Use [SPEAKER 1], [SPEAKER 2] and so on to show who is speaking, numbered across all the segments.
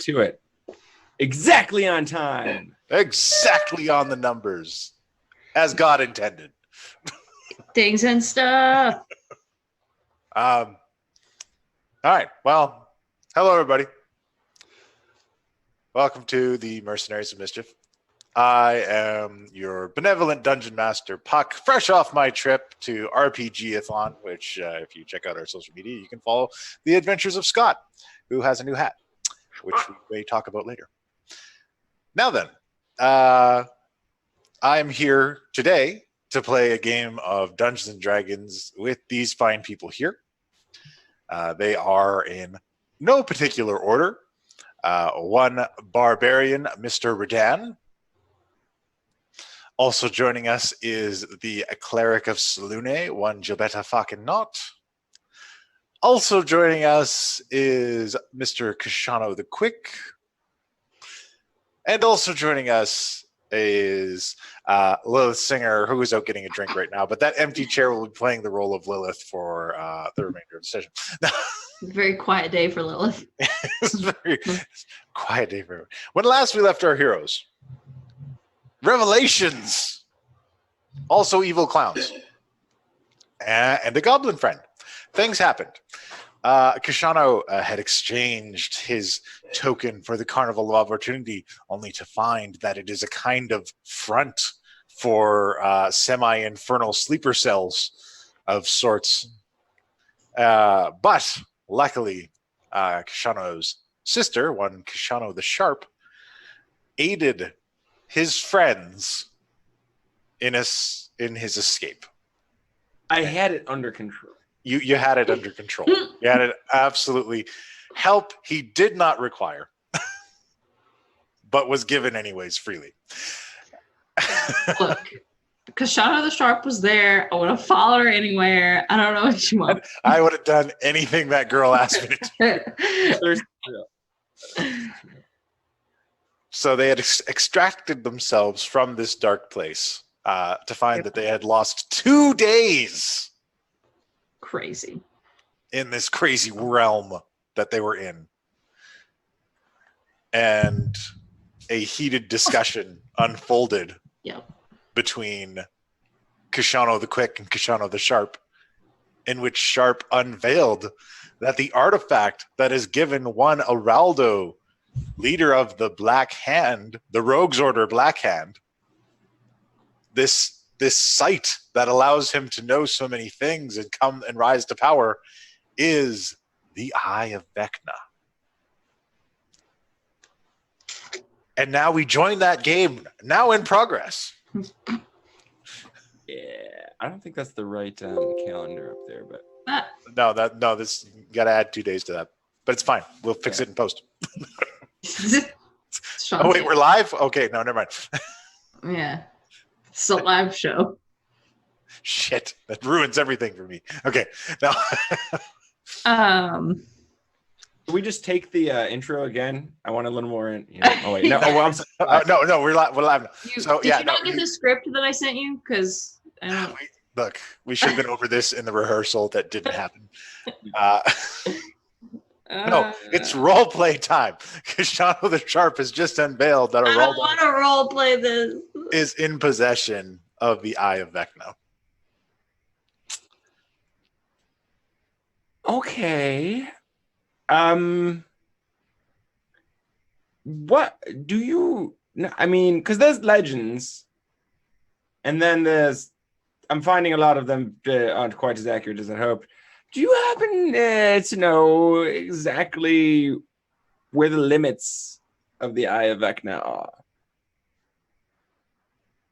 [SPEAKER 1] to it. Exactly on time.
[SPEAKER 2] Exactly on the numbers, as God intended.
[SPEAKER 3] Things and stuff.
[SPEAKER 2] All right. Well, hello, everybody. Welcome to the Mercenaries of Mischief. I am your benevolent dungeon master, Puck, fresh off my trip to RPG-a-thon, which, if you check out our social media, you can follow the adventures of Scott, who has a new hat, which we may talk about later. Now then, I'm here today to play a game of Dungeons and Dragons with these fine people here. They are in no particular order. One barbarian, Mr. Redan. Also joining us is the cleric of Selune, one Gilbetta fucking not. Also joining us is Mr. Kashano the Quick. And also joining us is Lilith Singer, who is out getting a drink right now, but that empty chair will be playing the role of Lilith for the remainder of the session.
[SPEAKER 3] Very quiet day for Lilith.
[SPEAKER 2] It's a very quiet day for her. When last we left our heroes, Revelations, also evil clowns, and a goblin friend. Things happened. Kashano had exchanged his token for the Carnival of Opportunity, only to find that it is a kind of front for semi-infernal sleeper cells of sorts. But luckily, Kashano's sister, one Kashano the Sharp, aided his friends in his escape.
[SPEAKER 1] I had it under control.
[SPEAKER 2] You had it under control. You had it absolutely. Help he did not require, but was given anyways freely.
[SPEAKER 3] Look, Kashana the Sharp was there. I would have followed her anywhere. I don't know what she wants.
[SPEAKER 2] I would have done anything that girl asked me to do. So they had extracted themselves from this dark place to find that they had lost 2 days.
[SPEAKER 3] Crazy.
[SPEAKER 2] In this crazy realm that they were in. And a heated discussion unfolded between Kashano the Quick and Kashano the Sharp, in which Sharp unveiled that the artifact that is given one Araldo, leader of the Black Hand, the Rogues Order Black Hand, this sight that allows him to know so many things and come and rise to power is the Eye of Vecna. And now we join that game, now in progress.
[SPEAKER 1] Yeah, I don't think that's the right calendar up there, but
[SPEAKER 2] No, this you gotta add 2 days to that. But it's fine. We'll fix it in post. Oh wait, we're live? Okay, no, never mind.
[SPEAKER 3] Yeah. It's a live show.
[SPEAKER 2] Shit, that ruins everything for me. Okay, now.
[SPEAKER 1] Can we just take the intro again? I want a little more in. Oh wait, no. No, we're live.
[SPEAKER 3] Did you not get the script that I sent you? Because
[SPEAKER 2] look, we should have been over this in the rehearsal. That didn't happen. No, it's role play time. Kashano the Sharp has just unveiled that
[SPEAKER 3] I don't want to role play this.
[SPEAKER 2] Is in possession of the Eye of Vecna.
[SPEAKER 1] Okay. What do you? I mean, because there's legends, and then I'm finding a lot of them aren't quite as accurate as I hoped. Do you happen to know exactly where the limits of the Eye of Vecna are?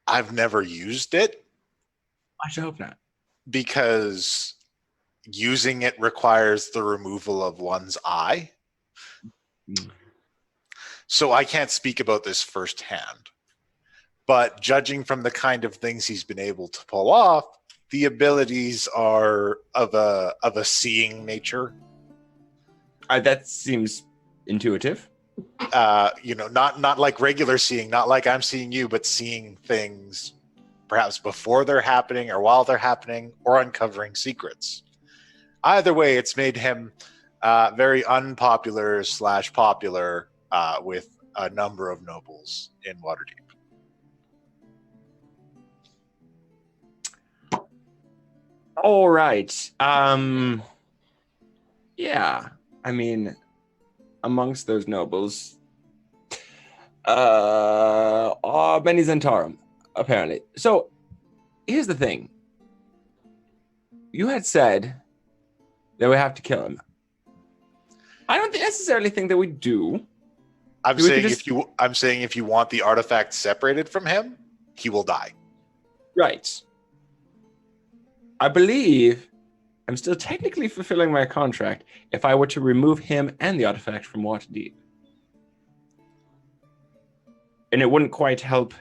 [SPEAKER 2] I've never used it.
[SPEAKER 1] I should hope not.
[SPEAKER 2] Because using it requires the removal of one's eye. So I can't speak about this firsthand. But judging from the kind of things he's been able to pull off, the abilities are of a seeing nature.
[SPEAKER 1] That seems intuitive.
[SPEAKER 2] Not like regular seeing, not like I'm seeing you, but seeing things perhaps before they're happening or while they're happening, or uncovering secrets. Either way, it's made him very unpopular / popular with a number of nobles in Waterdeep.
[SPEAKER 1] All right. Yeah. I mean, amongst those nobles, are many Zentarum, apparently. So, here's the thing. You had said that we have to kill him. I don't necessarily think that we do.
[SPEAKER 2] I'm saying if you want the artifact separated from him, he will die.
[SPEAKER 1] Right. I believe I'm still technically fulfilling my contract if I were to remove him and the artifact from Waterdeep. And it wouldn't quite help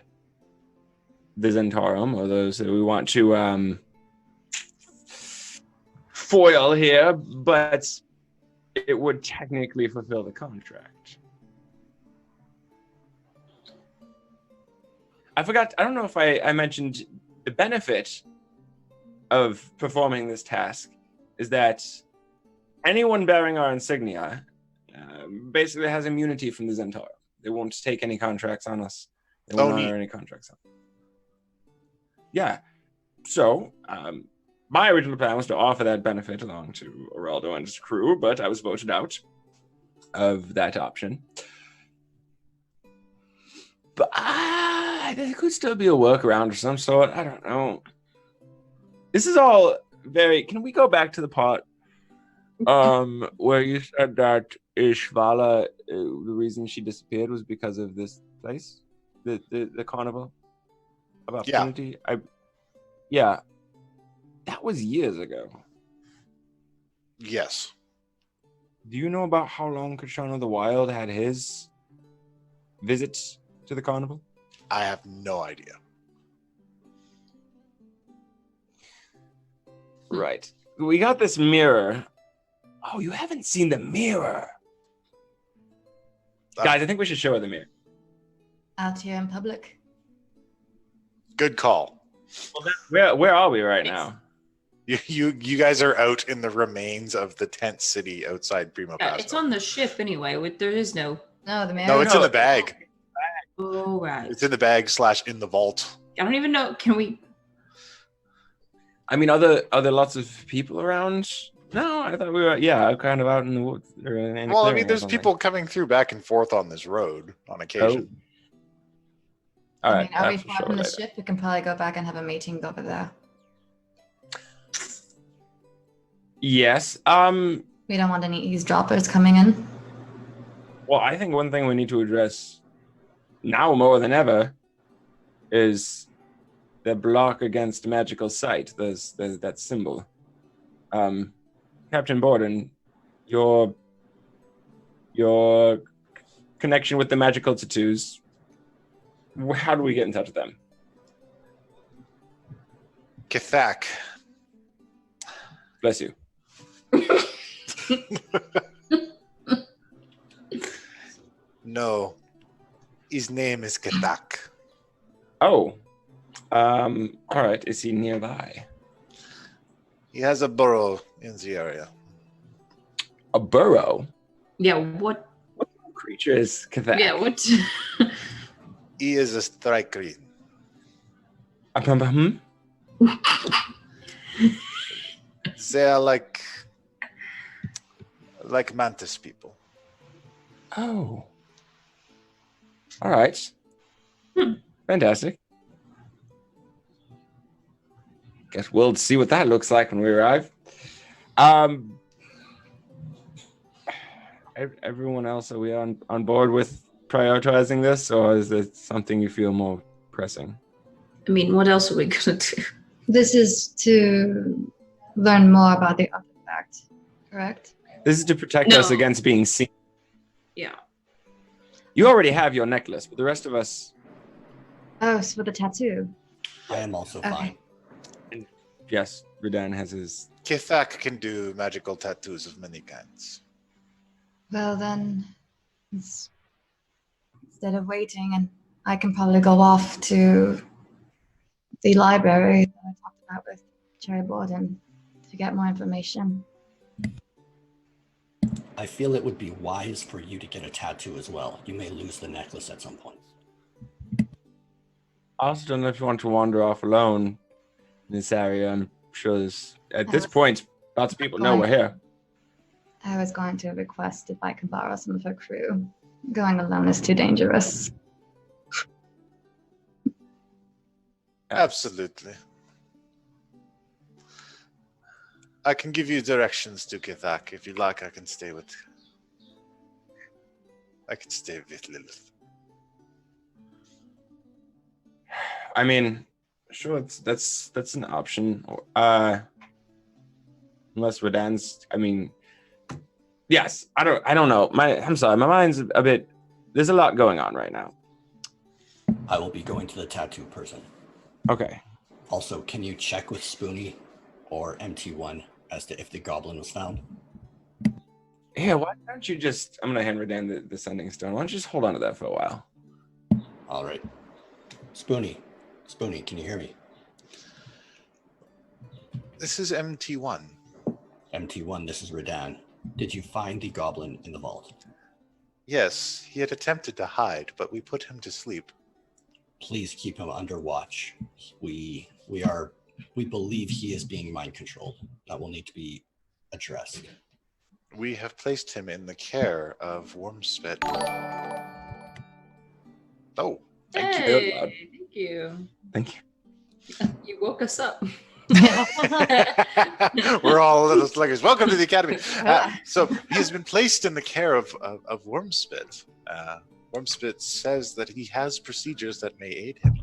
[SPEAKER 1] the Zentarum or those that we want to foil here, but it would technically fulfill the contract. I forgot, I don't know if I mentioned the benefit of performing this task is that anyone bearing our insignia basically has immunity from the Zentarum. They won't take any contracts on us. They won't honor any contracts on us. Yeah. So, my original plan was to offer that benefit along to Oraldo and his crew, but I was voted out of that option. But there could still be a workaround of some sort. I don't know. This is all very... Can we go back to the part where you said that Ishvala, the reason she disappeared was because of this place? The carnival of opportunity? Yeah. That was years ago.
[SPEAKER 2] Yes.
[SPEAKER 1] Do you know about how long Kashano the Wild had his visits to the carnival?
[SPEAKER 2] I have no idea.
[SPEAKER 1] Right. We got this mirror. Oh, you haven't seen the mirror. Guys, I think we should show her the mirror.
[SPEAKER 4] Out here in public.
[SPEAKER 2] Good call.
[SPEAKER 1] Well, where are we right now?
[SPEAKER 2] You guys are out in the remains of the tent city outside Primo
[SPEAKER 3] Yeah,
[SPEAKER 2] Pasto.
[SPEAKER 3] it's on the ship anyway. There is no...
[SPEAKER 4] No, the mirror.
[SPEAKER 2] No, it's in the bag.
[SPEAKER 3] Oh, right.
[SPEAKER 2] It's in the bag / in the vault.
[SPEAKER 3] I don't even know. Can we...
[SPEAKER 1] I mean, are there lots of people around? No, I thought we were, kind of out in the woods.
[SPEAKER 2] Well, I mean, there's people coming through back and forth on this road on occasion.
[SPEAKER 1] All
[SPEAKER 4] I
[SPEAKER 1] right.
[SPEAKER 4] mean, are we far from the ship? We can probably go back and have a meeting over there.
[SPEAKER 1] Yes.
[SPEAKER 4] We don't want any eavesdroppers coming in.
[SPEAKER 1] Well, I think one thing we need to address now more than ever is the block against magical sight. There's that symbol. Captain Borden, your connection with the magical tattoos. How do we get in touch with them?
[SPEAKER 2] Kithak.
[SPEAKER 1] Bless you.
[SPEAKER 2] No. His name is Kithak.
[SPEAKER 1] Oh. All right. Is he nearby?
[SPEAKER 2] He has a burrow in the area.
[SPEAKER 1] A burrow?
[SPEAKER 3] Yeah, what
[SPEAKER 1] creature is Kithak?
[SPEAKER 3] Yeah, what?
[SPEAKER 2] He is a striker. They are like mantis people.
[SPEAKER 1] Oh. All right. Fantastic. Guess we'll see what that looks like when we arrive. Everyone else, are we on board with prioritizing this, or is it something you feel more pressing?
[SPEAKER 3] I mean, what else are we gonna do?
[SPEAKER 4] This is to learn more about the artifact, correct?
[SPEAKER 1] This is to protect us against being seen.
[SPEAKER 3] Yeah.
[SPEAKER 1] You already have your necklace, but the rest of us...
[SPEAKER 4] Oh, so with the tattoo.
[SPEAKER 5] I am also fine.
[SPEAKER 1] And yes, Redan has his...
[SPEAKER 2] Kithak can do magical tattoos of many kinds.
[SPEAKER 4] Well then, instead of waiting, and I can probably go off to the library that I talked about with Cherry Borden to get more information.
[SPEAKER 5] I feel it would be wise for you to get a tattoo as well. You may lose the necklace at some point.
[SPEAKER 1] I also don't know if you want to wander off alone in this area. I'm sure at this point, lots of people know we're here.
[SPEAKER 4] I was going to request if I could borrow some of her crew. Going alone is too dangerous.
[SPEAKER 2] Absolutely. I can give you directions to Kithak. If you like, I can stay with Lilith.
[SPEAKER 1] I mean, sure, that's an option. Unless Radan's, I mean, yes, I don't know. I'm sorry, my mind's a bit. There's a lot going on right now.
[SPEAKER 5] I will be going to the tattoo person.
[SPEAKER 1] Okay.
[SPEAKER 5] Also, can you check with Spoonie or MT1 as to if the goblin was found?
[SPEAKER 1] Yeah, why don't you just? I'm gonna hand Radan the sending stone. Why don't you just hold on to that for a while?
[SPEAKER 5] All right. Spoonie, can you hear me?
[SPEAKER 2] This is MT1.
[SPEAKER 5] MT1, this is Radan. Did you find the goblin in the vault?
[SPEAKER 2] Yes, he had attempted to hide, but we put him to sleep.
[SPEAKER 5] Please keep him under watch. We believe he is being mind controlled. That will need to be addressed.
[SPEAKER 2] We have placed him in the care of Wormspit. Oh, thank you.
[SPEAKER 3] Hey, thank you.
[SPEAKER 1] Thank you.
[SPEAKER 3] You woke us up.
[SPEAKER 2] We're all little sluggers. Welcome to the academy. So he has been placed in the care of Wormspit. Wormspit says that he has procedures that may aid him.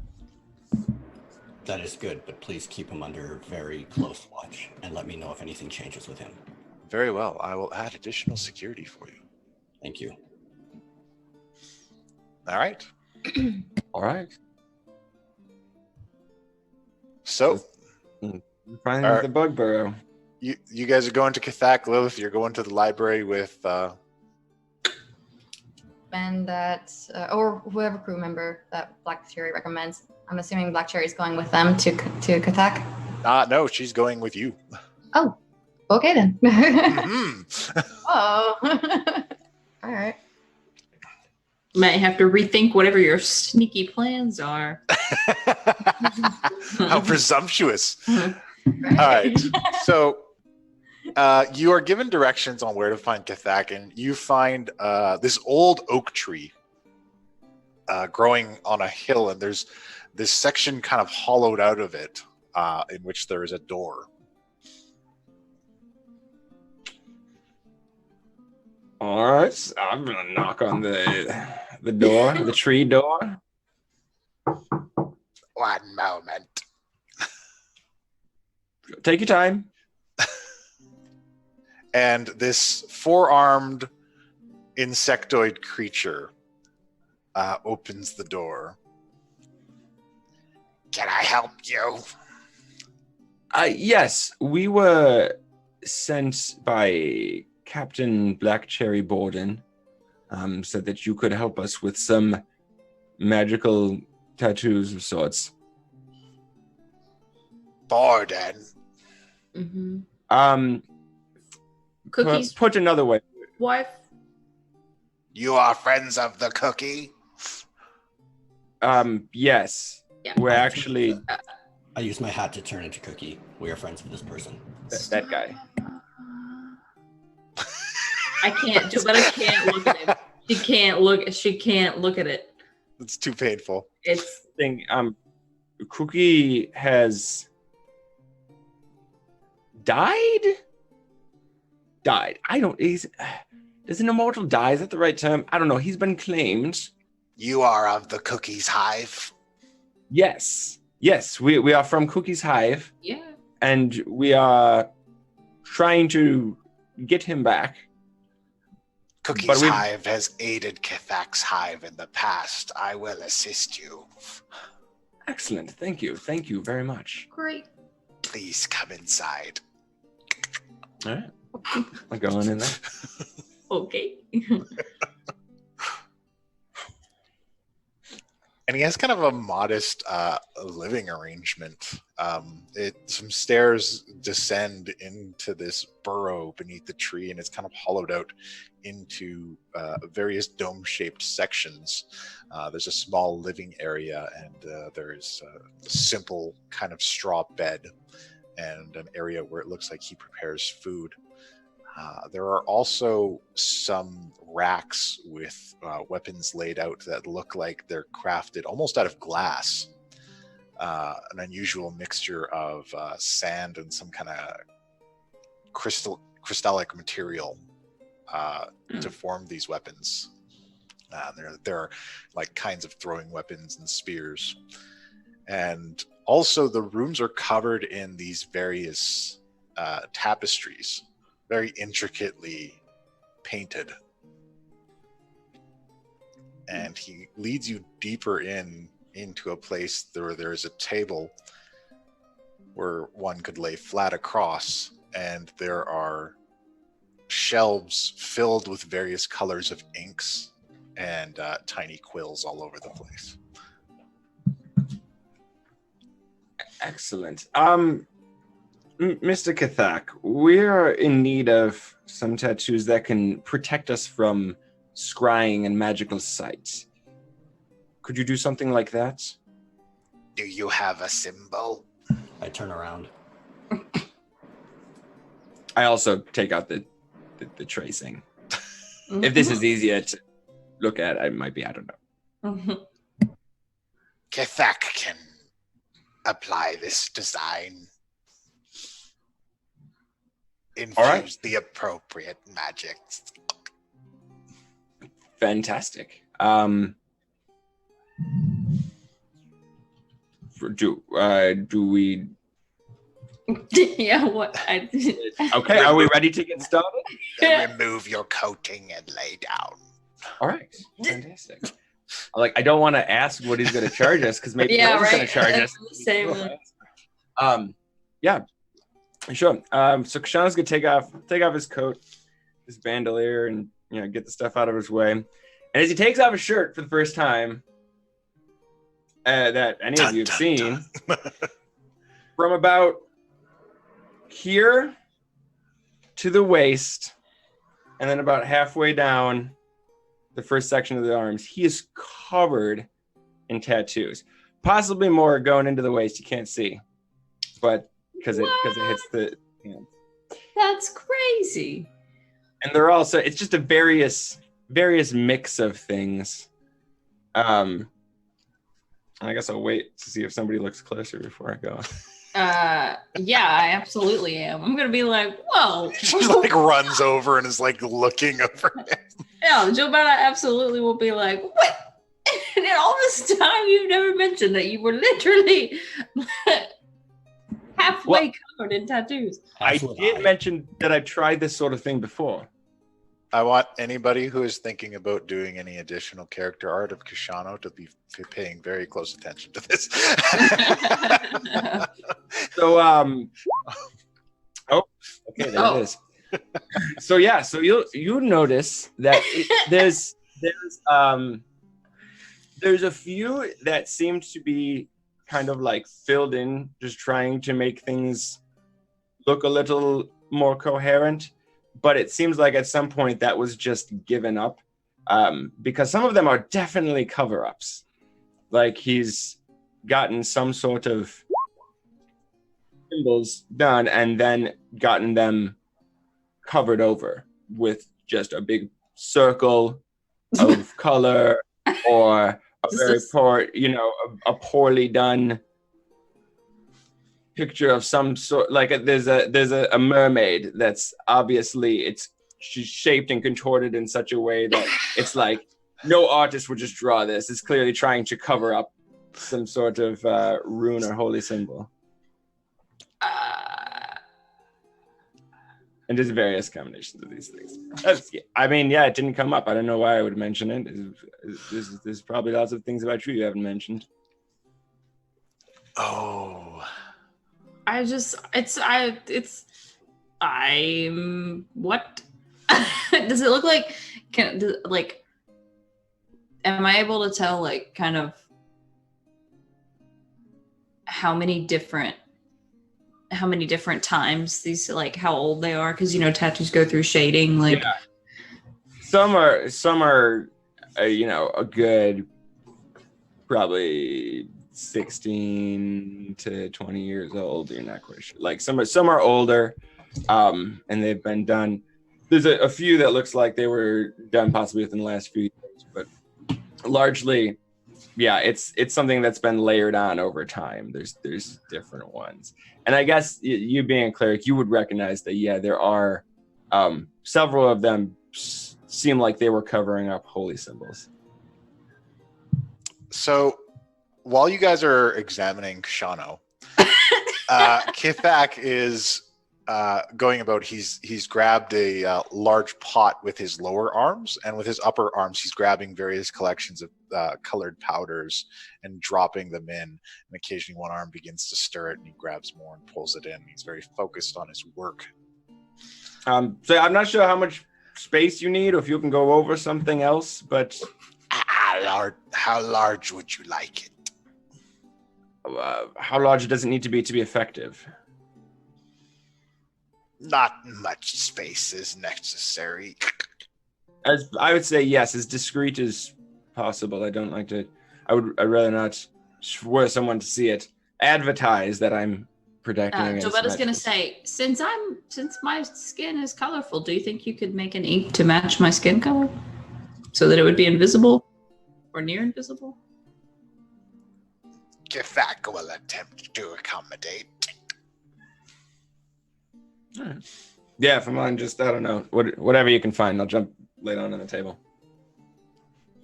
[SPEAKER 5] That is good, but please keep him under very close watch and let me know if anything changes with him.
[SPEAKER 2] Very well. I will add additional security for you.
[SPEAKER 5] Thank you.
[SPEAKER 2] All right.
[SPEAKER 1] All right.
[SPEAKER 2] So,
[SPEAKER 1] Finding the bug burrow.
[SPEAKER 2] you guys are going to Kithak. Lilith, you're going to the library with
[SPEAKER 4] And that, or whoever crew member that Black Cherry recommends. I'm assuming Black Cherry's going with them to Kathak.
[SPEAKER 2] no, she's going with you.
[SPEAKER 4] Oh, okay then.
[SPEAKER 2] Mhm.
[SPEAKER 4] Oh, all right.
[SPEAKER 3] Might have to rethink whatever your sneaky plans are.
[SPEAKER 2] How presumptuous.
[SPEAKER 4] Right.
[SPEAKER 2] All right. So you are given directions on where to find Kithak, and you find this old oak tree growing on a hill, and there's this section kind of hollowed out of it in which there is a door.
[SPEAKER 1] All right, I'm gonna knock on the door, the tree door.
[SPEAKER 2] One moment.
[SPEAKER 1] Take your time.
[SPEAKER 2] And this four-armed insectoid creature opens the door. Can I help you?
[SPEAKER 1] Yes, we were sent by Captain Black Cherry Borden. Said that you could help us with some magical tattoos of sorts.
[SPEAKER 2] Borden.
[SPEAKER 3] Mm-hmm. Cookies,
[SPEAKER 1] Put another way.
[SPEAKER 3] wife.
[SPEAKER 2] You are friends of the cookie?
[SPEAKER 1] Yes.
[SPEAKER 3] Yeah.
[SPEAKER 1] We're actually
[SPEAKER 5] I use my hat to turn into Cookie. We are friends with this person.
[SPEAKER 1] that guy.
[SPEAKER 3] I can't do, but I can't look at it. She can't look at it.
[SPEAKER 2] It's too painful.
[SPEAKER 3] It's
[SPEAKER 1] Thing. Cookie has died. I don't. Does an immortal die? Is that the right term? I don't know. He's been claimed.
[SPEAKER 2] You are of the cookie's hive?
[SPEAKER 1] Yes. We are from Cookie's Hive,
[SPEAKER 3] yeah.
[SPEAKER 1] and we are trying to get him back.
[SPEAKER 2] Cookie's hive has aided Kithak's hive in the past. I will assist you.
[SPEAKER 1] Excellent. Thank you. Thank you very much.
[SPEAKER 3] Great.
[SPEAKER 2] Please come inside.
[SPEAKER 1] All right. I'm going in there.
[SPEAKER 3] Okay.
[SPEAKER 2] And he has kind of a modest living arrangement. Some stairs descend into this burrow beneath the tree, and it's kind of hollowed out into various dome-shaped sections. There's a small living area, and there's a simple kind of straw bed and an area where it looks like he prepares food. There are also some racks with weapons laid out that look like they're crafted almost out of glass. An unusual mixture of sand and some kind of crystallic material to form these weapons. There are like kinds of throwing weapons and spears. And also the rooms are covered in these various tapestries, very intricately painted. And he leads you deeper into a place where there is a table where one could lay flat across, and there are shelves filled with various colors of inks and tiny quills all over the place.
[SPEAKER 1] Excellent. Mr. Kathak, we're in need of some tattoos that can protect us from scrying and magical sight. Could you do something like that?
[SPEAKER 2] Do you have a symbol?
[SPEAKER 5] I turn around.
[SPEAKER 1] I also take out the tracing. If this is easier to look at, I might be, I don't know.
[SPEAKER 2] Kathak can apply this design. Infuse the appropriate magic.
[SPEAKER 1] Fantastic. Do we?
[SPEAKER 3] Yeah. What?
[SPEAKER 1] Okay. Are we ready to get started?
[SPEAKER 2] Remove your coating and lay down.
[SPEAKER 1] All right. Fantastic. I don't want to ask what he's going to charge us because maybe he's going to charge us.
[SPEAKER 3] Same.
[SPEAKER 1] Yeah. Sure. So Kashana's gonna take off his coat, his bandolier, and get the stuff out of his way. And as he takes off his shirt for the first time, that any of you have seen, from about here to the waist, and then about halfway down the first section of the arms, he is covered in tattoos. Possibly more going into the waist. You can't see, but. Because it hits the hands.
[SPEAKER 3] That's crazy.
[SPEAKER 1] And they're also, it's just a various mix of things. I guess I'll wait to see if somebody looks closer before I go.
[SPEAKER 3] Yeah, I absolutely am. I'm gonna be like, whoa.
[SPEAKER 2] She runs over and is looking over him.
[SPEAKER 3] Yeah, Giovanna absolutely will be like, what? And in all this time, you've never mentioned that you were literally halfway covered in tattoos.
[SPEAKER 1] I did mention that I've tried this sort of thing before.
[SPEAKER 2] I want anybody who is thinking about doing any additional character art of Kishano to be paying very close attention to this.
[SPEAKER 1] So, okay, there it is. So yeah, so you notice that there's a few that seem to be kind of filled in, just trying to make things look a little more coherent. But it seems like at some point that was just given up, because some of them are definitely cover-ups. He's gotten some sort of symbols done and then gotten them covered over with just a big circle of color or a very poor, a poorly done picture of some sort. There's a mermaid that's obviously she's shaped and contorted in such a way that it's no artist would just draw this. It's clearly trying to cover up some sort of rune or holy symbol. And there's various combinations of these things. It didn't come up. I don't know why I would mention it. There's probably lots of things about you haven't mentioned.
[SPEAKER 2] Oh.
[SPEAKER 3] What? Does it look like, am I able to tell, kind of how many different times these, like how old they are, because tattoos go through shading, like
[SPEAKER 1] Yeah. Some are a good probably 16 to 20 years old. You're not quite sure. Like some are older, and they've been done. There's a few that looks like they were done possibly within the last few years, but largely, yeah, it's something that's been layered on over time. There's different ones, and I guess you being a cleric, you would recognize that. Yeah, there are several of them seem like they were covering up holy symbols.
[SPEAKER 2] So while you guys are examining Kashano, Kithak is going about. He's grabbed a large pot with his lower arms, and with his upper arms, he's grabbing various collections of colored powders and dropping them in. And occasionally, one arm begins to stir it, and he grabs more and pulls it in. He's very focused on his work.
[SPEAKER 1] So I'm not sure how much space you need, or if you can go over something else, but
[SPEAKER 2] How large would you like it?
[SPEAKER 1] how large does it need to be effective?
[SPEAKER 2] Not much space is necessary.
[SPEAKER 1] As I would say, yes, as discreet as possible. I don't like to. I'd rather not for someone to see it. Advertise that I'm protecting against.
[SPEAKER 3] Jobetta's gonna say, since my skin is colorful, do you think you could make an ink to match my skin color, so that it would be invisible or near invisible?
[SPEAKER 2] Kithak will attempt to accommodate.
[SPEAKER 1] Right. Yeah, if I'm on, just I don't know, whatever you can find, I'll jump lay down on the table.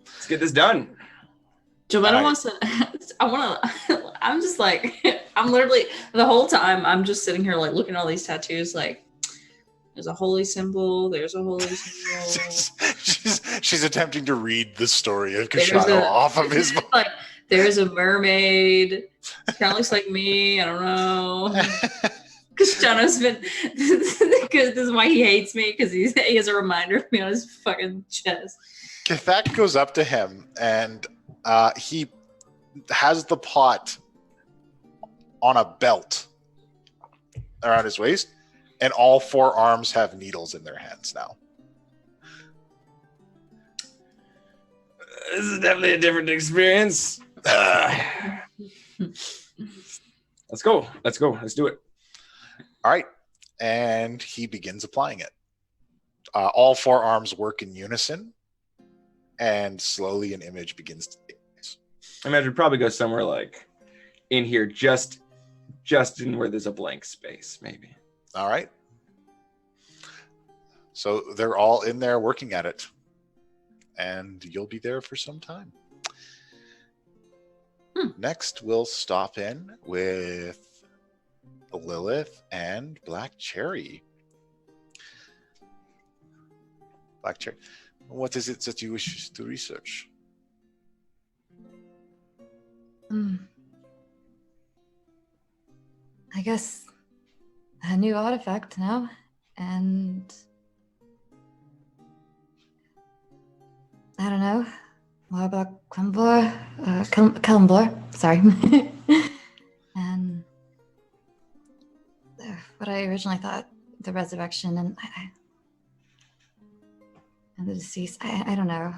[SPEAKER 1] Let's get this done.
[SPEAKER 3] Jobetta wants to. I'm just like, I'm literally the whole time. I'm just sitting here like looking at all these tattoos. Like, there's a holy symbol. There's a holy symbol.
[SPEAKER 2] she's attempting to read the story of Kashano off of his book.
[SPEAKER 3] Like, there's a mermaid. Kind of looks like me. I don't know. Kashano's been. Because this is why he hates me, because he has a reminder of me on his fucking chest.
[SPEAKER 2] Kithak goes up to him and he has the pot on a belt around his waist, and all four arms have needles in their hands now.
[SPEAKER 1] This is definitely a different experience. Let's go. Let's do it.
[SPEAKER 2] All right. And he begins applying it. All four arms work in unison, and slowly an image begins to take place.
[SPEAKER 1] I imagine it'd probably go somewhere like in here, just in where there's a blank space, maybe.
[SPEAKER 2] All right. So they're all in there working at it, and you'll be there for some time. Next, we'll stop in with Lilith and Black Cherry. Black Cherry, what is it that you wish to research?
[SPEAKER 4] I guess a new artifact now, and I don't know, more about Kalimblor, sorry. And what I originally thought, the resurrection and the deceased, I don't know.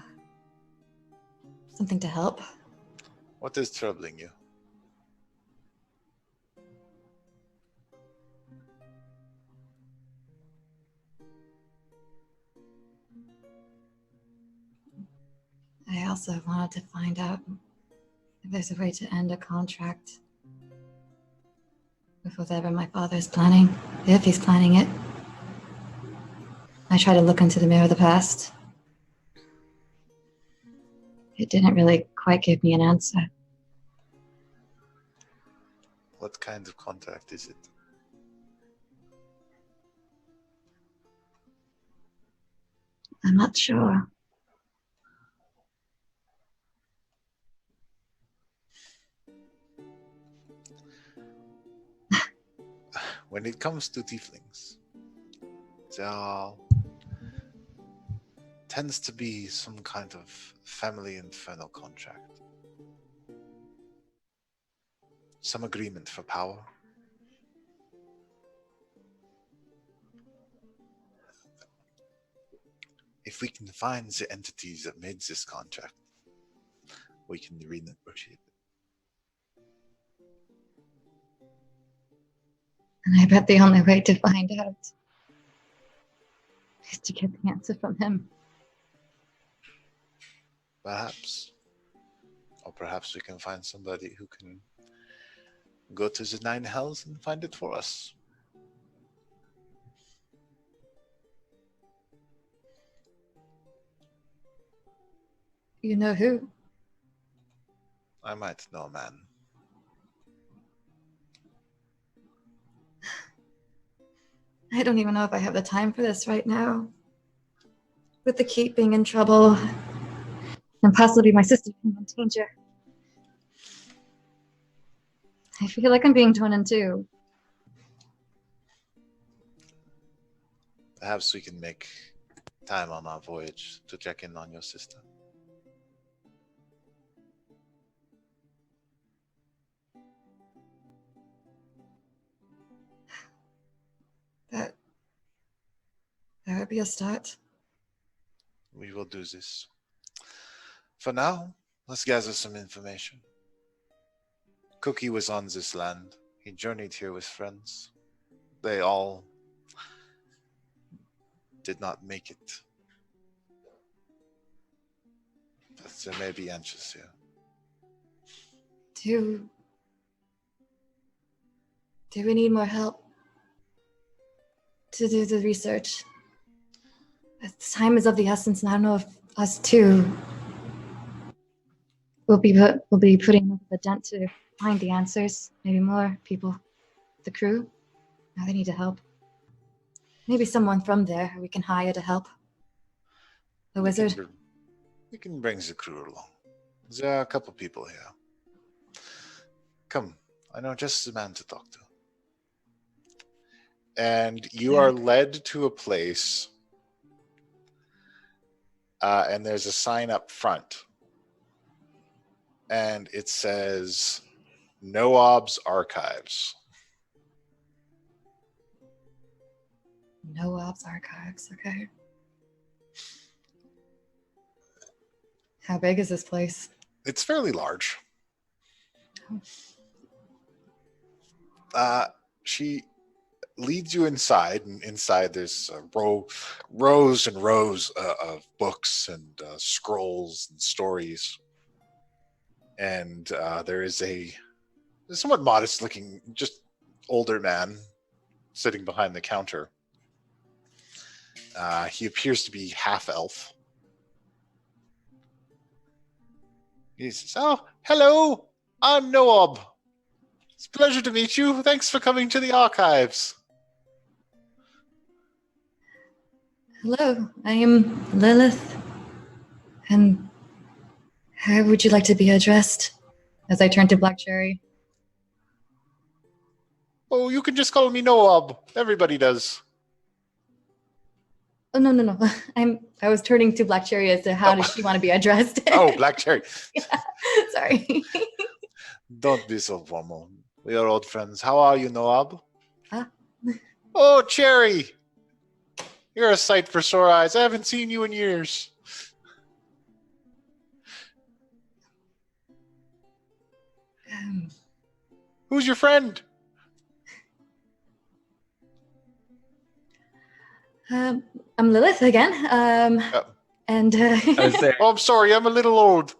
[SPEAKER 4] Something to help.
[SPEAKER 2] What is troubling you?
[SPEAKER 4] I also wanted to find out if there's a way to end a contract with whatever my father is planning, if he's planning it. I tried to look into the mirror of the past. It didn't really quite give me an answer.
[SPEAKER 2] What kind of contract is it?
[SPEAKER 4] I'm not sure.
[SPEAKER 2] When it comes to tieflings, there tends to be some kind of family infernal contract. some agreement for power. If we can find the entities that made this contract, we can renegotiate it.
[SPEAKER 4] And I bet the only way to find out is to get the answer from him.
[SPEAKER 2] Perhaps. Or perhaps we can find somebody who can go to the 9 hells and find it for us.
[SPEAKER 4] You know who?
[SPEAKER 2] I might know a man.
[SPEAKER 4] I don't even know if I have the time for this right now. With the keep being in trouble, and possibly my sister being in danger. I feel like I'm being torn in two.
[SPEAKER 2] Perhaps we can make time on our voyage to check in on your sister.
[SPEAKER 4] That would be a start.
[SPEAKER 2] We will do this. For now, let's gather some information. Cookie was on this land. He journeyed here with friends. They all did not make it. But there may be answers here.
[SPEAKER 4] Do we need more help to do the research? Time is of the essence, and I don't know if us two will be putting enough of a dent to find the answers. Maybe more people, the crew. Now they need to help. Maybe someone from there we can hire to help. The wizard.
[SPEAKER 2] We can bring the crew along. There are a couple people here. Come, I know just the man to talk to. And you are led to a place, and there's a sign up front. And it says, Noab's Archives.
[SPEAKER 4] Noab's Archives, okay. How big is this place?
[SPEAKER 2] It's fairly large. She leads you inside, and inside there's rows and rows of books and scrolls and stories. And there is a somewhat modest-looking, just older man sitting behind the counter. He appears to be half-elf. He says, "Oh, hello, I'm Noab. It's a pleasure to meet you. Thanks for coming to the archives."
[SPEAKER 4] Hello, I am Lilith. And how would you like to be addressed? As I turn to Black Cherry.
[SPEAKER 2] Oh, you can just call me Noab. Everybody does.
[SPEAKER 4] Oh, no. I was turning to Black Cherry as to how does she want to be addressed.
[SPEAKER 2] Oh, Black Cherry.
[SPEAKER 4] Yeah, sorry.
[SPEAKER 2] Don't be so formal. We are old friends. How are you, Noab?
[SPEAKER 4] Huh?
[SPEAKER 2] Oh, Cherry. You're a sight for sore eyes. I haven't seen you in years. Who's your friend?
[SPEAKER 4] I'm Lilith again. And
[SPEAKER 1] I was saying,
[SPEAKER 2] Oh, I'm sorry. I'm a little old.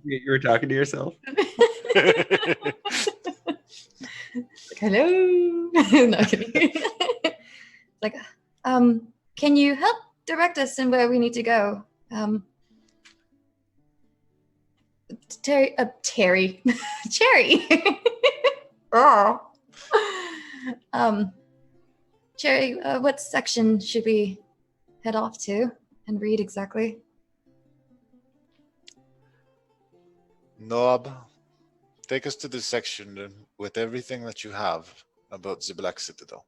[SPEAKER 1] you were talking to yourself.
[SPEAKER 4] hello. No kidding. Like, can you help direct us in where we need to go? Terry, Cherry. Oh. Cherry, what section should we head off to and read exactly?
[SPEAKER 2] Noab, take us to the section with everything that you have about the Black Citadel.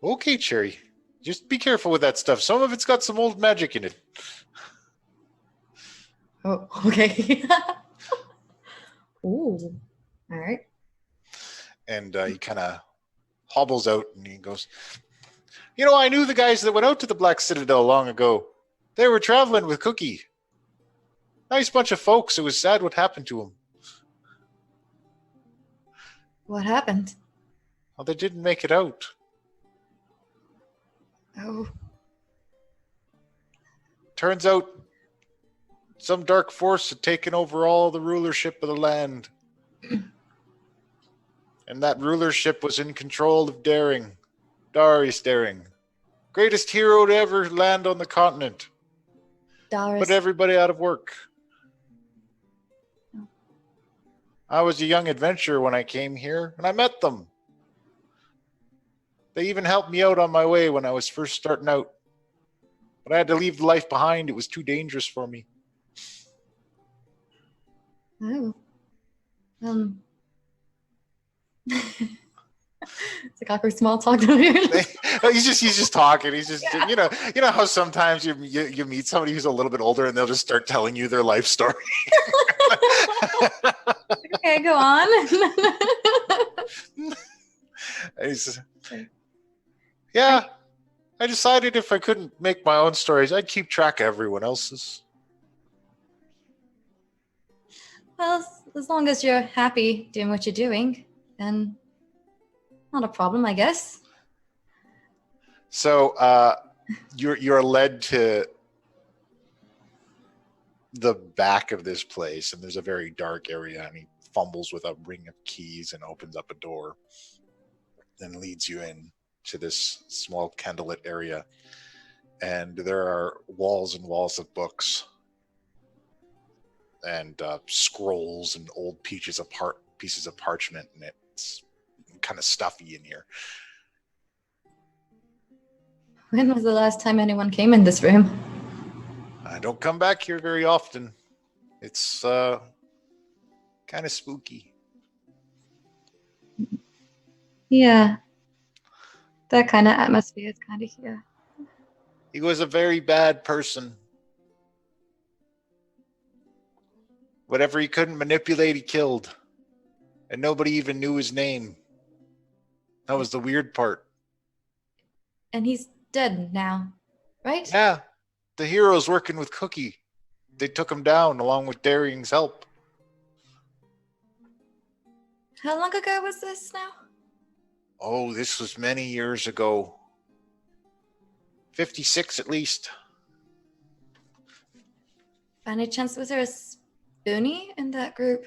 [SPEAKER 2] Okay, Cherry. Just be careful with that stuff. Some of it's got some old magic in it.
[SPEAKER 4] Oh, okay. Ooh. All right.
[SPEAKER 2] And he kind of hobbles out and he goes, I knew the guys that went out to the Black Citadel long ago. They were traveling with Cookie. Nice bunch of folks. It was sad what happened to them.
[SPEAKER 4] What happened?
[SPEAKER 2] Well, they didn't make it out.
[SPEAKER 4] Oh.
[SPEAKER 2] Turns out some dark force had taken over all the rulership of the land. And that rulership was in control of Daring. Darius Daring. Greatest hero to ever land on the continent.
[SPEAKER 4] Darius.
[SPEAKER 2] Put everybody out of work. I was a young adventurer when I came here, and I met them. They even helped me out on my way when I was first starting out. But I had to leave the life behind. It was too dangerous for me.
[SPEAKER 4] Oh. It's like awkward small talk over here.
[SPEAKER 2] He's just talking. He's just you know how sometimes you meet somebody who's a little bit older and they'll just start telling you their life story.
[SPEAKER 4] Okay, go on.
[SPEAKER 2] Yeah, I decided if I couldn't make my own stories, I'd keep track of everyone else's.
[SPEAKER 4] Well, as long as you're happy doing what you're doing, then not a problem, I guess.
[SPEAKER 2] So you're led to the back of this place, and there's a very dark area, and he fumbles with a ring of keys and opens up a door and leads you in to this small candlelit area. And there are walls and walls of books and scrolls and old pieces of parchment, and it's kind of stuffy in here.
[SPEAKER 4] When was the last time anyone came in this room?
[SPEAKER 2] I don't come back here very often. It's kind of spooky.
[SPEAKER 4] Yeah. That kind of atmosphere is kind of here.
[SPEAKER 2] He was a very bad person. Whatever he couldn't manipulate, he killed. And nobody even knew his name. That was the weird part.
[SPEAKER 4] And he's dead now, right?
[SPEAKER 2] Yeah. The heroes working with Cookie. They took him down along with Daring's help.
[SPEAKER 4] How long ago was this now?
[SPEAKER 2] Oh, this was many years ago. 56 at least.
[SPEAKER 4] By any chance, was there a Spoonie in that group?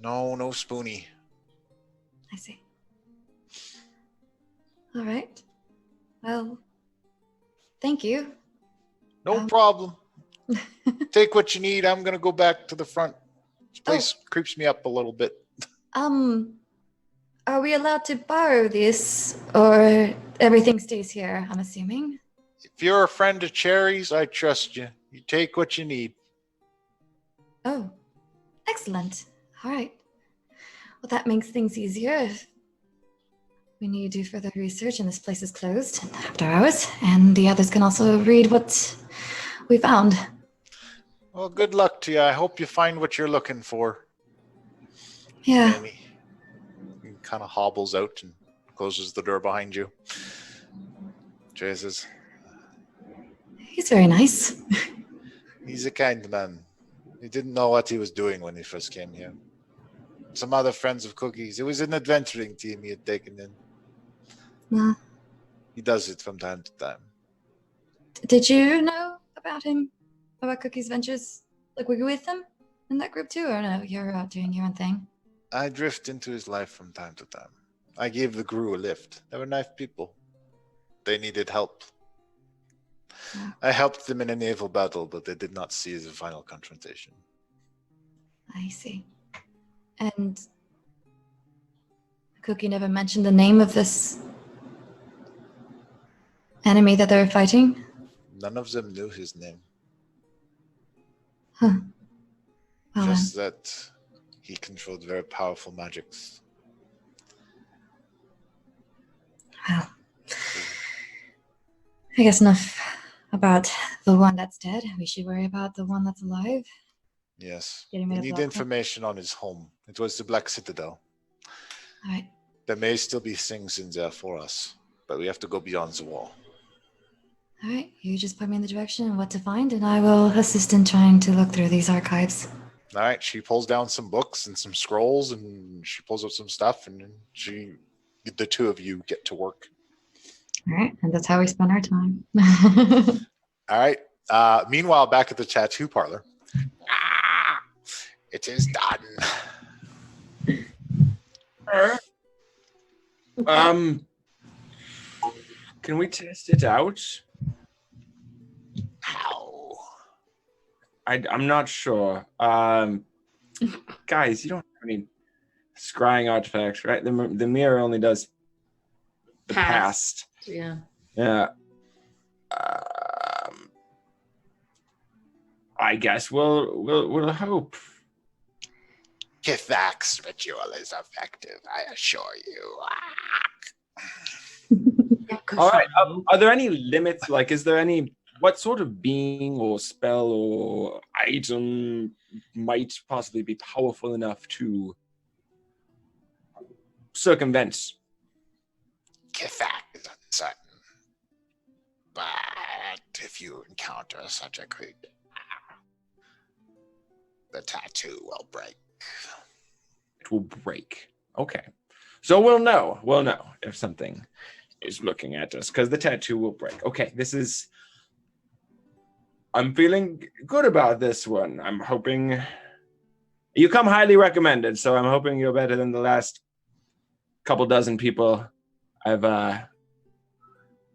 [SPEAKER 2] No Spoonie.
[SPEAKER 4] I see. All right. Well, thank you.
[SPEAKER 2] No problem. Take what you need. I'm going to go back to the front. This place creeps me up a little bit.
[SPEAKER 4] Are we allowed to borrow this, or everything stays here, I'm assuming?
[SPEAKER 2] If you're a friend of Cherry's, I trust you. You take what you need.
[SPEAKER 4] Oh, excellent. All right. Well, that makes things easier if we need to do further research and this place is closed after hours, and the others can also read what we found.
[SPEAKER 2] Well, good luck to you. I hope you find what you're looking for.
[SPEAKER 4] Yeah.
[SPEAKER 2] Amy. He kind of hobbles out and closes the door behind you. Jay says,
[SPEAKER 4] He's very nice.
[SPEAKER 2] he's a kind man. He didn't know what he was doing when he first came here. Some other friends of Cookie's. It was an adventuring team he had taken in. He does it from time to time.
[SPEAKER 4] Did you know about him? About Cookie's ventures? Like, were you with him in that group too? Or no, you're out doing your own thing?
[SPEAKER 2] I drift into his life from time to time. I gave the crew a lift. They were nice people. They needed help.
[SPEAKER 4] Yeah.
[SPEAKER 2] I helped them in a naval battle, but they did not see the final confrontation.
[SPEAKER 4] I see. And Cookie never mentioned the name of this enemy that they were fighting?
[SPEAKER 2] None of them knew his name.
[SPEAKER 4] Huh. Well,
[SPEAKER 2] Just that he controlled very powerful magics.
[SPEAKER 4] well, I guess enough about the one that's dead. We should worry about the one that's alive.
[SPEAKER 2] Yes.
[SPEAKER 4] Getting
[SPEAKER 2] We
[SPEAKER 4] rid of
[SPEAKER 2] need
[SPEAKER 4] that.
[SPEAKER 2] information on his home. It was the Black Citadel.
[SPEAKER 4] All right.
[SPEAKER 2] There may still be things in there for us, but we have to go beyond the wall.
[SPEAKER 4] All right. You just point me in the direction of what to find, and I will assist in trying to look through these archives.
[SPEAKER 2] All right. She pulls down some books and some scrolls, and she pulls up some stuff, and the two of you get to work.
[SPEAKER 4] All right. And that's how we spend our time.
[SPEAKER 2] All right. Meanwhile, back at the tattoo parlor. It is done.
[SPEAKER 1] Can we test it out?
[SPEAKER 2] How?
[SPEAKER 1] I'm not sure. Guys, you don't have any scrying artifacts, right? The mirror only does the past.
[SPEAKER 3] Yeah.
[SPEAKER 1] Yeah. I guess we'll hope.
[SPEAKER 2] Kithak's ritual is effective, I assure you.
[SPEAKER 1] All right. Are there any limits? Like, is there any? What sort of being or spell or item might possibly be powerful enough to circumvent?
[SPEAKER 2] Kithak is uncertain. But if you encounter such a creature, the tattoo will break.
[SPEAKER 1] It will break. Okay. So we'll know. We'll know if something is looking at us because the tattoo will break. Okay. I'm feeling good about this one. I'm hoping you come highly recommended. So I'm hoping you're better than the last couple dozen people I've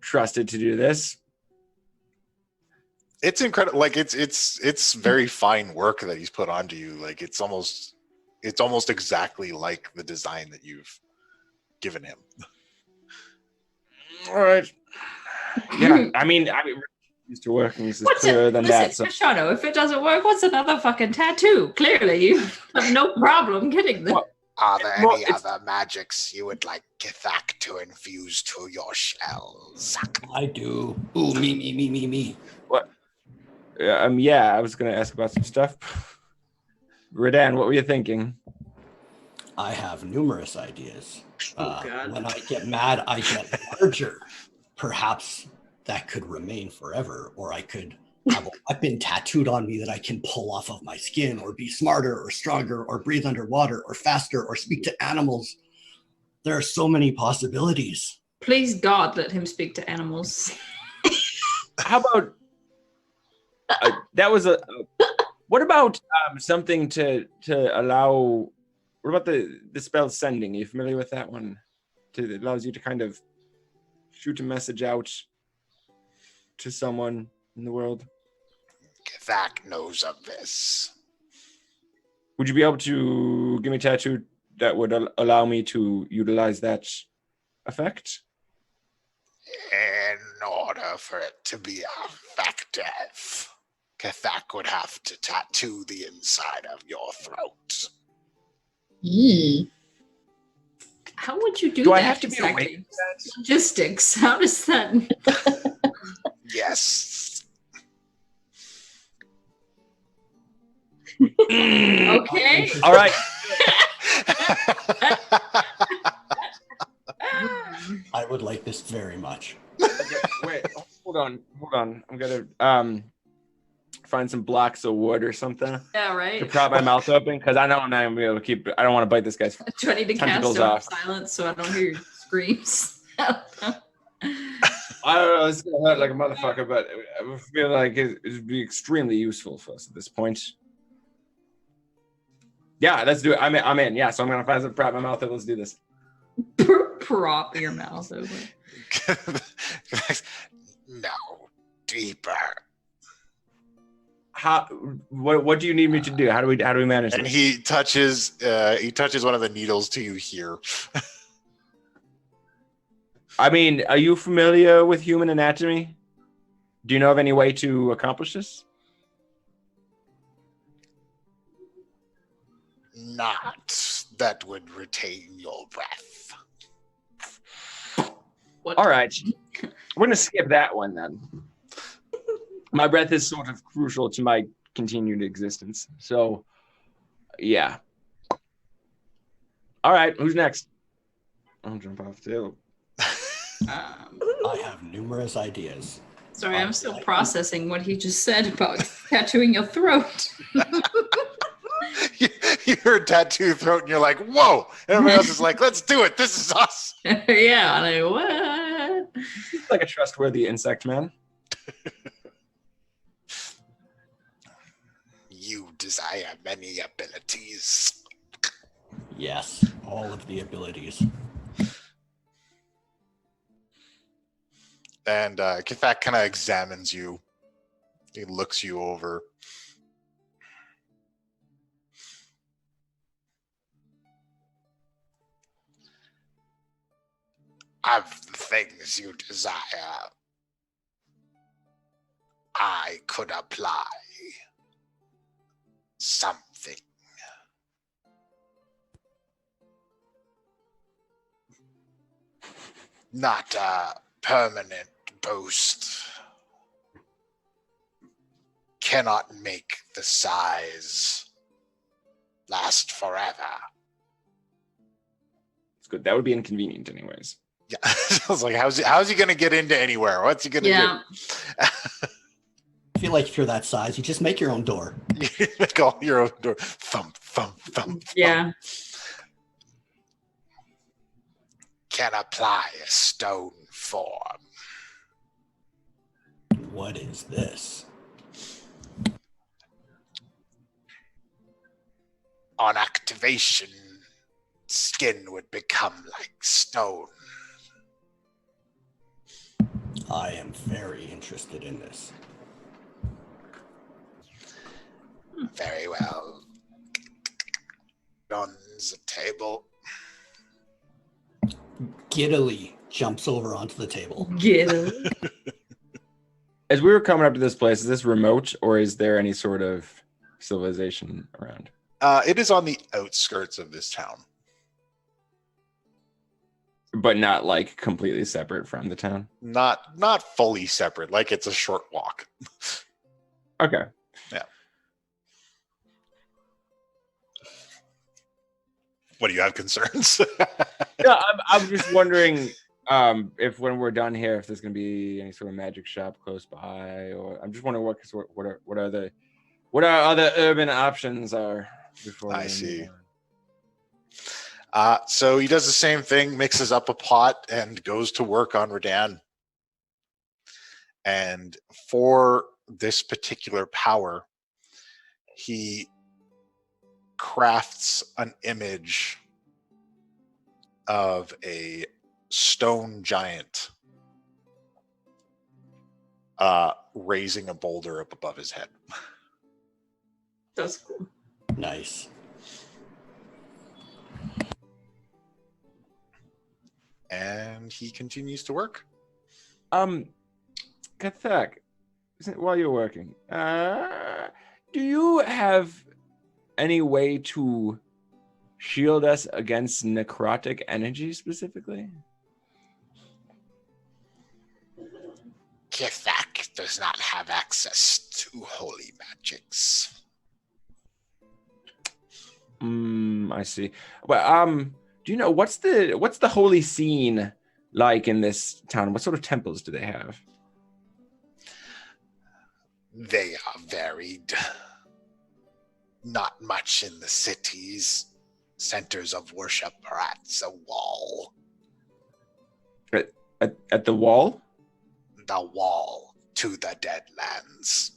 [SPEAKER 1] trusted to do this.
[SPEAKER 2] It's incredible. Like it's very fine work that he's put onto you. Like it's almost exactly like the design that you've given him.
[SPEAKER 1] All right. Yeah. I mean, used to working. This is clearer than that. So.
[SPEAKER 3] Kishano, if it doesn't work, what's another fucking tattoo? Clearly, you have no problem getting them.
[SPEAKER 2] Are there any other magics you would like Kithak to infuse to your shells?
[SPEAKER 5] I do. Ooh, me.
[SPEAKER 1] What? Yeah, I was going to ask about some stuff. Redan, what were you thinking?
[SPEAKER 5] I have numerous ideas.
[SPEAKER 3] God.
[SPEAKER 5] When I get mad, I get larger. Perhaps that could remain forever, or I could have a weapon tattooed on me that I can pull off of my skin, or be smarter, or stronger, or breathe underwater, or faster, or speak to animals. There are so many possibilities.
[SPEAKER 3] Please, God, let him speak to animals.
[SPEAKER 1] How about that was a what about something to allow what about the spell sending? Are you familiar with that one? It allows you to kind of shoot a message out to someone in the world.
[SPEAKER 2] Kithak knows of this.
[SPEAKER 1] Would you be able to give me a tattoo that would allow me to utilize that effect?
[SPEAKER 2] In order for it to be effective, Kithak would have to tattoo the inside of your throat.
[SPEAKER 3] How would you do
[SPEAKER 1] that?
[SPEAKER 3] Do
[SPEAKER 1] I have to be
[SPEAKER 3] exactly?
[SPEAKER 1] awake for that?
[SPEAKER 3] Logistics. How does that?
[SPEAKER 2] Yes.
[SPEAKER 3] Okay.
[SPEAKER 1] All right.
[SPEAKER 5] I would like this very much.
[SPEAKER 1] Wait, hold on. I'm gonna find some blocks of wood or something
[SPEAKER 3] Yeah, right.
[SPEAKER 1] to prop my mouth open because I know I'm not gonna be able to keep. I don't want to bite this guy's
[SPEAKER 3] Do I need to cast
[SPEAKER 1] tentacles
[SPEAKER 3] over
[SPEAKER 1] off.
[SPEAKER 3] silence so I don't hear your screams?
[SPEAKER 1] I don't know. It's gonna hurt like a motherfucker, but I feel like it'd be extremely useful for us at this point. Yeah, let's do it. I'm in. Yeah, so I'm gonna find some prop my mouth and let's do this.
[SPEAKER 3] Prop your mouth open.
[SPEAKER 2] No, deeper.
[SPEAKER 1] How? What do you need me to do? How do we manage
[SPEAKER 2] And
[SPEAKER 1] this?
[SPEAKER 2] he touches one of the needles to you here.
[SPEAKER 1] I mean, are you familiar with human anatomy? Do you know of any way to accomplish this?
[SPEAKER 2] Not that would retain your breath.
[SPEAKER 3] What?
[SPEAKER 1] All right. We're gonna skip that one then. My breath is sort of crucial to my continued existence. So, yeah. All right, who's next? I'll jump off too.
[SPEAKER 5] I have numerous ideas.
[SPEAKER 3] Sorry, I'm still processing what he just said about tattooing your throat.
[SPEAKER 2] You heard tattoo throat and you're like, whoa. And everybody else is like, let's do it. This is us.
[SPEAKER 3] Yeah, like, what?
[SPEAKER 1] He's like a trustworthy insect man.
[SPEAKER 2] You desire many abilities.
[SPEAKER 5] Yes, all of the abilities.
[SPEAKER 2] And Kithak kind of examines you. He looks you over. Of the things you desire, I could apply something. Not a permanent boost. Cannot make the size last forever.
[SPEAKER 1] It's good. That would be inconvenient anyways.
[SPEAKER 2] Yeah, I was like, how's he gonna get into anywhere? What's he gonna do?
[SPEAKER 5] I feel like if you're that size, you just make your own door.
[SPEAKER 2] You make all your own door. Thump, thump, thump.
[SPEAKER 3] Yeah.
[SPEAKER 2] Can apply a stone form.
[SPEAKER 5] What is this?
[SPEAKER 2] On activation, skin would become like stone.
[SPEAKER 5] I am very interested in this.
[SPEAKER 2] Very well. On the table.
[SPEAKER 5] Giddily jumps over onto the table.
[SPEAKER 3] Get it.
[SPEAKER 1] As we were coming up to this place, is this remote or is there any sort of civilization around?
[SPEAKER 2] It is on the outskirts of this town.
[SPEAKER 1] But not like completely separate from the town?
[SPEAKER 2] Not fully separate, like it's a short walk.
[SPEAKER 1] Okay.
[SPEAKER 2] Yeah. What do you have concerns?
[SPEAKER 1] Yeah, I'm just wondering if when we're done here, if there's gonna be any sort of magic shop close by, or I'm just wondering what our other urban options are before.
[SPEAKER 2] I see. So he does the same thing, mixes up a pot, and goes to work on Radan. And for this particular power, he crafts an image of a stone giant raising a boulder up above his head.
[SPEAKER 3] That's cool.
[SPEAKER 5] Nice.
[SPEAKER 2] And he continues to work.
[SPEAKER 1] Kathak, while you're working, do you have any way to shield us against necrotic energy specifically?
[SPEAKER 2] Kithak does not have access to holy magics.
[SPEAKER 1] I see. Well, do you know what's the holy scene like in this town? What sort of temples do they have?
[SPEAKER 2] They are varied. Not much in the cities. Centers of worship are at the wall.
[SPEAKER 1] At the wall?
[SPEAKER 2] The wall to the Deadlands.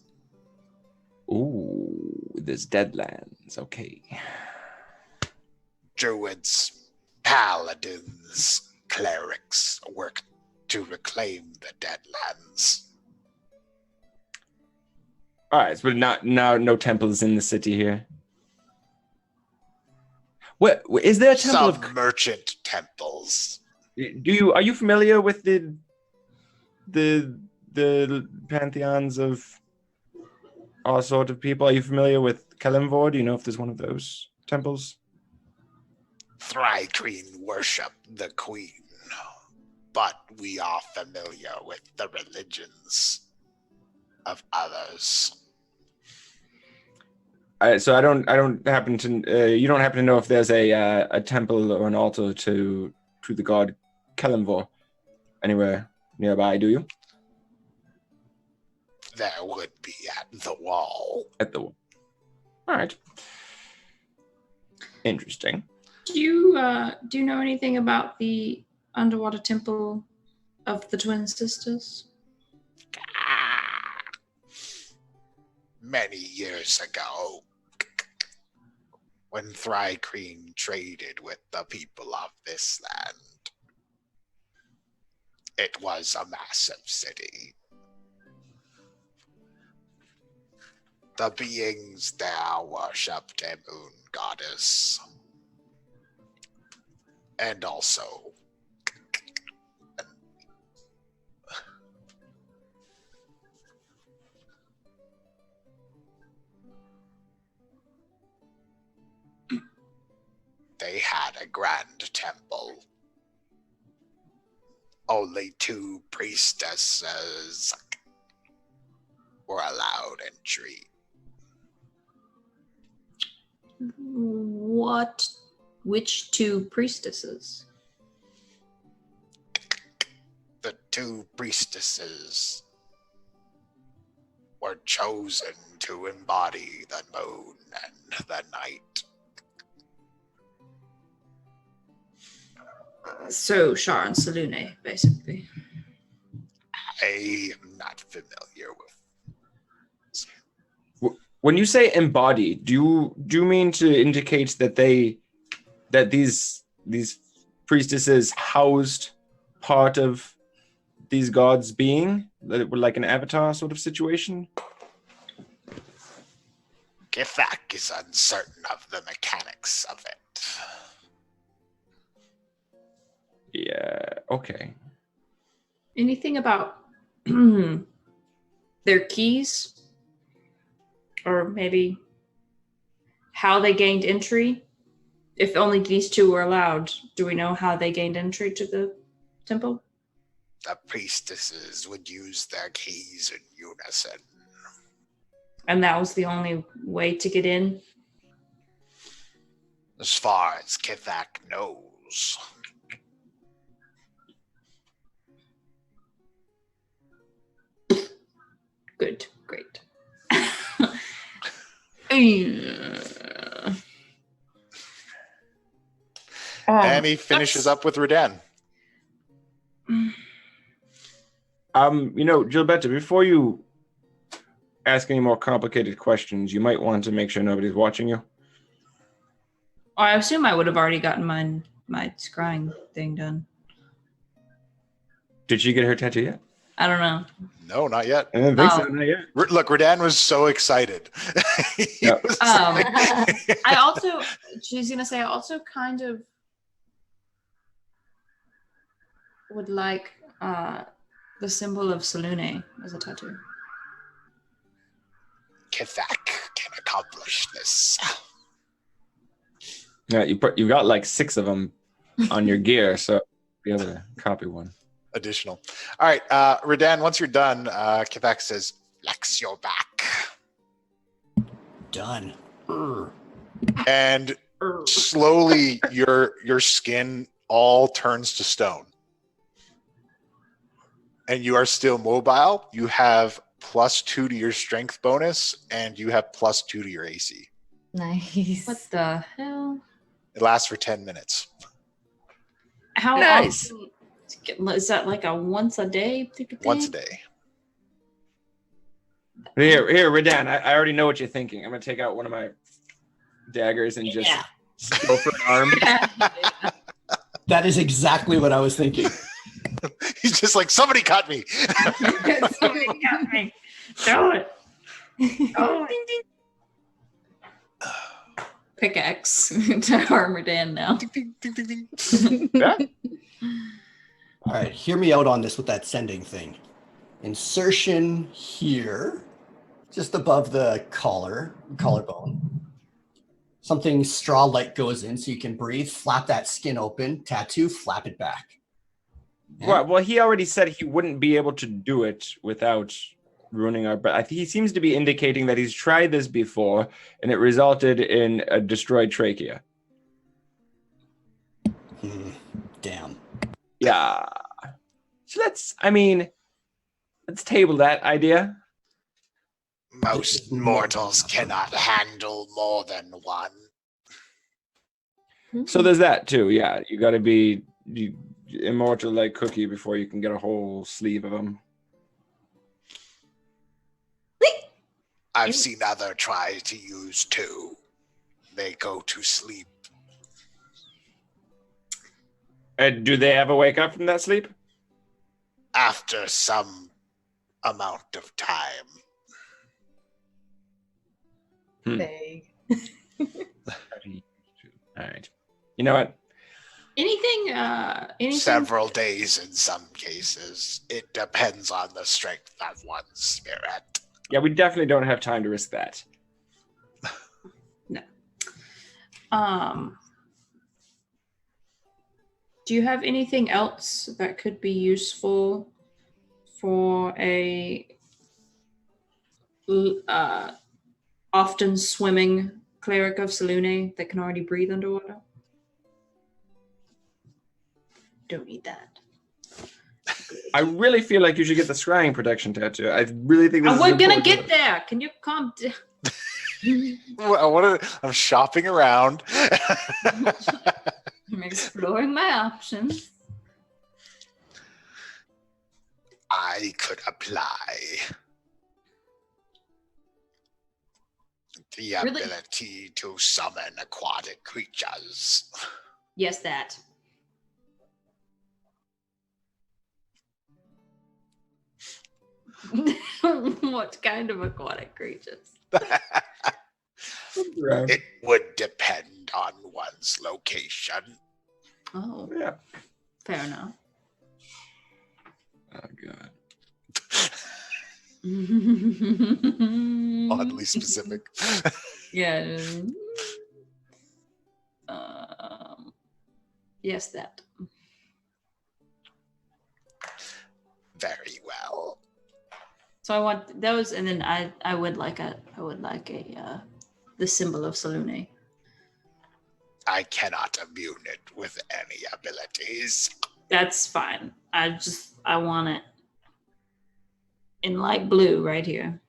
[SPEAKER 1] Ooh, there's Deadlands. Okay.
[SPEAKER 2] Druids, paladins, clerics work to reclaim the Deadlands.
[SPEAKER 1] All right, but no temples in the city here. What is there a temple
[SPEAKER 2] Some
[SPEAKER 1] of
[SPEAKER 2] merchant temples.
[SPEAKER 1] Are you familiar with the pantheons of all sorts of people? Are you familiar with Kalimvor? Do you know if there's one of those temples?
[SPEAKER 2] Thry Queen worship the queen. but we are familiar with the religions of others.
[SPEAKER 1] So I don't happen to. You don't happen to know if there's a temple or an altar to the god Kelemvor anywhere nearby, do you?
[SPEAKER 2] There would be at the wall.
[SPEAKER 1] At the wall. All right. Interesting.
[SPEAKER 3] Do you know anything about the underwater temple of the twin sisters?
[SPEAKER 2] Many years ago, when Thrycreen traded with the people of this land, it was a massive city. The beings there worshipped a moon goddess. And also they had a grand temple. Only 2 priestesses were allowed entry.
[SPEAKER 3] Which 2 priestesses?
[SPEAKER 2] The 2 priestesses were chosen to embody the moon and the night.
[SPEAKER 3] So Shar and Selune, basically.
[SPEAKER 2] I am not familiar with.
[SPEAKER 1] When you say embody, do you mean to indicate that these priestesses housed part of these gods' being, that it were like an avatar sort of situation?
[SPEAKER 2] Githak is uncertain of the mechanics of it.
[SPEAKER 1] Yeah, okay.
[SPEAKER 3] Anything about their keys? Or maybe how they gained entry? If only these 2 were allowed, do we know how they gained entry to the temple?
[SPEAKER 2] The priestesses would use their keys in unison.
[SPEAKER 3] And that was the only way to get in?
[SPEAKER 2] As far as Githak knows.
[SPEAKER 3] Good, great.
[SPEAKER 2] And he finishes up with Redan.
[SPEAKER 1] Gilberto, before you ask any more complicated questions, you might want to make sure nobody's watching you.
[SPEAKER 3] I assume I would have already gotten my scrying thing done.
[SPEAKER 1] Did she get her tattoo yet?
[SPEAKER 3] I don't know.
[SPEAKER 2] No, not yet.
[SPEAKER 1] I don't think so, not yet.
[SPEAKER 2] Look, Redan was so excited.
[SPEAKER 1] Yep.
[SPEAKER 3] I also kind of would like the symbol of Selune as a tattoo.
[SPEAKER 2] Githak can accomplish this.
[SPEAKER 1] Yeah, you got like 6 of them on your gear, so be able to copy one.
[SPEAKER 2] Additional. All right, Redan, once you're done, Githak says, flex your back.
[SPEAKER 5] Done.
[SPEAKER 2] And slowly your skin all turns to stone. And you are still mobile. You have +2 to your strength bonus, and you have +2 to your AC.
[SPEAKER 4] Nice.
[SPEAKER 3] What the hell?
[SPEAKER 2] It lasts for 10 minutes.
[SPEAKER 3] How
[SPEAKER 1] Nice.
[SPEAKER 3] often? Is that like a once a day type of thing?
[SPEAKER 2] Once a day.
[SPEAKER 1] Here, Redan, I already know what you're thinking. I'm going to take out one of my daggers and just go for an arm.
[SPEAKER 5] That is exactly what I was thinking.
[SPEAKER 2] He's just like, somebody cut me.
[SPEAKER 3] Somebody got me. Do it. Oh. Pickaxe to Armor Dan now.
[SPEAKER 1] Yeah.
[SPEAKER 5] All right, hear me out on this with that sending thing. Insertion here, just above the collarbone. Something straw-like goes in so you can breathe. Flap that skin open. Tattoo, flap it back. Yeah.
[SPEAKER 1] Well, he already said he wouldn't be able to do it without ruining our. But I think he seems to be indicating that he's tried this before, and it resulted in a destroyed trachea.
[SPEAKER 5] Damn.
[SPEAKER 1] Yeah. So let's table that idea.
[SPEAKER 2] Most mortals cannot handle more than one.
[SPEAKER 1] So there's that too. Yeah, you got to be immortal like Cookie before you can get a whole sleeve of them.
[SPEAKER 2] I've seen other try to use two. They go to sleep.
[SPEAKER 1] Do they ever wake up from that sleep?
[SPEAKER 2] After some amount of time.
[SPEAKER 3] Vague.
[SPEAKER 1] All right. You know what?
[SPEAKER 3] Anything?
[SPEAKER 2] Several days in some cases. It depends on the strength of one's spirit.
[SPEAKER 1] Yeah, we definitely don't have time to risk that.
[SPEAKER 3] No. Do you have anything else that could be useful for a often swimming cleric of Selûne that can already breathe underwater? Don't need that.
[SPEAKER 1] I really feel like you should get the scrying protection tattoo. I really think this is
[SPEAKER 3] We're gonna
[SPEAKER 1] important.
[SPEAKER 3] get there. Can you calm down?
[SPEAKER 2] I'm shopping around.
[SPEAKER 3] I'm exploring my options.
[SPEAKER 2] I could apply the
[SPEAKER 3] Really?
[SPEAKER 2] ability to summon aquatic creatures.
[SPEAKER 3] Yes, that. What kind of aquatic creatures?
[SPEAKER 2] It would depend on one's location.
[SPEAKER 3] Oh,
[SPEAKER 1] Yeah.
[SPEAKER 3] fair enough.
[SPEAKER 1] Oh god.
[SPEAKER 2] Oddly specific.
[SPEAKER 3] Yeah. Yes, that.
[SPEAKER 2] Very well.
[SPEAKER 3] So I want those, and then I would like a the symbol of Selûne.
[SPEAKER 2] I cannot immune it with any abilities.
[SPEAKER 3] That's fine. I want it in light blue right here.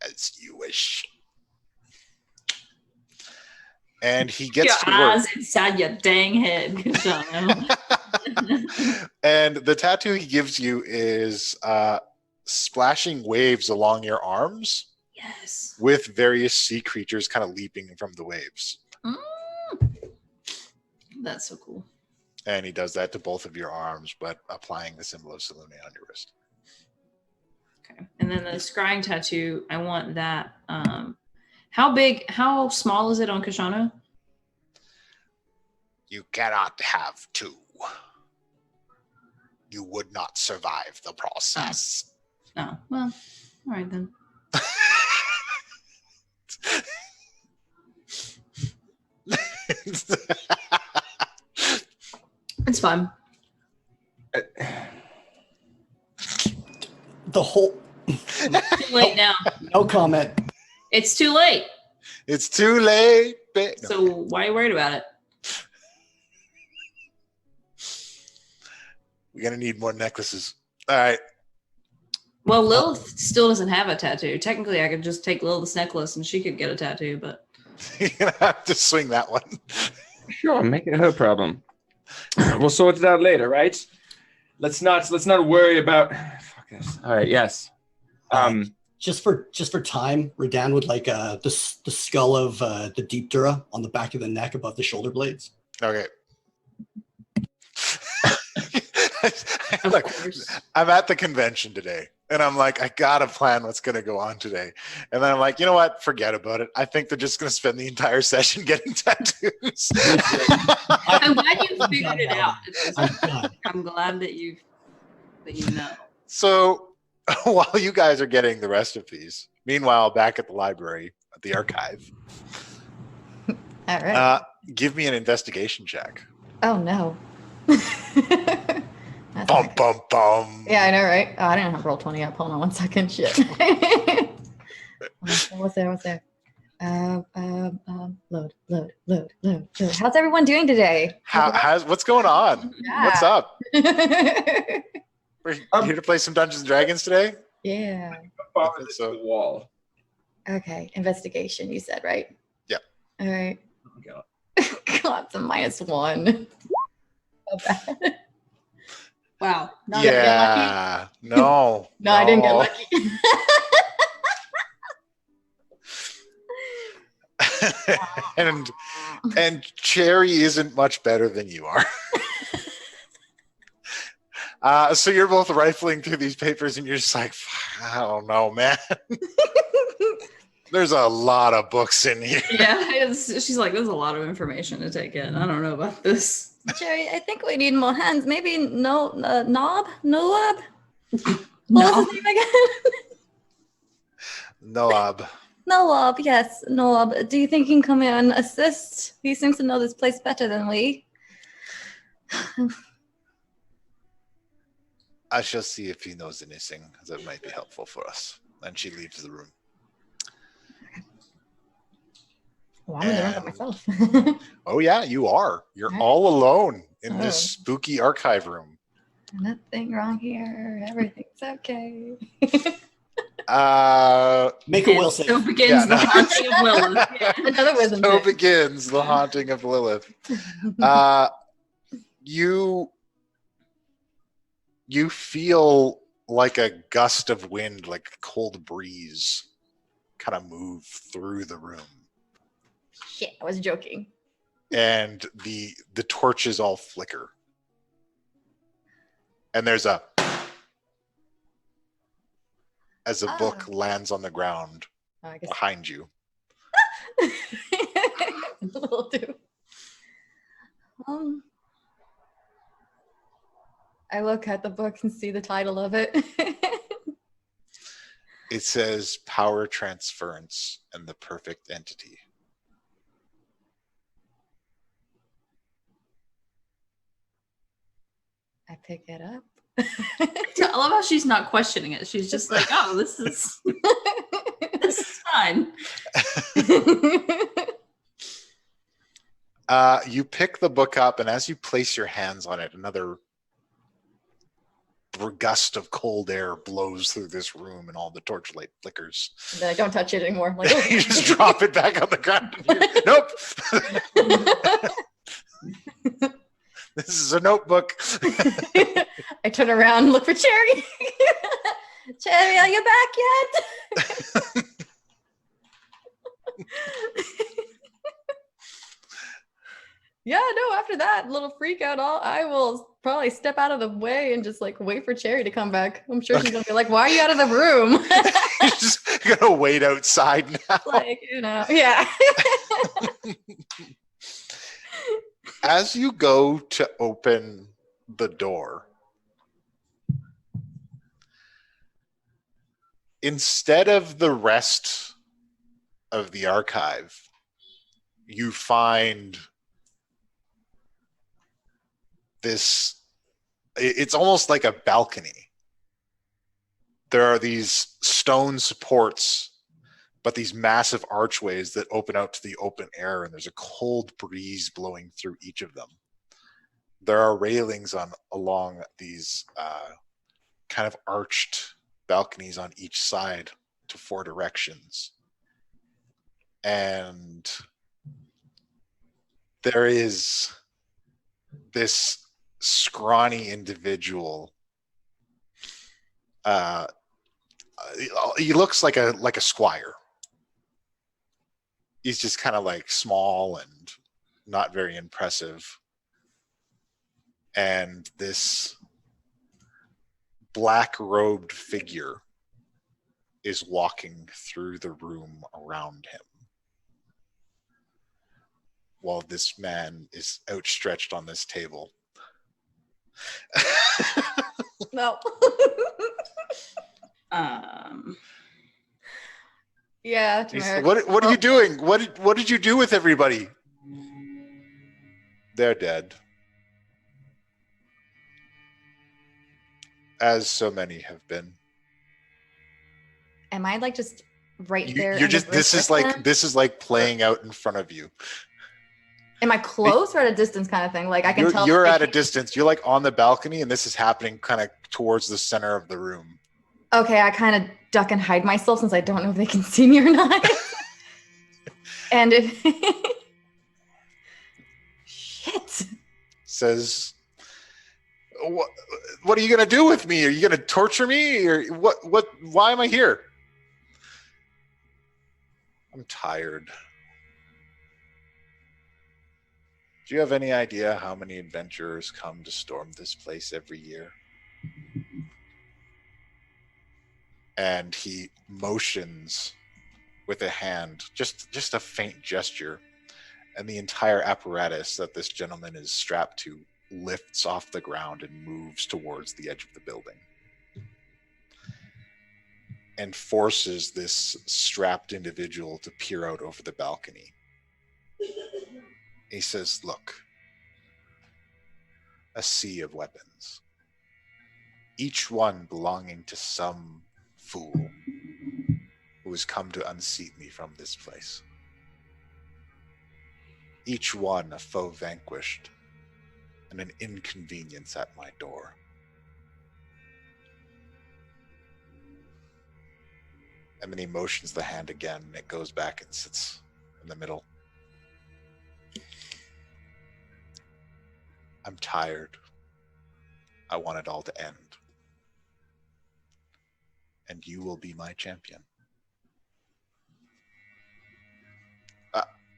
[SPEAKER 2] As you wish. And he gets
[SPEAKER 3] Your
[SPEAKER 2] to work.
[SPEAKER 3] eyes inside your dang head, Kashano.
[SPEAKER 2] And the tattoo he gives you is splashing waves along your arms
[SPEAKER 3] Yes.
[SPEAKER 2] with various sea creatures kind of leaping from the waves.
[SPEAKER 3] That's so cool.
[SPEAKER 2] And he does that to both of your arms, but applying the symbol of Selûne on your wrist.
[SPEAKER 3] Okay. And then the scrying tattoo, I want that. How small is it on Kashano?
[SPEAKER 2] You cannot have two. You would not survive the process.
[SPEAKER 3] Oh, well, all right then. It's fine.
[SPEAKER 5] The whole
[SPEAKER 3] Too late now.
[SPEAKER 5] no comment.
[SPEAKER 3] It's too late.
[SPEAKER 2] It's too late. No.
[SPEAKER 3] So why are you worried about it?
[SPEAKER 2] We're going to need more necklaces. All right.
[SPEAKER 3] Well, Lilith still doesn't have a tattoo. Technically, I could just take Lilith's necklace and she could get a tattoo, but
[SPEAKER 2] You're going to have to swing that one.
[SPEAKER 1] Sure, make it her problem. We'll sort it out later, right? Let's not worry about. Fuck this. All right. Yes.
[SPEAKER 5] Just for time, Redan would like the skull of the Deep Dura on the back of the neck above the shoulder blades.
[SPEAKER 2] Okay.
[SPEAKER 3] of
[SPEAKER 2] Like,
[SPEAKER 3] course.
[SPEAKER 2] I'm at the convention today, and I'm like, I gotta plan what's gonna go on today. And then I'm like, you know what? Forget about it. I think they're just gonna spend the entire session getting tattoos.
[SPEAKER 3] I'm glad you figured it out.
[SPEAKER 5] I'm done.
[SPEAKER 3] I'm glad that you know.
[SPEAKER 2] So while you guys are getting the rest of these, meanwhile, back at the library, at the archive,
[SPEAKER 4] All right.
[SPEAKER 2] give me an investigation check.
[SPEAKER 4] Oh no. That's
[SPEAKER 2] Bum,
[SPEAKER 4] not good.
[SPEAKER 2] bum, bum.
[SPEAKER 4] Yeah, I know, right? Oh, I didn't have roll 20 up. Hold on 1 second. Shit. What's there? Load. How's everyone doing today?
[SPEAKER 2] What's going on?
[SPEAKER 4] Yeah.
[SPEAKER 2] What's up? We're here to play some Dungeons and Dragons today?
[SPEAKER 4] Yeah.
[SPEAKER 1] Far
[SPEAKER 2] think
[SPEAKER 1] this
[SPEAKER 2] so.
[SPEAKER 1] to the wall.
[SPEAKER 4] Okay. Investigation, you said, right?
[SPEAKER 2] Yep.
[SPEAKER 4] All right.
[SPEAKER 1] Oh, God.
[SPEAKER 4] God, it's a -1. So bad.
[SPEAKER 3] Wow. Not
[SPEAKER 2] Yeah. No.
[SPEAKER 4] No, I didn't get lucky.
[SPEAKER 2] and Cherry isn't much better than you are. So you're both rifling through these papers and you're just like, I don't know, man. There's a lot of books in here.
[SPEAKER 3] Yeah, she's like, there's a lot of information to take in. I don't know about this.
[SPEAKER 4] Jerry, I think we need more hands. Maybe Noab? What was
[SPEAKER 3] No.
[SPEAKER 4] his name again?
[SPEAKER 2] Noab.
[SPEAKER 4] Noab, yes, Noab. Do you think he can come in and assist? He seems to know this place better than we.
[SPEAKER 2] I shall see if he knows anything that might be helpful for us. And she leaves the room.
[SPEAKER 4] Well, I'm in the room by myself.
[SPEAKER 2] Oh yeah, you are. You're
[SPEAKER 4] Right.
[SPEAKER 2] all alone in this
[SPEAKER 4] Oh.
[SPEAKER 2] spooky archive room.
[SPEAKER 4] Nothing wrong here. Everything's okay.
[SPEAKER 5] Make a will save.
[SPEAKER 3] So begins
[SPEAKER 2] Yeah,
[SPEAKER 3] the
[SPEAKER 2] no.
[SPEAKER 3] haunting of Lilith. Yeah.
[SPEAKER 4] Another wisdom
[SPEAKER 2] So
[SPEAKER 4] check.
[SPEAKER 2] begins the haunting of Lilith. You feel like a gust of wind, like a cold breeze, kind of move through the room,
[SPEAKER 4] Shit, I was joking.
[SPEAKER 2] and the torches all flicker, and there's as a book lands on the ground
[SPEAKER 4] Oh, I guess
[SPEAKER 2] behind you.
[SPEAKER 4] will do. I look at the book and see the title of it.
[SPEAKER 2] It says Power Transference and the Perfect Entity.
[SPEAKER 4] I pick it up.
[SPEAKER 3] I love how she's not questioning it. She's just like, oh, this is fine.
[SPEAKER 2] You pick the book up, and as you place your hands on it, another gust of cold air blows through this room, and all the torchlight flickers.
[SPEAKER 4] And then I don't touch it anymore. I'm like, oh.
[SPEAKER 2] You just drop it back on the ground. Nope. This is a notebook.
[SPEAKER 4] I turn around and look for Cherry. Cherry, are you back yet? Yeah, no, after that little freak out, I will probably step out of the way and just like wait for Cherry to come back. I'm sure she's gonna be like, why are you out of the room?
[SPEAKER 2] You're just gonna wait outside now.
[SPEAKER 4] Like, yeah.
[SPEAKER 2] As you go to open the door, instead of the rest of the archive, you find this, it's almost like a balcony. There are these stone supports, but these massive archways that open out to the open air, and there's a cold breeze blowing through each of them. There are railings along these kind of arched balconies on each side to 4 directions. And there is this scrawny individual. He looks like a squire. He's just kind of like small and not very impressive. And this black-robed figure is walking through the room around him, while this man is outstretched on this table.
[SPEAKER 4] No. Yeah,
[SPEAKER 2] What are you doing? What did you do with everybody? They're dead. As so many have been.
[SPEAKER 4] Am I like just right there?
[SPEAKER 2] You're
[SPEAKER 4] in the
[SPEAKER 2] just this
[SPEAKER 4] group
[SPEAKER 2] is
[SPEAKER 4] with
[SPEAKER 2] like
[SPEAKER 4] them?
[SPEAKER 2] this is like playing out in front of you.
[SPEAKER 4] Am I close or at a distance kind of thing? Like I can tell.
[SPEAKER 2] You're
[SPEAKER 4] that
[SPEAKER 2] at
[SPEAKER 4] they
[SPEAKER 2] a distance. You're like on the balcony, and this is happening kind of towards the center of the room.
[SPEAKER 4] Okay, I kind of duck and hide myself since I don't know if they can see me or not. And if shit,
[SPEAKER 2] Says, what are you gonna do with me? Are you gonna torture me, or what? Why am I here? I'm tired. Do you have any idea how many adventurers come to storm this place every year? And he motions with a hand, just a faint gesture, and the entire apparatus that this gentleman is strapped to lifts off the ground and moves towards the edge of the building and forces this strapped individual to peer out over the balcony. He says, look, a sea of weapons, each one belonging to some fool who has come to unseat me from this place. Each one a foe vanquished and an inconvenience at my door. And then he motions the hand again, and it goes back and sits in the middle. I'm tired. I want it all to end. And you will be my champion.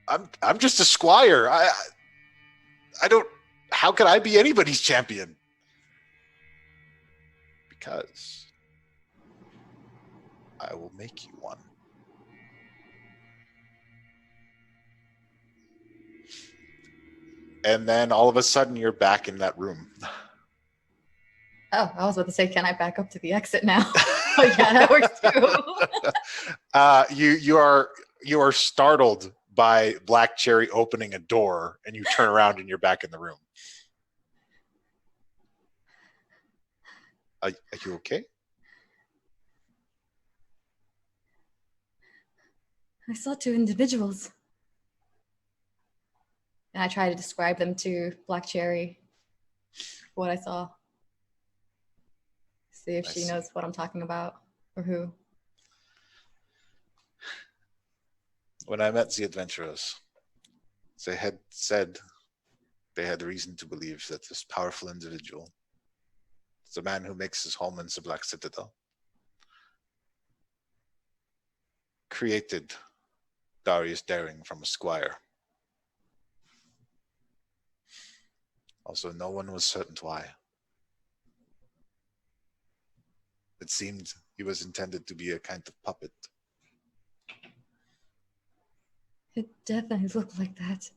[SPEAKER 2] I'm just a squire. I don't. How could I be anybody's champion? Because I will make you one. And then all of a sudden, you're back in that room.
[SPEAKER 4] oh, I was about to say, can I back up to the exit now? Oh yeah, that works too.
[SPEAKER 2] You are startled by Black Cherry opening a door, and you turn around and you're back in the room. Are you okay?
[SPEAKER 4] I saw two individuals. And I try to describe them to Black Cherry, what I saw. See if she knows what I'm talking about or who.
[SPEAKER 2] When I met the adventurers, they had said they had reason to believe that this powerful individual, the man who makes his home in the Black Citadel, created Darius Daring from a squire. Also, no one was certain why. It seemed he was intended to be a kind of puppet.
[SPEAKER 4] It definitely looked like that.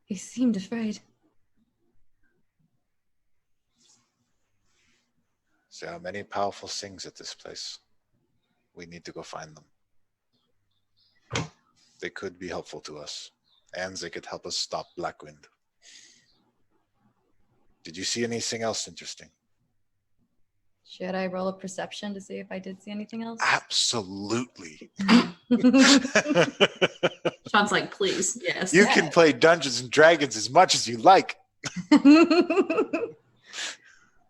[SPEAKER 4] He seemed afraid.
[SPEAKER 2] There are many powerful things at this place. We need to go find them. They could be helpful to us, and they could help us stop Blackwind. Did you see anything else interesting?
[SPEAKER 4] Should I roll a perception to see if I did see anything else?
[SPEAKER 2] Absolutely.
[SPEAKER 3] Sean's like, please, yes.
[SPEAKER 2] You can play Dungeons and Dragons as much as you like.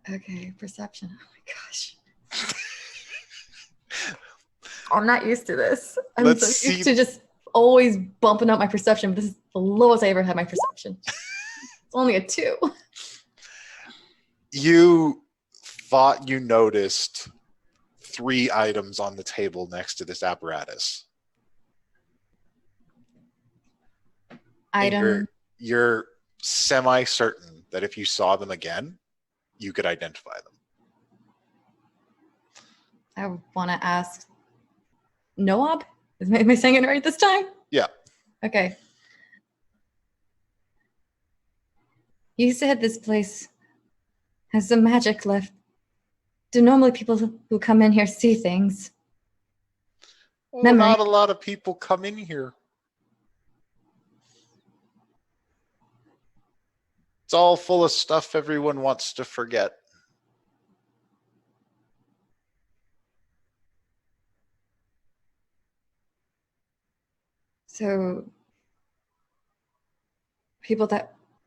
[SPEAKER 4] Okay, perception. Oh my gosh. I'm not used to this. I'm
[SPEAKER 2] Let's
[SPEAKER 4] so used
[SPEAKER 2] see.
[SPEAKER 4] to just always bumping up my perception, but this is the lowest I ever had my perception. It's only a 2.
[SPEAKER 2] You thought you noticed 3 items on the table next to this apparatus.
[SPEAKER 4] Item.
[SPEAKER 2] You're semi-certain that if you saw them again, you could identify them.
[SPEAKER 4] I want to ask Noab? Am I saying it right this time?
[SPEAKER 2] Yeah.
[SPEAKER 4] Okay. You said this place has some magic left. Do normally people who come in here see things?
[SPEAKER 2] Well,
[SPEAKER 4] Memory.
[SPEAKER 2] not a lot of people come in here. It's all full of stuff everyone wants to forget.
[SPEAKER 4] So,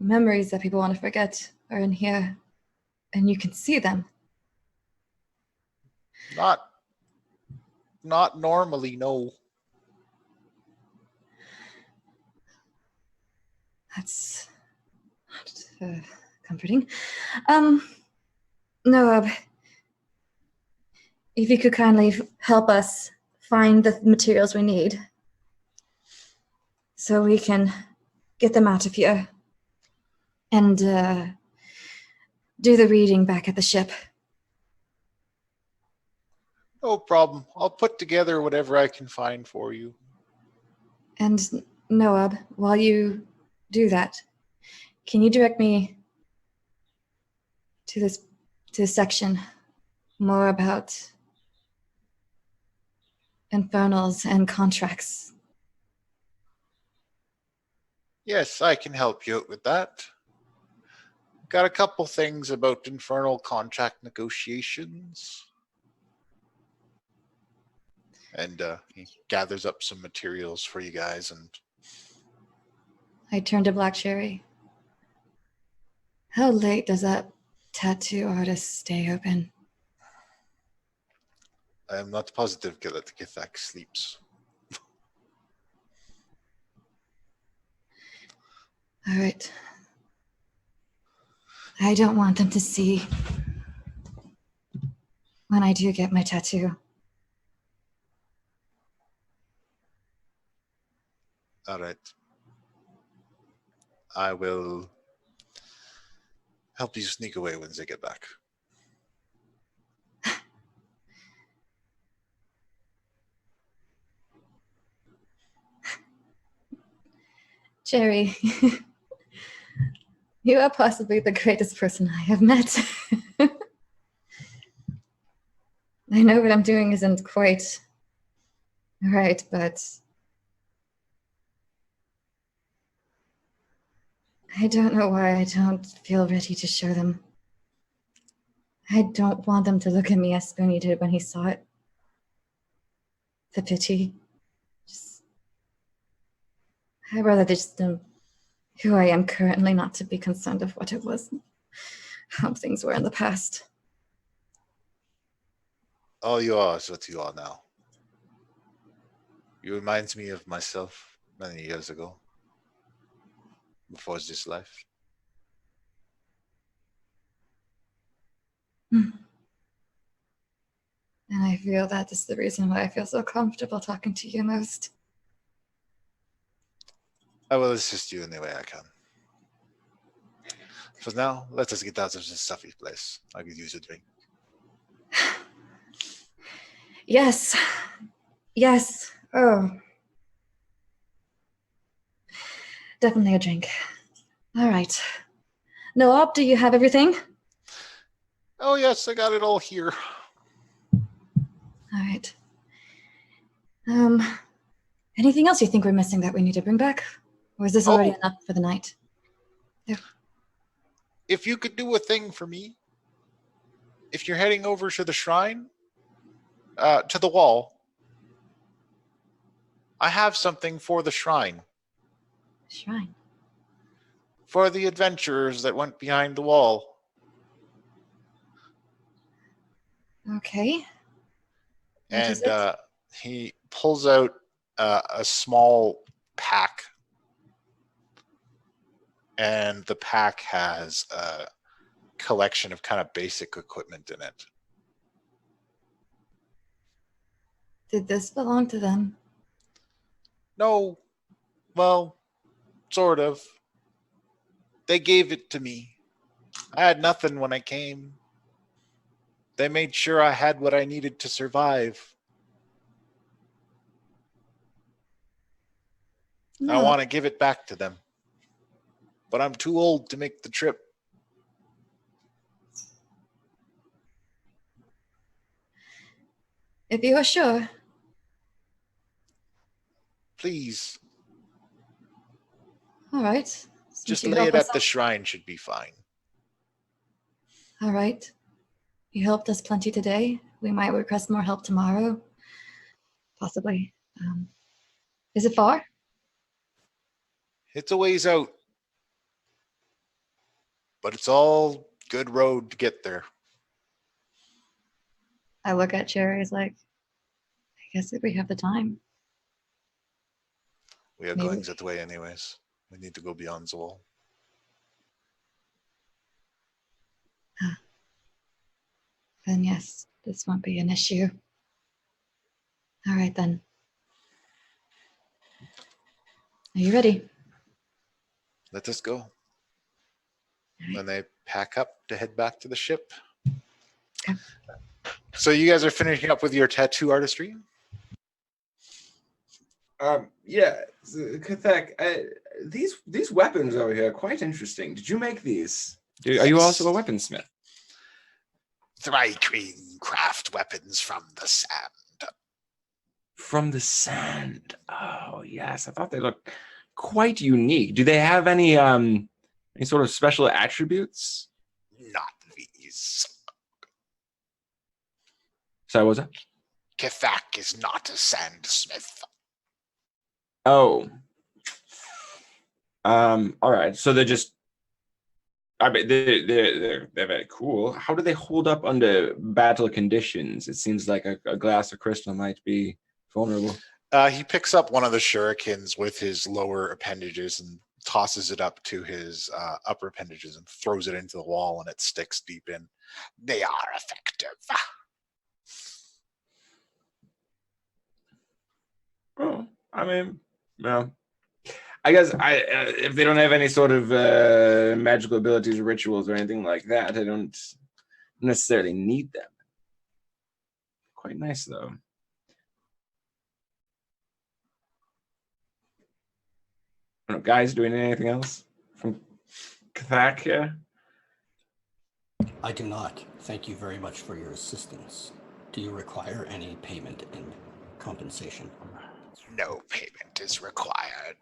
[SPEAKER 4] memories that people want to forget are in here, and you can see them.
[SPEAKER 2] Not normally, no.
[SPEAKER 4] That's not comforting. No, if you could kindly help us find the materials we need so we can get them out of here and do the reading back at the ship.
[SPEAKER 2] No problem. I'll put together whatever I can find for you.
[SPEAKER 4] And Noab, while you do that, can you direct me to this section more about infernals and contracts?
[SPEAKER 2] Yes, I can help you out with that. Got a couple things about infernal contract negotiations. And he gathers up some materials for you guys. And
[SPEAKER 4] I turn to Black Cherry. How late does that tattoo artist stay open?
[SPEAKER 2] I'm not positive that Githak sleeps.
[SPEAKER 4] All right. I don't want them to see when I do get my tattoo.
[SPEAKER 2] All right. I will help you sneak away when they get back.
[SPEAKER 4] Cherry, you are possibly the greatest person I have met. I know what I'm doing isn't quite right, but I don't know why I don't feel ready to show them. I don't want them to look at me as Spoonie did when he saw it. The pity. I'd rather just know who I am currently, not to be concerned of what it was, how things were in the past.
[SPEAKER 2] All you are is what you are now. You reminds me of myself many years ago, before this life.
[SPEAKER 4] And I feel that is the reason why I feel so comfortable talking to you most.
[SPEAKER 2] I will assist you in the way I can. For now, let us get out of this stuffy place. I could use a drink.
[SPEAKER 4] Yes. Yes. Oh. Definitely a drink. All right. Noab, do you have everything?
[SPEAKER 2] Oh yes, I got it all here.
[SPEAKER 4] All right. Anything else you think we're missing that we need to bring back? Or is this already enough for the night?
[SPEAKER 2] If you could do a thing for me, if you're heading over to the shrine, to the wall, I have something for the shrine.
[SPEAKER 4] Shrine?
[SPEAKER 2] For the adventurers that went behind the wall.
[SPEAKER 4] Okay.
[SPEAKER 2] And he pulls out a small pack. And the pack has a collection of kind of basic equipment in it.
[SPEAKER 4] Did this belong to them?
[SPEAKER 2] No, well, sort of. They gave it to me. I had nothing when I came. They made sure I had what I needed to survive.
[SPEAKER 4] No.
[SPEAKER 2] I want to give it back to them. But I'm too old to make the trip.
[SPEAKER 4] If you are sure.
[SPEAKER 2] Please.
[SPEAKER 4] All right.
[SPEAKER 2] Just
[SPEAKER 4] you
[SPEAKER 2] lay
[SPEAKER 4] help
[SPEAKER 2] it
[SPEAKER 4] us
[SPEAKER 2] at the shrine should be fine.
[SPEAKER 4] All right. You helped us plenty today. We might request more help tomorrow. Possibly. Is it far?
[SPEAKER 2] It's a ways out. But it's all good road to get there.
[SPEAKER 4] I look at Cherry's like, I guess if we have the time.
[SPEAKER 2] We are
[SPEAKER 4] Maybe.
[SPEAKER 2] going that way anyways. We need to go beyond the wall.
[SPEAKER 4] Then yes, this won't be an issue. All right then. Are you ready?
[SPEAKER 2] Let us go.
[SPEAKER 4] All right.
[SPEAKER 2] Then they pack up to head back to the ship.
[SPEAKER 4] Okay.
[SPEAKER 2] So you guys are finishing up with your tattoo artistry?
[SPEAKER 1] Yeah, Kathek, these weapons over here are quite interesting. Did you make these? Are you also a weaponsmith?
[SPEAKER 2] Thry-Queen craft weapons from the sand.
[SPEAKER 1] From the sand. Oh yes, I thought they looked quite unique. Do they have any sort of special attributes?
[SPEAKER 2] Not these.
[SPEAKER 1] So what was that?
[SPEAKER 2] Kathak is not a sandsmith.
[SPEAKER 1] Oh. All right. So they're just. I mean, they're very cool. How do they hold up under battle conditions? It seems like a glass of crystal might be vulnerable.
[SPEAKER 2] He picks up one of the shurikens with his lower appendages and tosses it up to his upper appendages and throws it into the wall, and it sticks deep in. They are effective.
[SPEAKER 1] Oh, I mean, well, I guess if they don't have any sort of magical abilities or rituals or anything like that, I don't necessarily need them. Quite nice though. I don't know, guys, doing anything else from Kathak here?
[SPEAKER 5] I do not. Thank you very much for your assistance. Do you require any payment in compensation?
[SPEAKER 2] No payment is required.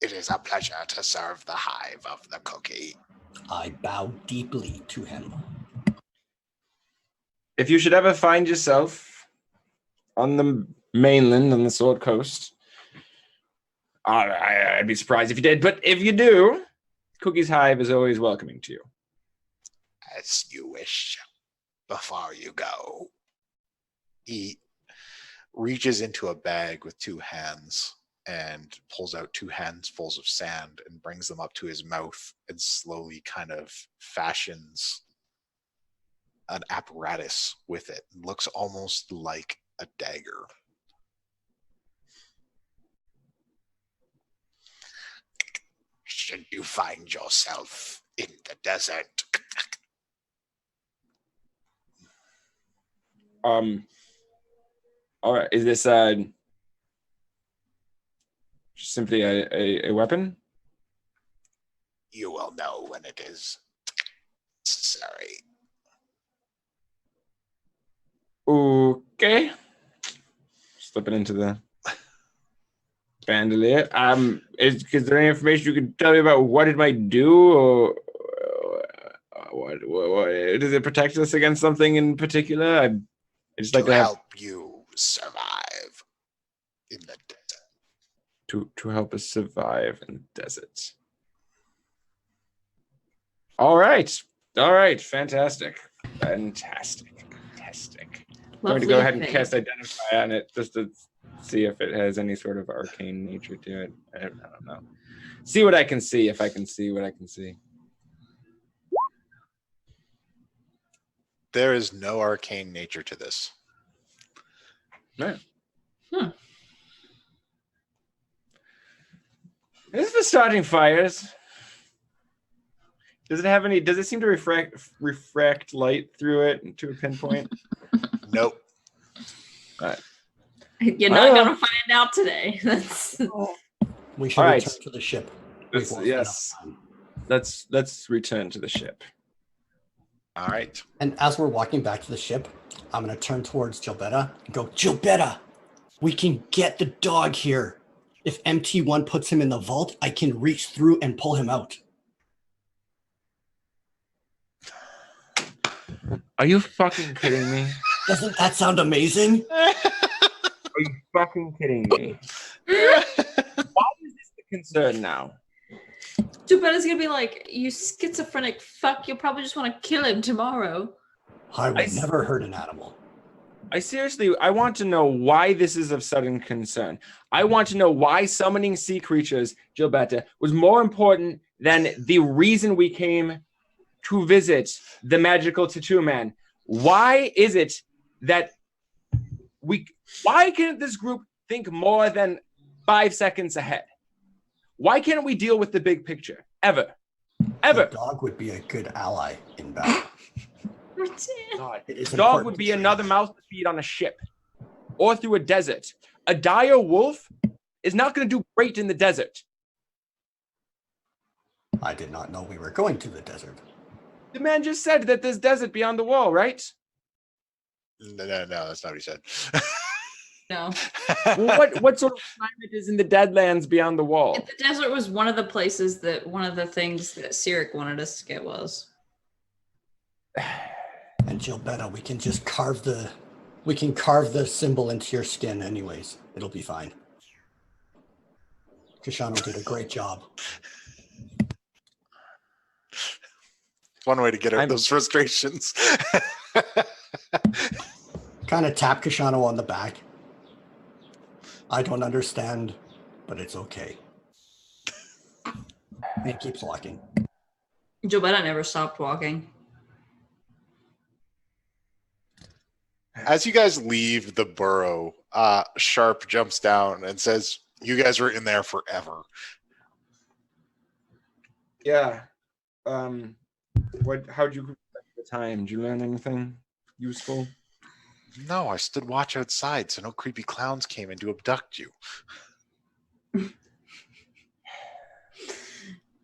[SPEAKER 2] It is a pleasure to serve the hive of the cookie.
[SPEAKER 5] I bow deeply to him.
[SPEAKER 1] If you should ever find yourself on the mainland, on the Sword Coast, I'd be surprised if you did, but if you do, Cookie's Hive is always welcoming to you.
[SPEAKER 2] As you wish. Before you go. He reaches into a bag with two hands and pulls out two handfuls of sand and brings them up to his mouth and slowly kind of fashions an apparatus with it. It looks almost like a dagger. Should you find yourself in the desert?
[SPEAKER 1] All right. Is this simply a weapon?
[SPEAKER 2] You will know when it is necessary.
[SPEAKER 1] Okay. Slip it into the bandolier. Is there any information you can tell me about what it might do, or what does it protect us against something in particular? I just like
[SPEAKER 2] to help you survive in the desert.
[SPEAKER 1] To help us survive in the desert. All right. Fantastic. I'm going to go ahead and cast Identify on it just to see if it has any sort of arcane nature to it. I don't know. See what I can see, if I can see what I can see.
[SPEAKER 2] There is no arcane nature to this.
[SPEAKER 1] No. This is for starting fires. Does it seem to refract light through it to a pinpoint?
[SPEAKER 2] Nope.
[SPEAKER 1] All right.
[SPEAKER 3] You're not gonna find out today. That's
[SPEAKER 5] We should return to the ship.
[SPEAKER 1] Yes. Let's return to the ship.
[SPEAKER 2] All right.
[SPEAKER 5] And as we're walking back to the ship, I'm going to turn towards Gilbetta and go, Gilbetta, we can get the dog here. If MT1 puts him in the vault, I can reach through and pull him out.
[SPEAKER 1] Are you fucking kidding me?
[SPEAKER 5] Doesn't that sound amazing?
[SPEAKER 1] Are you fucking kidding me? Why is this the concern now?
[SPEAKER 3] Geppetto's gonna be like, you schizophrenic fuck, you'll probably just want to kill him tomorrow.
[SPEAKER 5] I would never hurt an animal.
[SPEAKER 1] I want to know why this is of sudden concern. I want to know why summoning sea creatures, Gilberta, was more important than the reason we came to visit the magical tattoo man. Why is it that why can't this group think more than 5 seconds ahead? Why can't we deal with the big picture? Ever.
[SPEAKER 5] The dog would be a good ally in battle.
[SPEAKER 1] God. Dog would be another mouth to feed on a ship or through a desert. A dire wolf is not going to do great in the desert.
[SPEAKER 5] I did not know we were going to the desert.
[SPEAKER 1] The man just said that there's desert beyond the wall, right?
[SPEAKER 2] No, that's not what he said.
[SPEAKER 3] No.
[SPEAKER 1] Well, what sort of climate is in the Deadlands beyond the wall?
[SPEAKER 3] The desert was one of the places that one of the things that Cyric wanted us to get was.
[SPEAKER 5] And Gilberta, we can just carve the symbol into your skin anyways. It'll be fine. Kishano did a great job.
[SPEAKER 2] One way to get out those frustrations.
[SPEAKER 5] Kind of tap Kishano on the back. I don't understand, but it's okay. And he keeps walking.
[SPEAKER 3] Gilberta never stopped walking.
[SPEAKER 2] As you guys leave the burrow, Sharp jumps down and says, "You guys were in there forever."
[SPEAKER 1] Yeah. How'd you spend the time? Did you learn anything useful?
[SPEAKER 2] No, I stood watch outside so no creepy clowns came in to abduct you.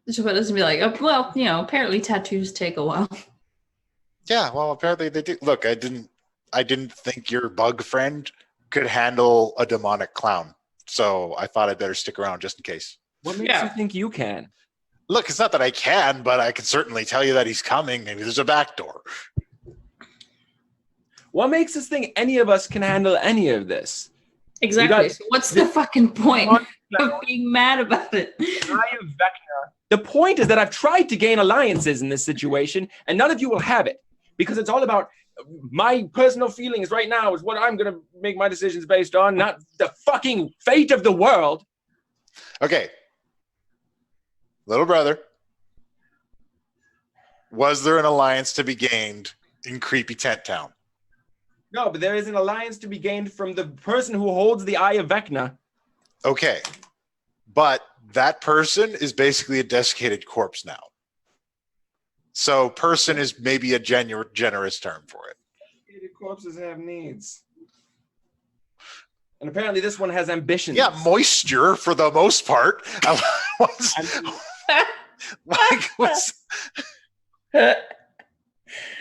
[SPEAKER 3] Gilberta's gonna be like, oh, well, apparently tattoos take a while.
[SPEAKER 2] Yeah, well, apparently they do. Look, I didn't think your bug friend could handle a demonic clown, so I thought I'd better stick around just in case.
[SPEAKER 1] What makes you think you can?
[SPEAKER 2] Look, it's not that I can, but I can certainly tell you that he's coming. Maybe there's a back door.
[SPEAKER 1] What makes us think any of us can handle any of this?
[SPEAKER 3] Exactly. So what's the fucking point of being mad about it?
[SPEAKER 1] The point is that I've tried to gain alliances in this situation, and none of you will have it. Because it's all about my personal feelings right now is what I'm going to make my decisions based on, not the fucking fate of the world.
[SPEAKER 2] Okay. Little brother, was there an alliance to be gained in Creepy Tent Town?
[SPEAKER 1] No, but there is an alliance to be gained from the person who holds the Eye of Vecna.
[SPEAKER 2] Okay. But that person is basically a desiccated corpse now. So person is maybe a generous term for it.
[SPEAKER 1] Desiccated corpses have needs. And apparently this one has ambitions.
[SPEAKER 2] Yeah, moisture for the most part.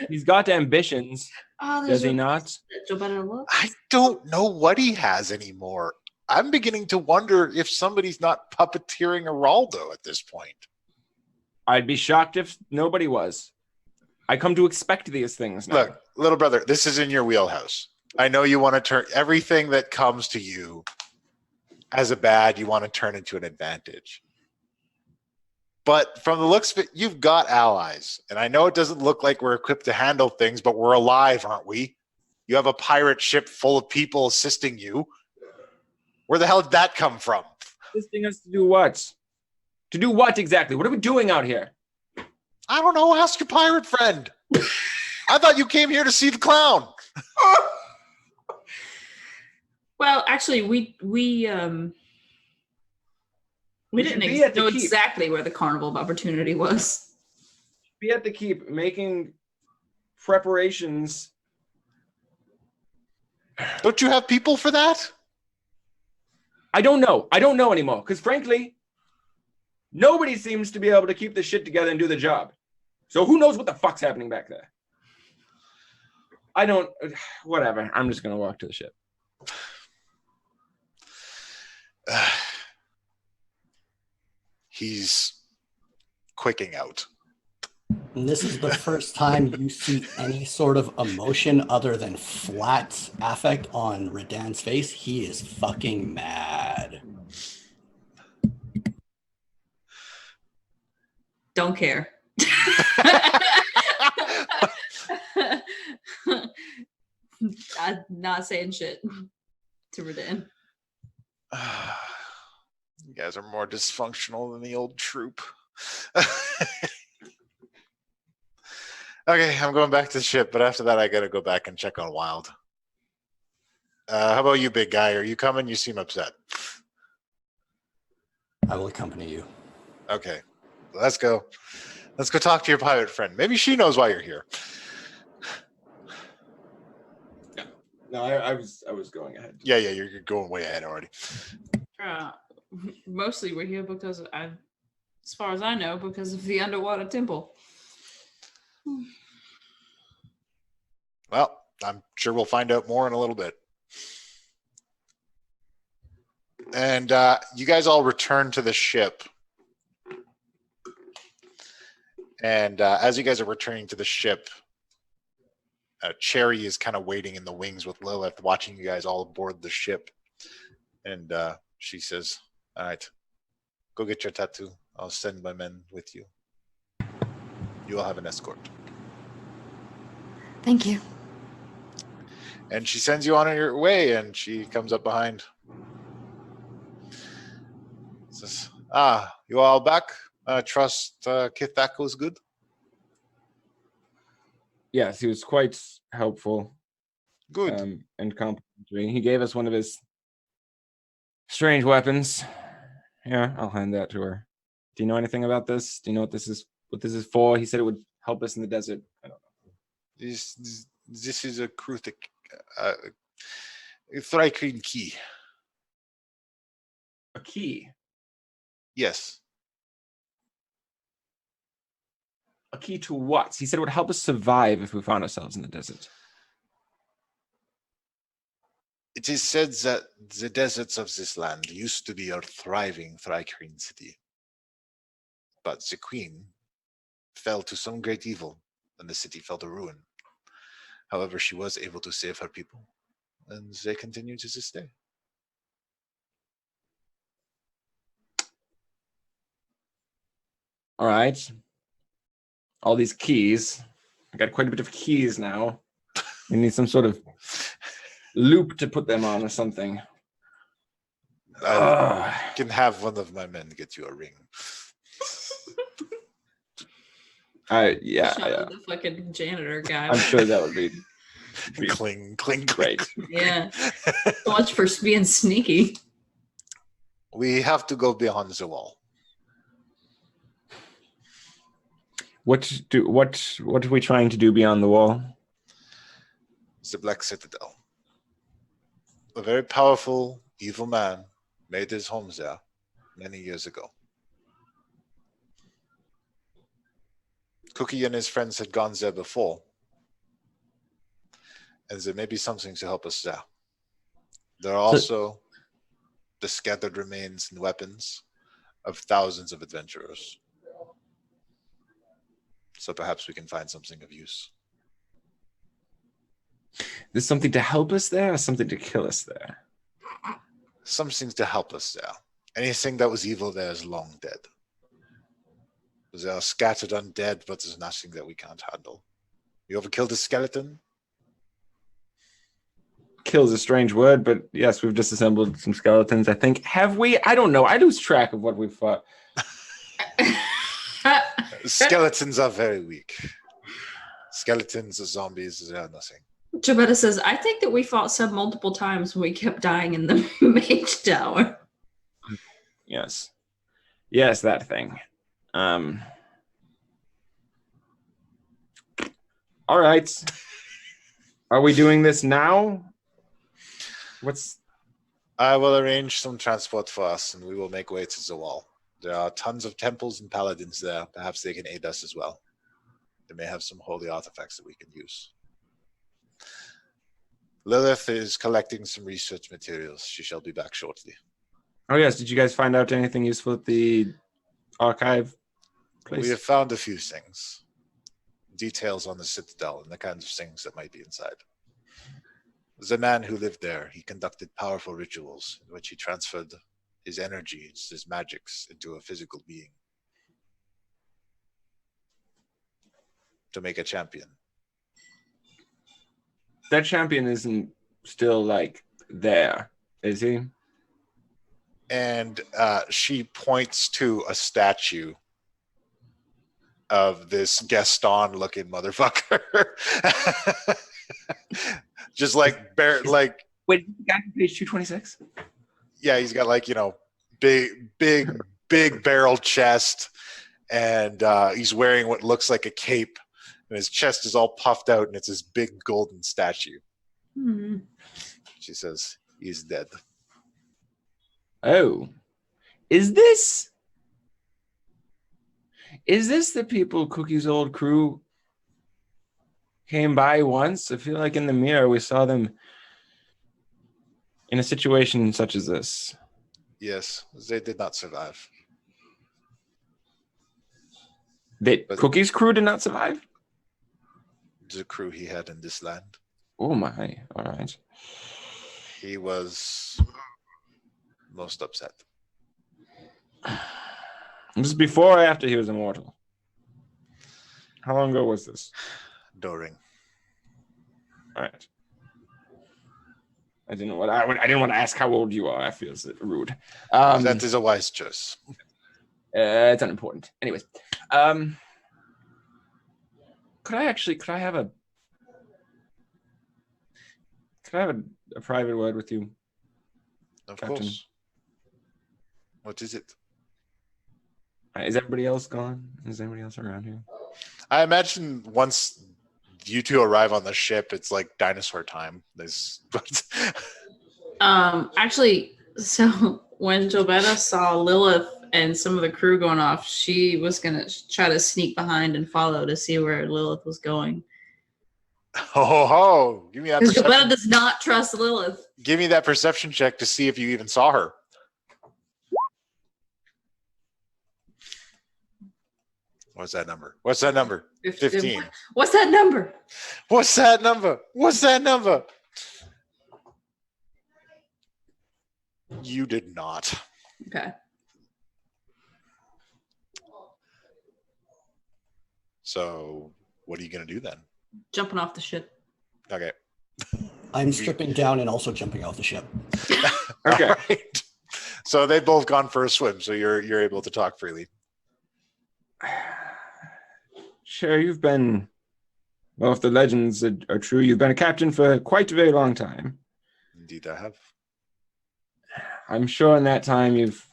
[SPEAKER 1] He's got ambitions.
[SPEAKER 3] Oh,
[SPEAKER 1] does he not?
[SPEAKER 2] I don't know what he has anymore. I'm beginning to wonder if somebody's not puppeteering Araldo at this point.
[SPEAKER 1] I'd be shocked if nobody was. I come to expect these things now.
[SPEAKER 2] Look, little brother, this is in your wheelhouse. I know you want to turn everything that comes to you as a bad, you want to turn into an advantage. But from the looks of it, you've got allies. And I know it doesn't look like we're equipped to handle things, but we're alive, aren't we? You have a pirate ship full of people assisting you. Where the hell did that come from?
[SPEAKER 1] Assisting us to do what? To do what exactly? What are we doing out here?
[SPEAKER 2] I don't know. Ask your pirate friend. I thought you came here to see the clown.
[SPEAKER 3] Well, actually, we didn't know exactly where the Carnival of Opportunity was.
[SPEAKER 1] Be at the keep making preparations.
[SPEAKER 2] Don't you have people for that?
[SPEAKER 1] I don't know. I don't know anymore. Because frankly, nobody seems to be able to keep this shit together and do the job. So who knows what the fuck's happening back there? I don't, whatever. I'm just going to walk to the ship.
[SPEAKER 2] He's quaking out.
[SPEAKER 5] And this is the first time you see any sort of emotion other than flat affect on Redan's face. He is fucking mad.
[SPEAKER 3] Don't care. I'm not saying shit to Redan.
[SPEAKER 2] You guys are more dysfunctional than the old troop. Okay, I'm going back to the ship, but after that, I gotta go back and check on Wild. How about you, big guy? Are you coming? You seem upset.
[SPEAKER 5] I will accompany you.
[SPEAKER 2] Okay, let's go. Let's go talk to your pirate friend. Maybe she knows why you're here.
[SPEAKER 1] No, I was going ahead.
[SPEAKER 2] Yeah, you're going way ahead already.
[SPEAKER 3] Mostly we're here because as far as I know, because of the underwater temple.
[SPEAKER 2] Well, I'm sure we'll find out more in a little bit. And you guys all return to the ship. And as you guys are returning to the ship, Cherry is kind of waiting in the wings with Lilith, watching you guys all aboard the ship. And she says, all right, go get your tattoo. I'll send my men with you. You will have an escort.
[SPEAKER 4] Thank you.
[SPEAKER 2] And she sends you on your way, and she comes up behind. Says, you all back? Trust Kithako is good?
[SPEAKER 1] Yes, he was quite helpful.
[SPEAKER 2] Good.
[SPEAKER 1] And complimentary. He gave us one of his strange weapons. Yeah, I'll hand that to her. Do you know anything about this? Do you know what this is? What this is for? He said it would help us in the desert. I don't know.
[SPEAKER 2] This is a Kruthik, Thrycreen key.
[SPEAKER 1] A key.
[SPEAKER 2] Yes.
[SPEAKER 1] A key to what? He said it would help us survive if we found ourselves in the desert.
[SPEAKER 2] It is said that the deserts of this land used to be a thriving Thrycreen city. But the queen fell to some great evil, and the city fell to ruin. However, she was able to save her people, and they continue to this day.
[SPEAKER 1] All right. All these keys. I got quite a bit of keys now. We need some sort of loop to put them on or something.
[SPEAKER 2] I can have one of my men get you a ring.
[SPEAKER 1] Yeah.
[SPEAKER 3] The fucking janitor guy.
[SPEAKER 1] I'm sure that would be
[SPEAKER 2] Cling, cling,
[SPEAKER 1] great.
[SPEAKER 3] Yeah. So much for being sneaky.
[SPEAKER 2] We have to go beyond the wall.
[SPEAKER 1] What are we trying to do beyond the wall?
[SPEAKER 2] The Black Citadel. A very powerful, evil man made his home there many years ago. Cookie and his friends had gone there before, and there may be something to help us there. There are also the scattered remains and weapons of thousands of adventurers. So perhaps we can find something of use.
[SPEAKER 1] There's something to help us there or something to kill us there?
[SPEAKER 2] Something to help us there. Anything that was evil there is long dead. There are scattered undead, but there's nothing that we can't handle. You ever killed a skeleton?
[SPEAKER 1] Kill is a strange word, but yes, we've disassembled some skeletons, I think. Have we? I don't know. I lose track of what we've fought.
[SPEAKER 2] Skeletons are very weak. Skeletons, zombies, they are nothing.
[SPEAKER 3] Jabetta says, I think that we fought some multiple times when we kept dying in the mage tower.
[SPEAKER 1] Yes. Yes, that thing. All right. Are we doing this now?
[SPEAKER 2] I will arrange some transport for us, and we will make way to the wall. There are tons of temples and paladins there. Perhaps they can aid us as well. They may have some holy artifacts that we can use. Lilith is collecting some research materials. She shall be back shortly.
[SPEAKER 1] Oh, yes. Did you guys find out anything useful at the archive place?
[SPEAKER 2] We have found a few things. Details on the Citadel and the kinds of things that might be inside. The man who lived there, he conducted powerful rituals in which he transferred his energies, his magics, into a physical being to make a champion.
[SPEAKER 1] That champion isn't still like there, is he?
[SPEAKER 2] And she points to a statue of this Gaston-looking motherfucker. Just like like.
[SPEAKER 1] Wait, the guy from page 226?
[SPEAKER 2] Yeah, he's got like, big barrel chest, and he's wearing what looks like a cape, and his chest is all puffed out, and it's this big golden statue.
[SPEAKER 3] Hmm.
[SPEAKER 2] She says, he's dead.
[SPEAKER 1] Oh. Is this the people Cookie's old crew came by once? I feel like in the mirror we saw them in a situation such as this.
[SPEAKER 2] Yes, they did not survive.
[SPEAKER 1] That Cookie's crew did not survive?
[SPEAKER 2] The crew he had in this land.
[SPEAKER 1] Oh my, all right.
[SPEAKER 2] He was most upset.
[SPEAKER 1] This is before or after he was immortal? How long ago was this?
[SPEAKER 2] During.
[SPEAKER 1] All right. I didn't want to ask how old you are. I feel rude.
[SPEAKER 2] That is a wise choice.
[SPEAKER 1] It's unimportant. Anyways, could I have a private word with you?
[SPEAKER 2] Of
[SPEAKER 1] Captain?
[SPEAKER 2] course. What is it?
[SPEAKER 1] Is everybody else gone? Is anybody else around here?
[SPEAKER 2] I imagine once you two arrive on the ship, it's like dinosaur time.
[SPEAKER 3] Actually, so when Jobetta saw Lilith and some of the crew going off, she was gonna try to sneak behind and follow to see where Lilith was going.
[SPEAKER 2] Ho! Give me that
[SPEAKER 3] Because Jobetta
[SPEAKER 2] perception.
[SPEAKER 3] does not trust Lilith.
[SPEAKER 2] Give me that perception check to see if you even saw her. What's that number? 15.
[SPEAKER 3] What's that number?
[SPEAKER 2] What's that number? You did not.
[SPEAKER 3] Okay.
[SPEAKER 2] So what are you going to do then?
[SPEAKER 3] Jumping off the ship.
[SPEAKER 2] Okay.
[SPEAKER 5] I'm stripping down and also jumping off the ship.
[SPEAKER 1] Okay.
[SPEAKER 2] All right. So they've both gone for a swim, so you're able to talk freely.
[SPEAKER 1] Sure, you've been, well, if the legends are true, you've been a captain for quite a very long time.
[SPEAKER 2] Indeed, I have.
[SPEAKER 1] I'm sure in that time you've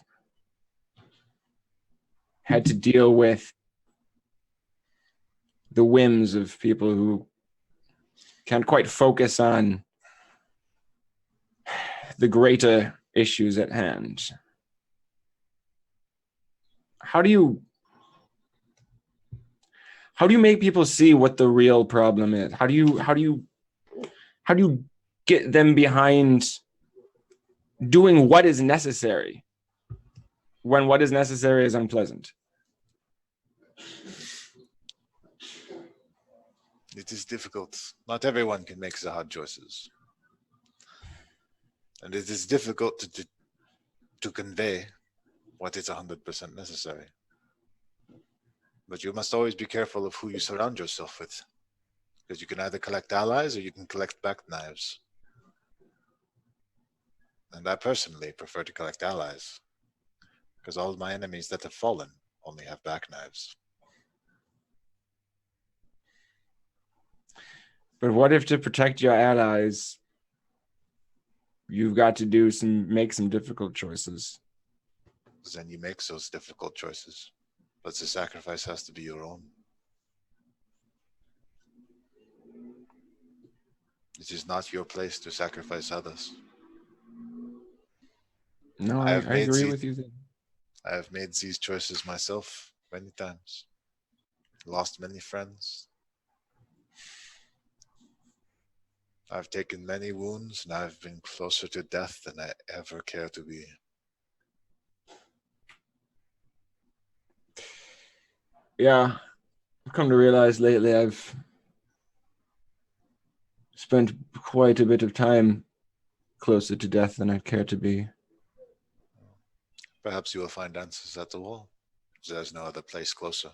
[SPEAKER 1] had to deal with the whims of people who can't quite focus on the greater issues at hand. How do you make people see what the real problem is? How do you get them behind doing what is necessary when what is necessary is unpleasant?
[SPEAKER 2] It is difficult. Not everyone can make the hard choices. And it is difficult to convey what is 100% necessary. But you must always be careful of who you surround yourself with. Because you can either collect allies or you can collect back knives. And I personally prefer to collect allies. Because all of my enemies that have fallen only have back knives.
[SPEAKER 1] But what if to protect your allies, you've got to make some difficult choices?
[SPEAKER 2] Then you make those difficult choices. But the sacrifice has to be your own. It is not your place to sacrifice others.
[SPEAKER 1] No, I agree with you.
[SPEAKER 2] I have made these choices myself many times. Lost many friends. I've taken many wounds, and I've been closer to death than I ever care to be.
[SPEAKER 1] Yeah, I've come to realize lately I've spent quite a bit of time closer to death than I'd care to be.
[SPEAKER 2] Perhaps you will find answers at the wall. There's no other place closer.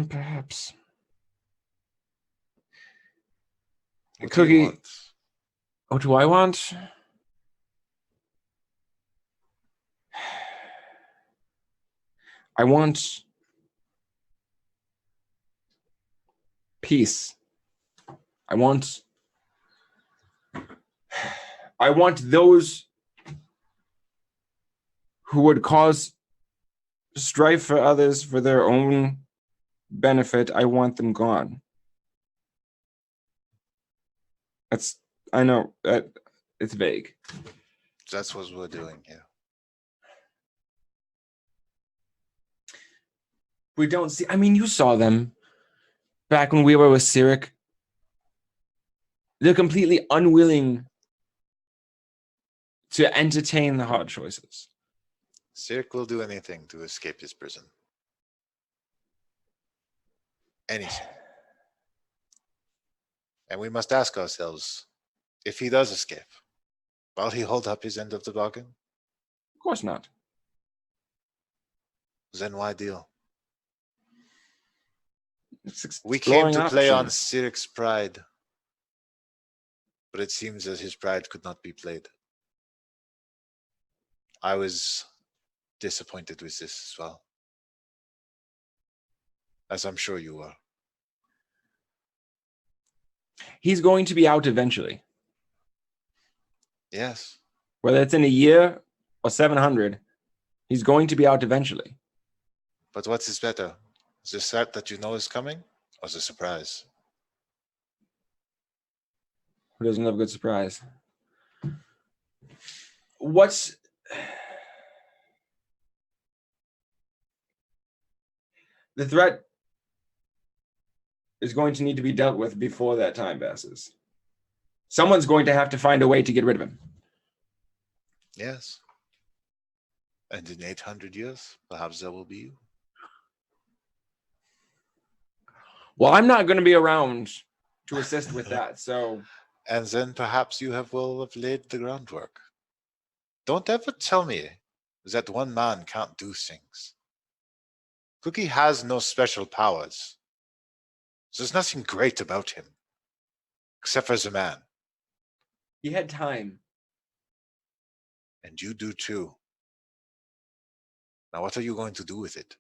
[SPEAKER 1] Perhaps.
[SPEAKER 2] What do you
[SPEAKER 1] Cookie,
[SPEAKER 2] want?
[SPEAKER 1] what do I want? I want peace. I want those who would cause strife for others for their own benefit. I want them gone. I know that it's vague.
[SPEAKER 2] That's what we're doing here.
[SPEAKER 1] We don't see, I mean, you saw them back when we were with Cyric. They're completely unwilling to entertain the hard choices.
[SPEAKER 2] Cirque will do anything to escape his prison. Anything. And we must ask ourselves, if he does escape, will he hold up his end of the bargain?
[SPEAKER 1] Of course not.
[SPEAKER 2] Then why deal?
[SPEAKER 1] We
[SPEAKER 2] came to play on Cyric's pride, but it seems that his pride could not be played. I was disappointed with this as well, as I'm sure you were.
[SPEAKER 1] He's going to be out eventually.
[SPEAKER 2] Yes.
[SPEAKER 1] Whether it's in a year or 700, he's going to be out eventually.
[SPEAKER 2] But what is better? The threat that you know is coming, or the surprise?
[SPEAKER 1] Who doesn't love a good surprise? What's the threat is going to need to be dealt with before that time passes. Someone's going to have to find a way to get rid of him.
[SPEAKER 2] Yes. And in 800 years, perhaps there will be you.
[SPEAKER 1] Well, I'm not going to be around to assist with that, so...
[SPEAKER 2] And then perhaps you will have laid the groundwork. Don't ever tell me that one man can't do things. Cookie has no special powers. There's nothing great about him, except as a man.
[SPEAKER 1] He had time.
[SPEAKER 2] And you do too. Now what are you going to do with it?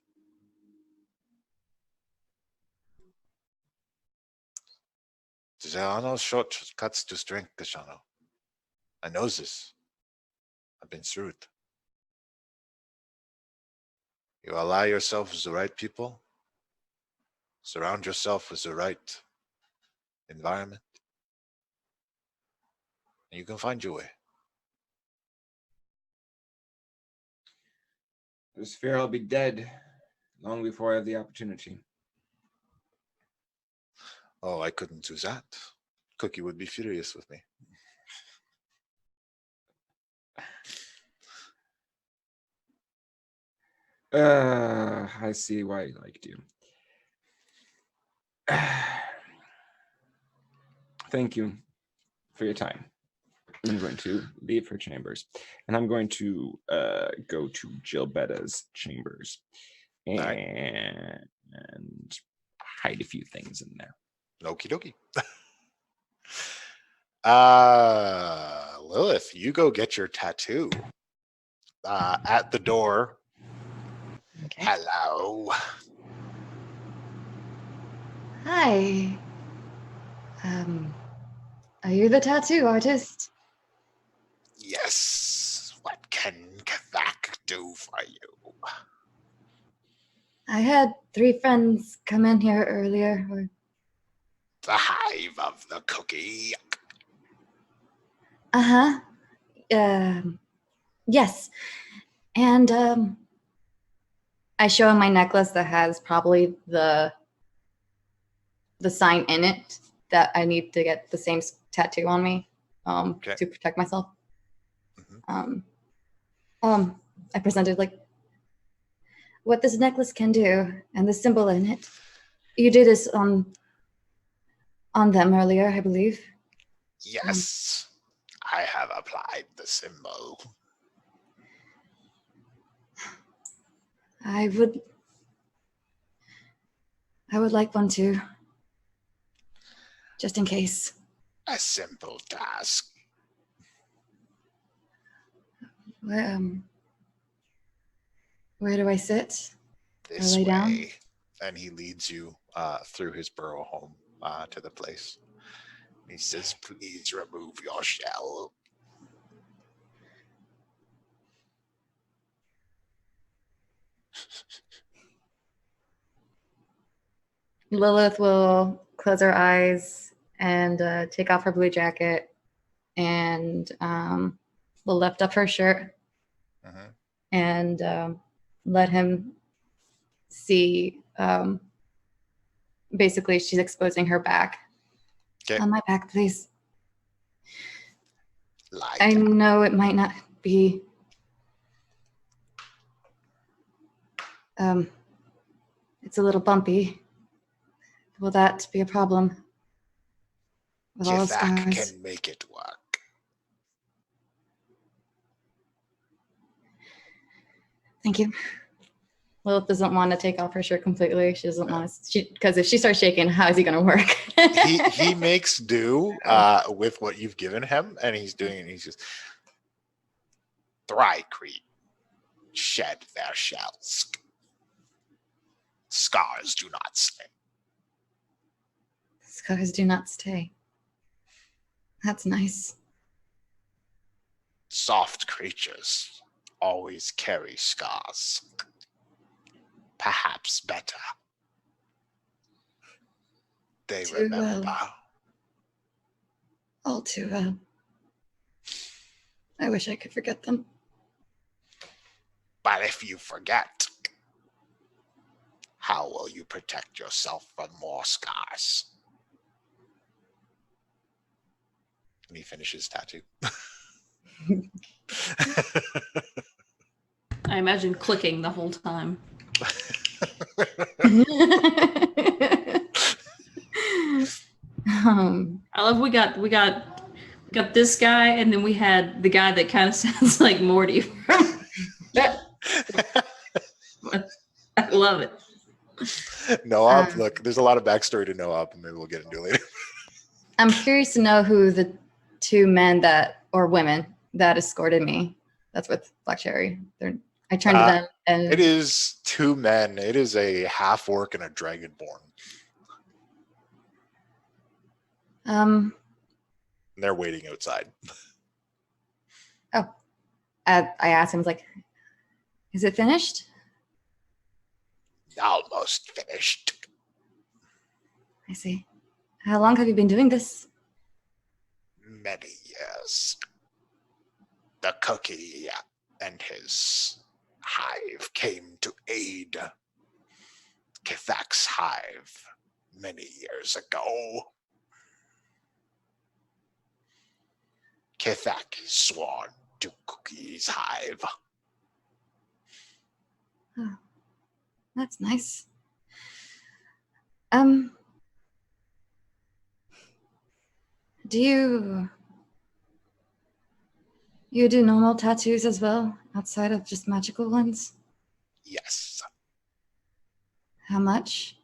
[SPEAKER 2] There are no shortcuts to strength, Kashano. I know this. I've been through it. You ally yourself with the right people, surround yourself with the right environment, and you can find your way.
[SPEAKER 1] I just fear I'll be dead long before I have the opportunity.
[SPEAKER 2] Oh, I couldn't do that. Cookie would be furious with me.
[SPEAKER 1] I see why he liked you. Thank you for your time. I'm going to leave her chambers, and I'm going to go to Gilbetta's chambers and hide a few things in there.
[SPEAKER 2] Okie dokie. Lilith, you go get your tattoo. At the door.
[SPEAKER 4] Okay.
[SPEAKER 2] Hello.
[SPEAKER 4] Hi. Are you the tattoo artist?
[SPEAKER 2] Yes. What can Kvak do for you?
[SPEAKER 4] I had 3 friends come in here earlier.
[SPEAKER 2] The hive of the cookie.
[SPEAKER 4] Uh-huh. Yes. And I show him my necklace that has probably the sign in it that I need to get the same tattoo on me
[SPEAKER 2] Okay.
[SPEAKER 4] to protect myself.
[SPEAKER 2] Mhm.
[SPEAKER 4] I presented like what this necklace can do and the symbol in it. You did this on them earlier, I believe.
[SPEAKER 2] Yes, I have applied the symbol.
[SPEAKER 4] I would like one too. Just in case.
[SPEAKER 2] A simple task.
[SPEAKER 4] Where do I sit?
[SPEAKER 2] This
[SPEAKER 4] lay
[SPEAKER 2] way.
[SPEAKER 4] down?
[SPEAKER 2] And he leads you through his burrow home to the place. He says, please remove your shell.
[SPEAKER 4] Lilith will close her eyes and take off her blue jacket and will lift up her shirt and let him see. Basically, she's exposing her back.
[SPEAKER 2] Okay.
[SPEAKER 4] On my back, please.
[SPEAKER 2] Lie
[SPEAKER 4] I
[SPEAKER 2] down.
[SPEAKER 4] know it might not be. It's a little bumpy. Will that be a problem? With all the
[SPEAKER 2] Kithak
[SPEAKER 4] scars?
[SPEAKER 2] can make it work.
[SPEAKER 4] Thank you. Lilith doesn't want to take off her shirt completely. She doesn't want to, because if she starts shaking, how is he going to work?
[SPEAKER 2] he makes do with what you've given him, and he's just Thrycrete shed their shells. Scars do not stay.
[SPEAKER 4] Scars do not stay. That's nice.
[SPEAKER 2] Soft creatures always carry scars. Perhaps better. They
[SPEAKER 4] Too
[SPEAKER 2] remember.
[SPEAKER 4] All too well. I wish I could forget them.
[SPEAKER 2] But if you forget, how will you protect yourself from more scars? And he finishes tattoo.
[SPEAKER 3] I imagine clicking the whole time. I love we got this guy, and then we had the guy that kind of sounds like Morty. I love it.
[SPEAKER 2] Noab, look, there's a lot of backstory to Noab, and maybe we'll get into it later.
[SPEAKER 4] I'm curious to know who the two men or women that escorted me. That's with Black Cherry. I turned to them, and
[SPEAKER 2] it is two men. It is a half orc and a dragonborn. And they're waiting outside.
[SPEAKER 4] Oh, I asked him, I was like, "Is it finished?"
[SPEAKER 2] Almost finished.
[SPEAKER 4] I see. How long have you been doing this?
[SPEAKER 2] Many years. The cookie and his hive came to aid Kithak's hive many years ago. Kithak is sworn to Cookie's hive.
[SPEAKER 4] Oh, that's nice. Do you do normal tattoos as well, outside of just magical ones?
[SPEAKER 2] Yes.
[SPEAKER 4] How much?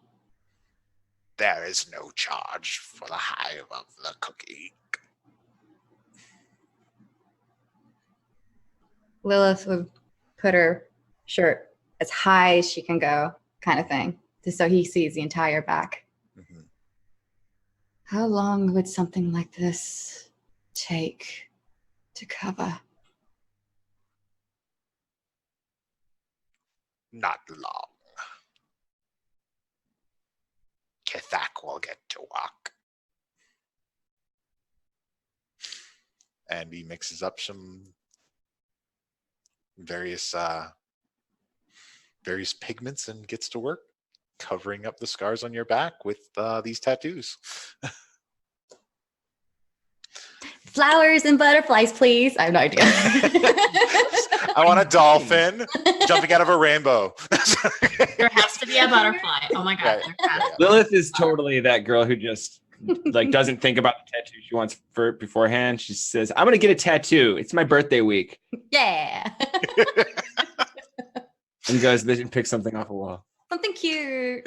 [SPEAKER 2] There is no charge for the hive of the cookie.
[SPEAKER 4] Lilith would put her shirt as high as she can go, kind of thing, just so he sees the entire back.
[SPEAKER 2] Mm-hmm.
[SPEAKER 4] How long would something like this take to cover?
[SPEAKER 2] Not long. Kithak will get to work. And he mixes up some various pigments and gets to work covering up the scars on your back with these tattoos.
[SPEAKER 4] Flowers and butterflies, please. I have no idea.
[SPEAKER 2] I want a dolphin jumping out of a rainbow.
[SPEAKER 3] There has to be a butterfly. Oh my god.
[SPEAKER 1] Lilith is totally that girl who just like doesn't think about the tattoo she wants for it beforehand. She says, "I'm gonna get a tattoo. It's my birthday week."
[SPEAKER 4] Yeah.
[SPEAKER 1] And goes and picks something off a wall.
[SPEAKER 4] Something cute.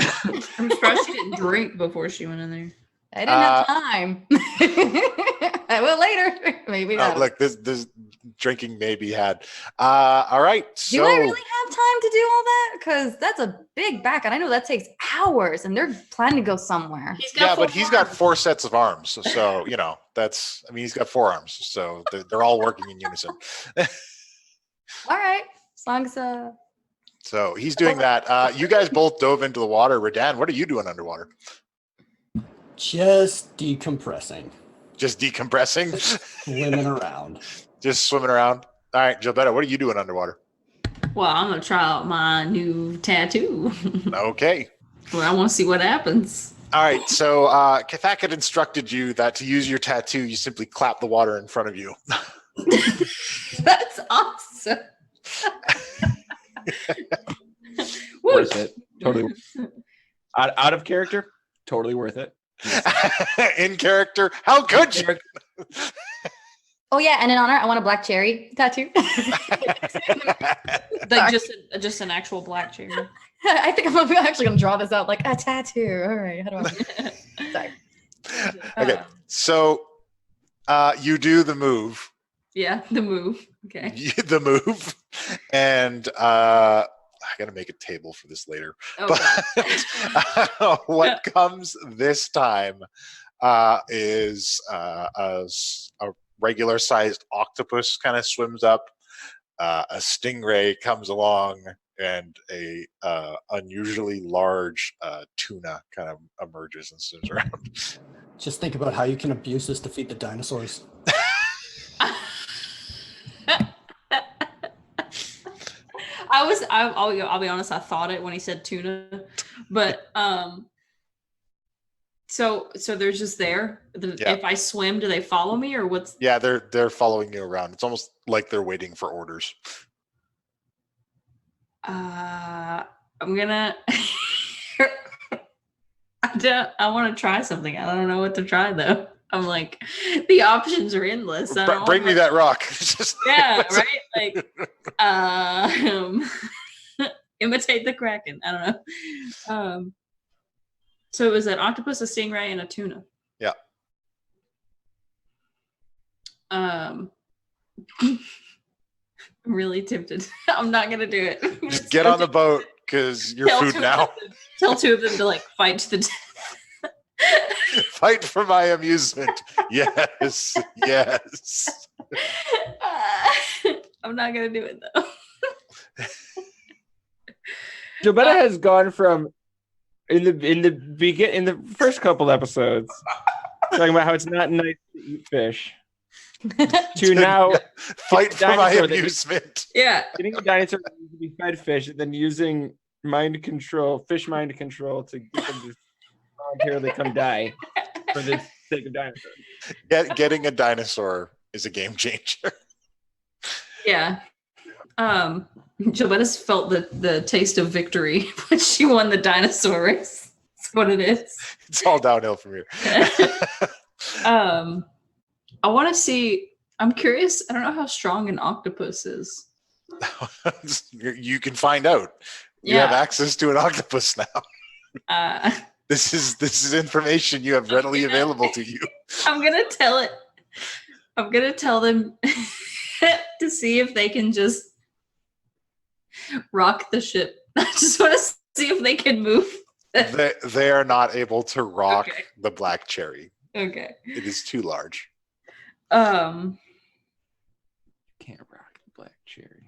[SPEAKER 3] I'm surprised she didn't drink before she went in there.
[SPEAKER 4] I didn't have time. I will later. Maybe not.
[SPEAKER 2] Look, this drinking may be had. All right. So
[SPEAKER 4] Do I really have time to do all that? Because that's a big back, and I know that takes hours, and they're planning to go somewhere.
[SPEAKER 2] but he's got 4 sets of arms. So you know, he's got 4 arms. So they're all working in unison.
[SPEAKER 4] All right. As long as
[SPEAKER 2] So he's doing that. You guys both dove into the water. Radan, what are you doing underwater?
[SPEAKER 5] Just decompressing,
[SPEAKER 2] Just decompressing?
[SPEAKER 5] swimming around.
[SPEAKER 2] Just swimming around? All right, Gilberto, what are you doing underwater?
[SPEAKER 3] Well, I'm gonna try out my new tattoo.
[SPEAKER 2] Okay.
[SPEAKER 3] Well, I want to see what happens.
[SPEAKER 2] All right, so Kathak had instructed you that to use your tattoo, you simply clap the water in front of you.
[SPEAKER 3] That's awesome.
[SPEAKER 1] Worth it. Totally worth it. Out of character, totally worth it.
[SPEAKER 2] In character, how could you?
[SPEAKER 4] oh yeah, and in honor, I want a black cherry tattoo.
[SPEAKER 3] Like just an actual black cherry.
[SPEAKER 4] I think I'm actually gonna draw this out like a tattoo. All right, how do I? Sorry.
[SPEAKER 2] Okay, so you do the move.
[SPEAKER 3] Yeah, the move. Okay.
[SPEAKER 2] The move, and I gotta make a table for this later. But what comes this time is a regular sized octopus kind of swims up, a stingray comes along, and a unusually large tuna kind of emerges and swims around.
[SPEAKER 5] Just think about how you can abuse this to feed the dinosaurs.
[SPEAKER 3] I'll be honest, I thought it when he said tuna, but so they're just there. If I swim, do they follow me or what's?
[SPEAKER 2] Yeah, they're following you around. It's almost like they're waiting for orders.
[SPEAKER 3] I'm gonna. I want to try something. I don't know what to try though. I'm like, the options are endless.
[SPEAKER 2] Bring me that rock.
[SPEAKER 3] Yeah, right. Like, imitate the Kraken. I don't know. So it was an octopus, a stingray, and a tuna.
[SPEAKER 2] Yeah.
[SPEAKER 3] I'm really tempted. I'm not gonna do it.
[SPEAKER 2] Just get on the boat because you're food now.
[SPEAKER 3] Tell 2 of them to like fight to the death.
[SPEAKER 2] Fight for my amusement. Yes, yes.
[SPEAKER 3] I'm not gonna do it though.
[SPEAKER 1] Gilberto has gone from in the first couple episodes talking about how it's not nice to eat fish to now
[SPEAKER 2] fight for my amusement.
[SPEAKER 3] Yeah,
[SPEAKER 1] getting a dinosaur to be fed fish and then using fish mind control to get them to voluntarily come die for the sake of dinosaurs.
[SPEAKER 2] Getting a dinosaur is a game changer.
[SPEAKER 3] Yeah. Gilberto's felt the taste of victory when she won the dinosaur race. That's what it is.
[SPEAKER 2] It's all downhill from here.
[SPEAKER 3] I want to see. I'm curious. I don't know how strong an octopus is.
[SPEAKER 2] You can find out. You have access to an octopus now. This is information you have readily available to you.
[SPEAKER 3] I'm gonna tell it. I'm gonna tell them to see if they can just rock the ship. I just want to see if they can move.
[SPEAKER 2] They are not able to rock the black cherry.
[SPEAKER 3] Okay.
[SPEAKER 2] It is too large.
[SPEAKER 1] Can't rock the black cherry.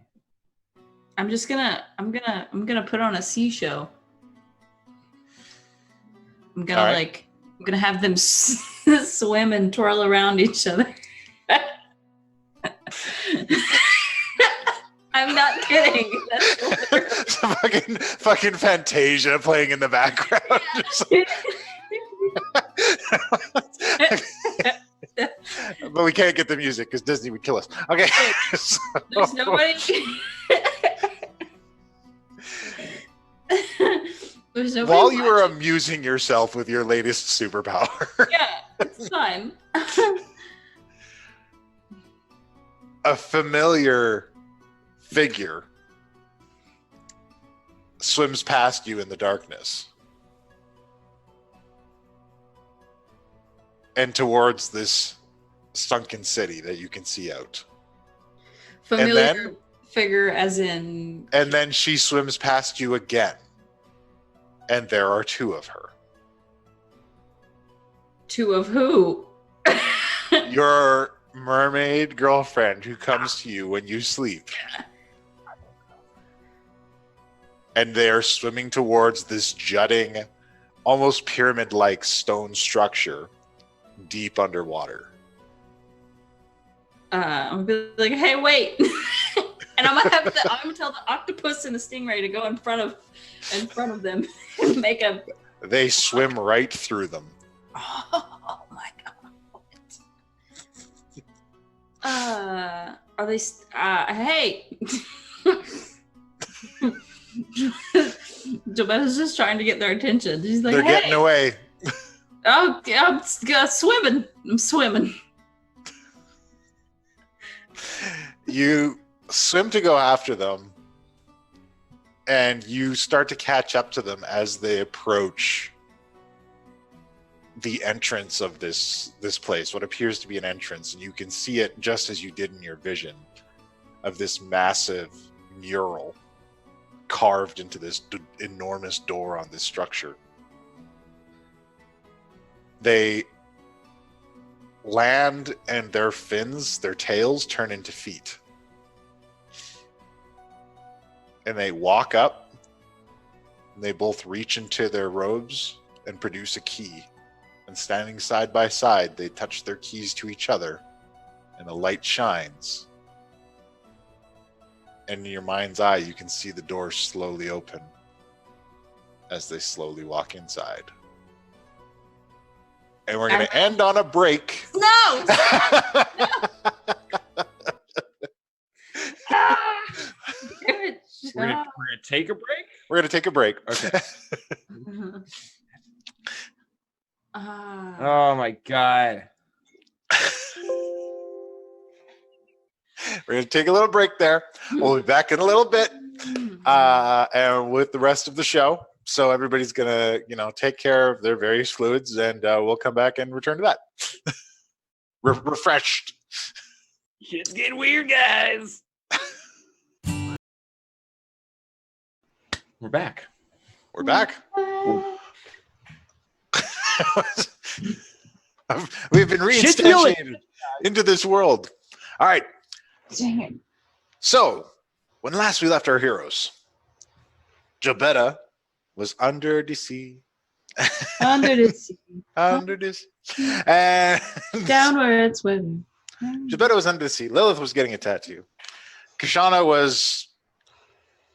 [SPEAKER 3] I'm gonna put on a sea show. I'm gonna have them swim and twirl around each other. I'm not kidding. That's
[SPEAKER 2] fucking Fantasia playing in the background. But we can't get the music because Disney would kill us. Okay.
[SPEAKER 3] There's nobody. There's nobody.
[SPEAKER 2] While you were
[SPEAKER 3] watching.
[SPEAKER 2] amusing yourself with your latest superpower,
[SPEAKER 3] Yeah, it's fine.
[SPEAKER 2] a familiar figure swims past you in the darkness and towards this sunken city that you can see out.
[SPEAKER 3] Familiar figure, as in.
[SPEAKER 2] And then she swims past you again. And there are two of her.
[SPEAKER 3] Two of who?
[SPEAKER 2] Your mermaid girlfriend who comes to you when you sleep. And they are swimming towards this jutting, almost pyramid-like stone structure deep underwater.
[SPEAKER 3] I'm gonna be like, hey, wait. And I'm gonna tell the octopus and the stingray to go in front of them and make a.
[SPEAKER 2] They swim right through them.
[SPEAKER 3] Oh my god. Are they? Hey. Jobetta's just trying to get their attention. She's like,
[SPEAKER 2] They're
[SPEAKER 3] hey.
[SPEAKER 2] getting away.
[SPEAKER 3] Oh, I'm swimming. I'm swimming.
[SPEAKER 2] You swim to go after them, and you start to catch up to them as they approach the entrance of this place, what appears to be an entrance, and you can see it just as you did in your vision of this massive mural carved into this enormous door on this structure. They land, and their fins, their tails, turn into feet. And they walk up, and they both reach into their robes and produce a key. And standing side by side, they touch their keys to each other, and the light shines. And in your mind's eye, you can see the door slowly open as they slowly walk inside. And we're going to end on a break.
[SPEAKER 3] No! Good
[SPEAKER 1] We're
[SPEAKER 3] job.
[SPEAKER 1] gonna take a break.
[SPEAKER 2] We're going to take a break.
[SPEAKER 1] Okay.
[SPEAKER 3] Uh,
[SPEAKER 1] Oh my god.
[SPEAKER 2] We're going to take a little break there. We'll be back in a little bit and with the rest of the show. So everybody's going to, take care of their various fluids, and we'll come back and return to that. Refreshed.
[SPEAKER 1] Shit's getting weird, guys. We're back.
[SPEAKER 2] We're back. We've been reinstantiated into this world. All right.
[SPEAKER 3] Dang it.
[SPEAKER 2] So, when last we left our heroes, Jobetta was under the sea.
[SPEAKER 3] Under the sea.
[SPEAKER 2] Under this. And
[SPEAKER 3] Down where it's swimming.
[SPEAKER 2] Jobetta was under the sea. Lilith was getting a tattoo. Kashana was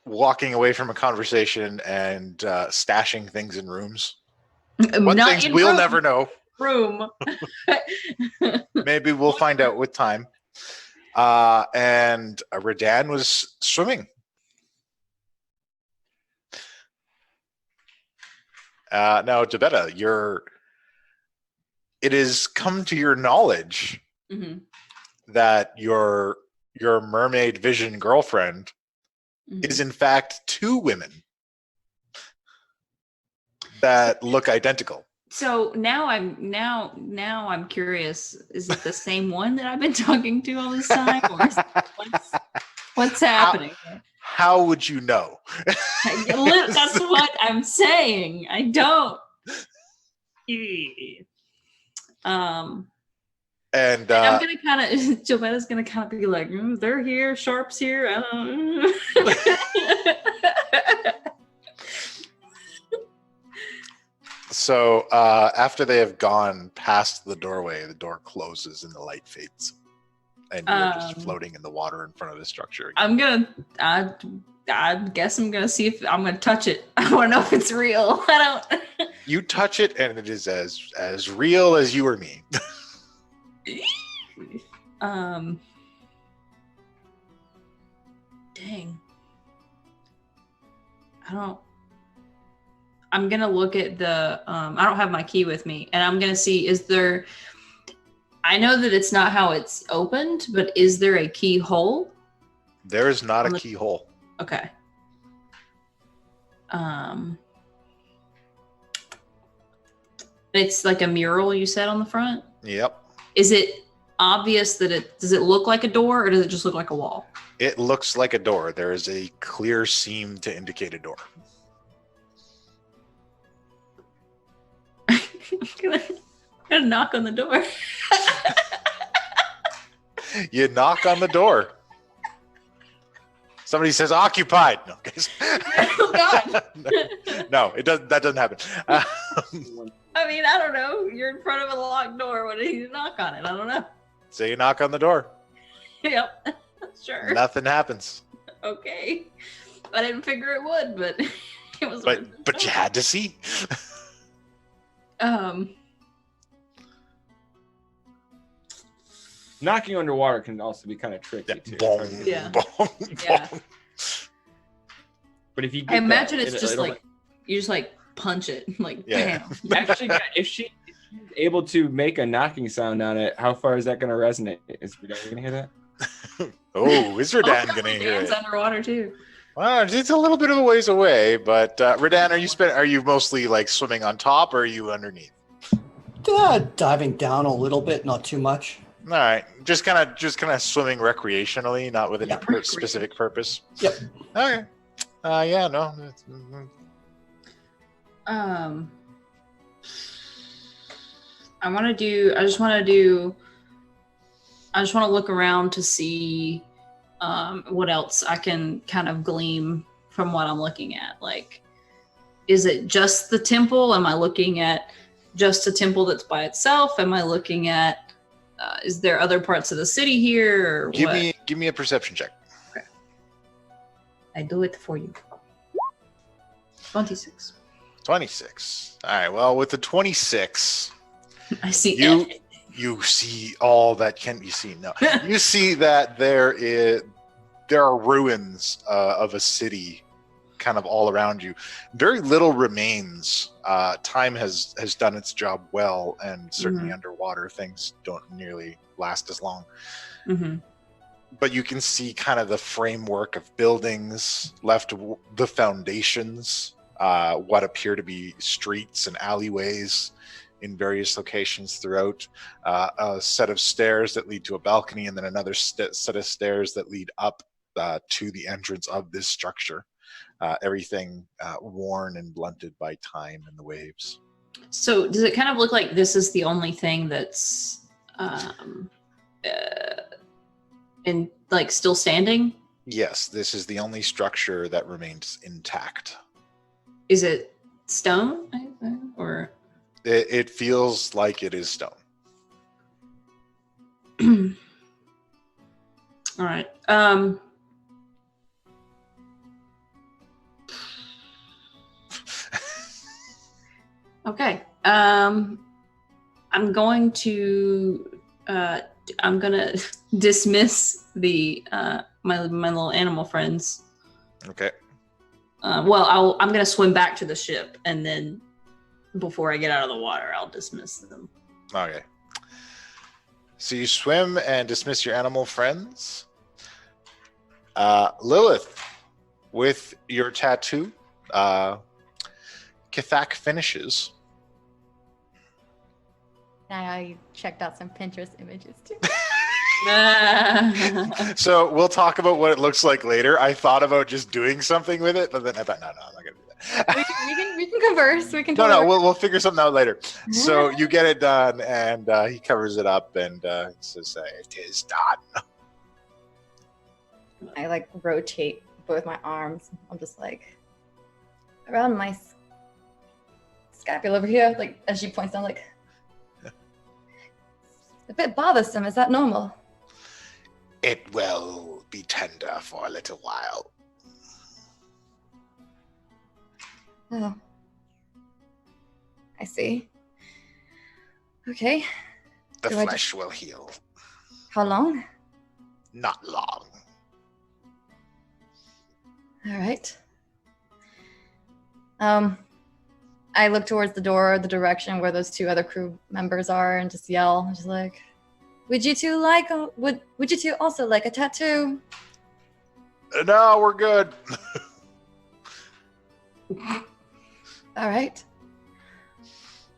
[SPEAKER 2] walking away from a conversation and stashing things in rooms. What
[SPEAKER 3] Not
[SPEAKER 2] things
[SPEAKER 3] in
[SPEAKER 2] we'll
[SPEAKER 3] room.
[SPEAKER 2] never know.
[SPEAKER 3] Room.
[SPEAKER 2] Maybe we'll find out with time. And Radan was swimming. Now, Jobetta, it has come to your knowledge that your mermaid vision girlfriend is in fact two women that look identical.
[SPEAKER 3] So now I'm curious. Is it the same one that I've been talking to all this time, or is what's happening?
[SPEAKER 2] How would you know?
[SPEAKER 3] That's what I'm saying. I don't.
[SPEAKER 2] And
[SPEAKER 3] I'm gonna kind of. Jovetta's gonna kind of be like, "They're here. Sharp's here." I don't.
[SPEAKER 2] So after they have gone past the doorway, the door closes and the light fades, and you're just floating in the water in front of the structure again.
[SPEAKER 3] I guess I'm gonna see if I'm gonna touch it. I want to know if it's real. I don't.
[SPEAKER 2] You touch it, and it is as real as you or me.
[SPEAKER 3] Dang. I'm gonna look at the I don't have my key with me, and I'm gonna see, is there, I know that it's not how it's opened, but is there a keyhole?
[SPEAKER 2] There is not a keyhole.
[SPEAKER 3] Okay. It's like a mural, you said, on the front?
[SPEAKER 2] Yep.
[SPEAKER 3] Is it obvious that does it look like a door, or does it just look like a wall?
[SPEAKER 2] It looks like a door. There is a clear seam to indicate a door.
[SPEAKER 3] I'm gonna knock on the door.
[SPEAKER 2] You knock on the door. Somebody says occupied. No,
[SPEAKER 3] Oh God.
[SPEAKER 2] no, it doesn't. That doesn't happen.
[SPEAKER 3] I mean, I don't know. You're in front of a locked door. What do you knock on it? I don't know.
[SPEAKER 2] So you knock on the door.
[SPEAKER 3] Yep. Sure.
[SPEAKER 2] Nothing happens.
[SPEAKER 3] Okay. I didn't figure it would, but it was.
[SPEAKER 2] But you had to see.
[SPEAKER 1] Knocking underwater can also be kind of tricky too.
[SPEAKER 2] Boom,
[SPEAKER 3] Yeah.
[SPEAKER 2] boom,
[SPEAKER 3] Yeah.
[SPEAKER 2] boom.
[SPEAKER 1] But if you
[SPEAKER 3] I
[SPEAKER 1] get
[SPEAKER 3] imagine
[SPEAKER 1] that,
[SPEAKER 3] it's just
[SPEAKER 1] it'll-
[SPEAKER 3] like you just like punch it, like
[SPEAKER 2] Yeah.
[SPEAKER 3] bam.
[SPEAKER 1] actually, if she's able to make a knocking sound on it, how far is that going to resonate? Is Redan going to hear that?
[SPEAKER 2] Oh, is Redan
[SPEAKER 3] I'll
[SPEAKER 2] gonna hear
[SPEAKER 3] dance
[SPEAKER 2] it?
[SPEAKER 3] underwater too.
[SPEAKER 2] Well, it's a little bit of a ways away, but Redan, are you mostly like swimming on top, or are you underneath?
[SPEAKER 5] Diving down a little bit, not too much.
[SPEAKER 2] All right, just kind of swimming recreationally, not with any
[SPEAKER 5] Yeah.
[SPEAKER 2] specific purpose.
[SPEAKER 5] Yep.
[SPEAKER 2] Okay. Yeah, no.
[SPEAKER 3] I just want to look around to see what else I can kind of glean from what I'm looking at. Like, is it just the temple? Am I looking at just a temple that's by itself? Am I looking at, is there other parts of the city here? Or
[SPEAKER 2] Give
[SPEAKER 3] what?
[SPEAKER 2] me a perception check.
[SPEAKER 3] Okay. I do it for you. 26.
[SPEAKER 2] 26. All right. Well, with the 26,
[SPEAKER 3] I see
[SPEAKER 2] you see all that can be seen. No, you see that there are ruins of a city kind of all around you. Very little remains. Time has done its job well, and certainly underwater things don't nearly last as long.
[SPEAKER 3] Mm-hmm.
[SPEAKER 2] But you can see kind of the framework of buildings left, the foundations, what appear to be streets and alleyways in various locations throughout, a set of stairs that lead to a balcony, and then another set of stairs that lead up to the entrance of this structure. Everything worn and blunted by time and the waves.
[SPEAKER 3] So does it kind of look like this is the only thing that's in like still standing?
[SPEAKER 2] Yes, this is the only structure that remains intact.
[SPEAKER 3] Is it stone or?
[SPEAKER 2] It feels like it is stone.
[SPEAKER 3] All right. Okay. I'm gonna dismiss the my little animal friends.
[SPEAKER 2] Okay.
[SPEAKER 3] Well, I'm gonna swim back to the ship, and then before I get out of the water, I'll dismiss them.
[SPEAKER 2] Okay. So you swim and dismiss your animal friends. Lilith, with your tattoo, Kithak finishes.
[SPEAKER 4] I checked out some Pinterest images too.
[SPEAKER 2] So we'll talk about what it looks like later. I thought about just doing something with it, but then I thought, no, I'm not gonna do that.
[SPEAKER 4] we can converse. We can.
[SPEAKER 2] No, we'll figure something out later. So you get it done, and he covers it up and says, "It is done."
[SPEAKER 4] I like rotate both my arms. I'm just like around my scapula over here, like as she points down, like a bit bothersome. Is that normal?
[SPEAKER 2] It will be tender for a little while.
[SPEAKER 4] Oh, I see. Okay.
[SPEAKER 2] The
[SPEAKER 4] Do I
[SPEAKER 2] flesh will heal.
[SPEAKER 4] How long?
[SPEAKER 2] Not long.
[SPEAKER 4] All right. I look towards the door, the direction where those 2 other crew members are, and just yell. I'm just like, would you two also like a tattoo?
[SPEAKER 2] No, we're good.
[SPEAKER 4] All right.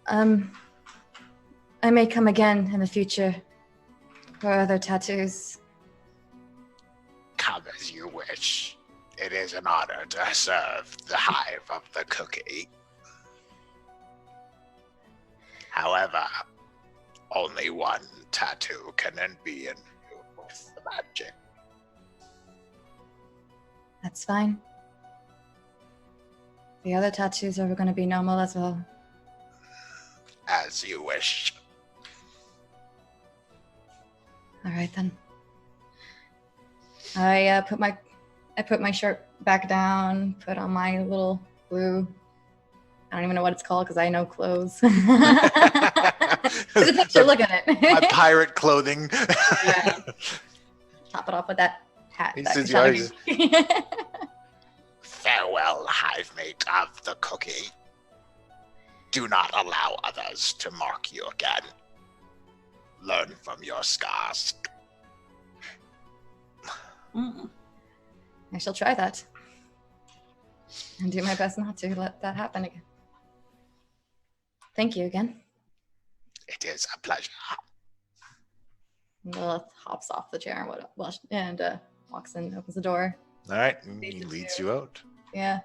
[SPEAKER 4] I may come again in the future for other tattoos.
[SPEAKER 2] Come as you wish. It is an honor to serve the hive of the cookie. However, only one tattoo can be in with the magic.
[SPEAKER 4] That's fine. The other tattoos are going to be normal as well.
[SPEAKER 2] As you wish.
[SPEAKER 4] All right then. I put my shirt back down, put on my little blue. I don't even know what it's called because I know clothes. There's a picture. Look at it.
[SPEAKER 2] My pirate clothing.
[SPEAKER 4] Yeah. Top it off with that hat.
[SPEAKER 2] He
[SPEAKER 4] that
[SPEAKER 2] says
[SPEAKER 4] Kashana gave me.
[SPEAKER 2] Farewell, hive mate of the cookie. Do not allow others to mark you again. Learn from your scars.
[SPEAKER 4] I shall try that. And do my best not to let that happen again. Thank you again.
[SPEAKER 2] It is a pleasure.
[SPEAKER 4] Lilith hops off the chair and walks in, opens the door.
[SPEAKER 2] All right, and he leads you out.
[SPEAKER 4] Yeah.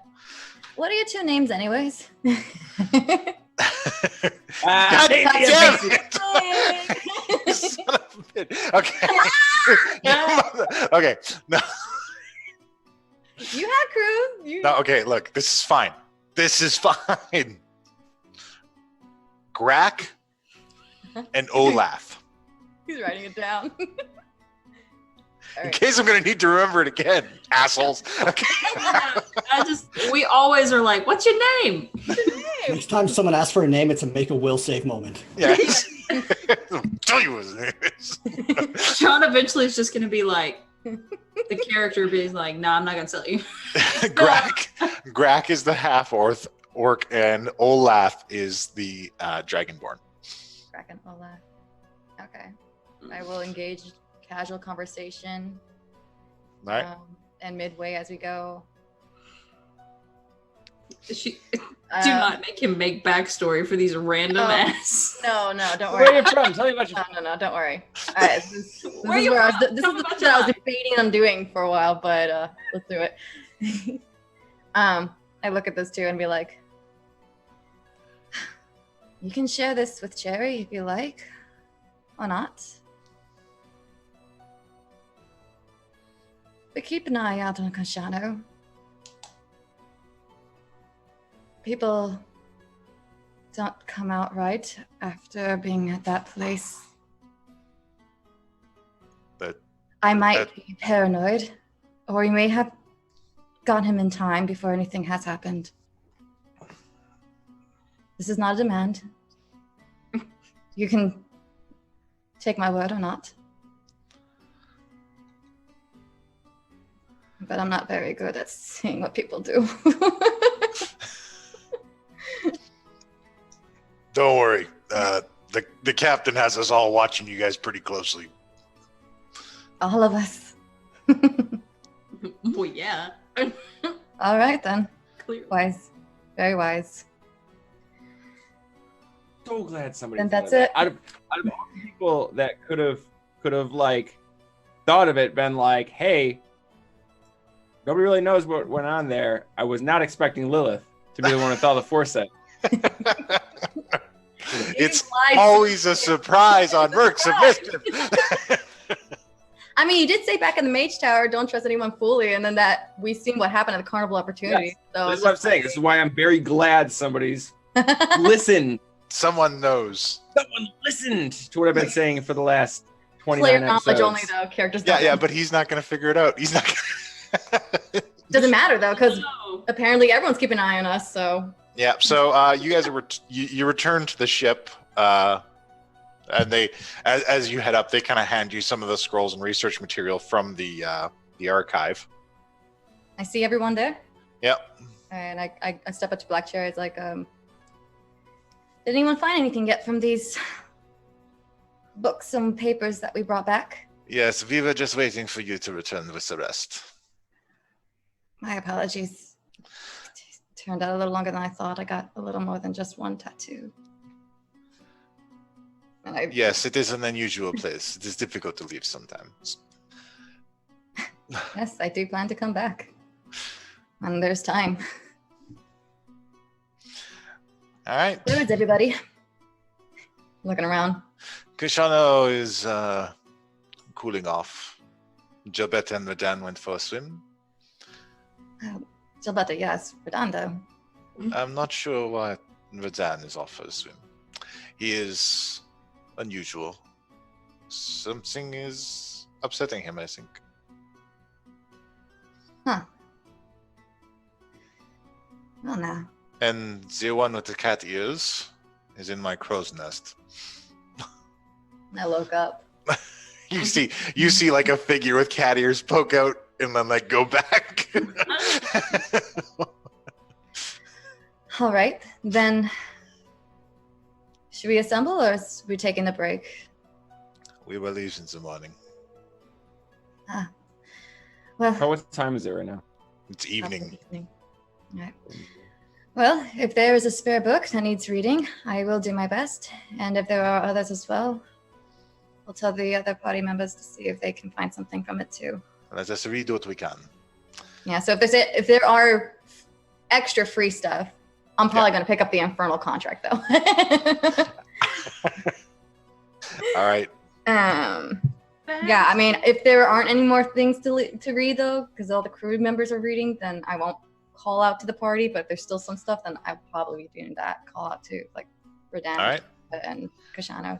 [SPEAKER 4] What are your 2 names, anyways?
[SPEAKER 2] God
[SPEAKER 1] damn
[SPEAKER 2] damn it! Son of a bitch. Okay. Okay. No.
[SPEAKER 4] You had crew.
[SPEAKER 2] No. Okay. Look, this is fine. This is fine. Grack and Olaf.
[SPEAKER 4] He's writing it down.
[SPEAKER 2] In case I'm going to need to remember it again, assholes. Okay.
[SPEAKER 3] We always are like, what's your name?
[SPEAKER 5] Next time someone asks for a name, it's a make a will save moment.
[SPEAKER 2] Yes. I'll tell you what his name is.
[SPEAKER 3] Sean eventually is just going to be like, the character being like, no, I'm not going to tell you.
[SPEAKER 2] Grack is the half orc, and Olaf is the dragonborn.
[SPEAKER 4] Grack and Olaf. Okay. I will engage casual conversation.
[SPEAKER 2] All right.
[SPEAKER 4] And midway as we go.
[SPEAKER 3] Do not make him make backstory for these random ass.
[SPEAKER 4] No, don't
[SPEAKER 1] Where are
[SPEAKER 4] worry.
[SPEAKER 1] you from? Tell me about your.
[SPEAKER 4] No, don't worry. All right, this is the thing that I was debating on doing for a while, but let's do it. I look at this too and be like, you can share this with Cherry if you like, or not. But keep an eye out on Kashano. People don't come out right after being at that place.
[SPEAKER 2] But
[SPEAKER 4] I might be paranoid, or we may have got him in time before anything has happened. This is not a demand. You can take my word or not. But I'm not very good at seeing what people do.
[SPEAKER 2] Don't worry. The captain has us all watching you guys pretty closely.
[SPEAKER 4] All of us.
[SPEAKER 3] Well, yeah.
[SPEAKER 4] All right then.
[SPEAKER 3] Clearly.
[SPEAKER 4] Wise. Very wise.
[SPEAKER 1] So glad somebody.
[SPEAKER 4] Then
[SPEAKER 1] thought
[SPEAKER 4] that's
[SPEAKER 1] of
[SPEAKER 4] it.
[SPEAKER 1] that. Out of all the people that could have like thought of it, been like, hey, nobody really knows what went on there. I was not expecting Lilith to be the one with all the foresight.
[SPEAKER 2] It's always a surprise on Mercs of Mischief.
[SPEAKER 4] I mean, you did say back in the Mage Tower, don't trust anyone fully, and then that we seen what happened at the Carnival Opportunity.
[SPEAKER 1] Yes.
[SPEAKER 4] So
[SPEAKER 1] That's what I'm saying. This is why I'm very glad somebody's listened.
[SPEAKER 2] Someone knows.
[SPEAKER 1] Someone listened to what I've been saying for the last 29
[SPEAKER 4] player knowledge
[SPEAKER 1] episodes.
[SPEAKER 4] only, though. Characters.
[SPEAKER 2] Yeah,
[SPEAKER 4] don't.
[SPEAKER 2] yeah, but he's not going to figure it out. He's not.
[SPEAKER 4] Doesn't matter though, because
[SPEAKER 3] No.
[SPEAKER 4] apparently everyone's keeping an eye on us. So
[SPEAKER 2] Yeah. So you guys are you return to the ship. And they, as you head up, they kind of hand you some of the scrolls and research material from the archive.
[SPEAKER 4] I see everyone there.
[SPEAKER 2] Yep.
[SPEAKER 4] And I step up to Blackchair. It's like, did anyone find anything yet from these books and papers that we brought back?
[SPEAKER 2] Yes, we were just waiting for you to return with the rest.
[SPEAKER 4] My apologies. It turned out a little longer than I thought. I got a little more than just one tattoo. And
[SPEAKER 2] Yes, it is an unusual place. It is difficult to leave sometimes.
[SPEAKER 4] Yes, I do plan to come back. And there's time.
[SPEAKER 2] All right.
[SPEAKER 4] Where's everybody? Looking around.
[SPEAKER 2] Kishano is cooling off. Jobetta and Redan went for a swim.
[SPEAKER 4] Gilberto, yes. Redondo.
[SPEAKER 2] I'm not sure why Redan is off for a swim. He is unusual. Something is upsetting him, I think.
[SPEAKER 4] Huh. Well, now.
[SPEAKER 2] And the one with the cat ears is in my crow's nest.
[SPEAKER 4] I woke up.
[SPEAKER 2] You see like a figure with cat ears poke out and then like go back.
[SPEAKER 4] All right, then. Should we assemble or are we taking a break?
[SPEAKER 2] We will leave in the morning.
[SPEAKER 4] Well,
[SPEAKER 1] What time is it right now?
[SPEAKER 2] It's evening.
[SPEAKER 4] All right. Well, if there is a spare book that needs reading, I will do my best. And if there are others as well, I'll tell the other party members to see if they can find something from it too.
[SPEAKER 2] Let us read what we can.
[SPEAKER 4] Yeah, so if there are extra free stuff, I'm probably going to pick up the Infernal Contract though.
[SPEAKER 2] All right.
[SPEAKER 4] Yeah, I mean, if there aren't any more things to read though, because all the crew members are reading, then I won't call out to the party. But if there's still some stuff, then I'll probably be doing that. Call out to like Redan
[SPEAKER 2] All right.
[SPEAKER 4] and Kashano.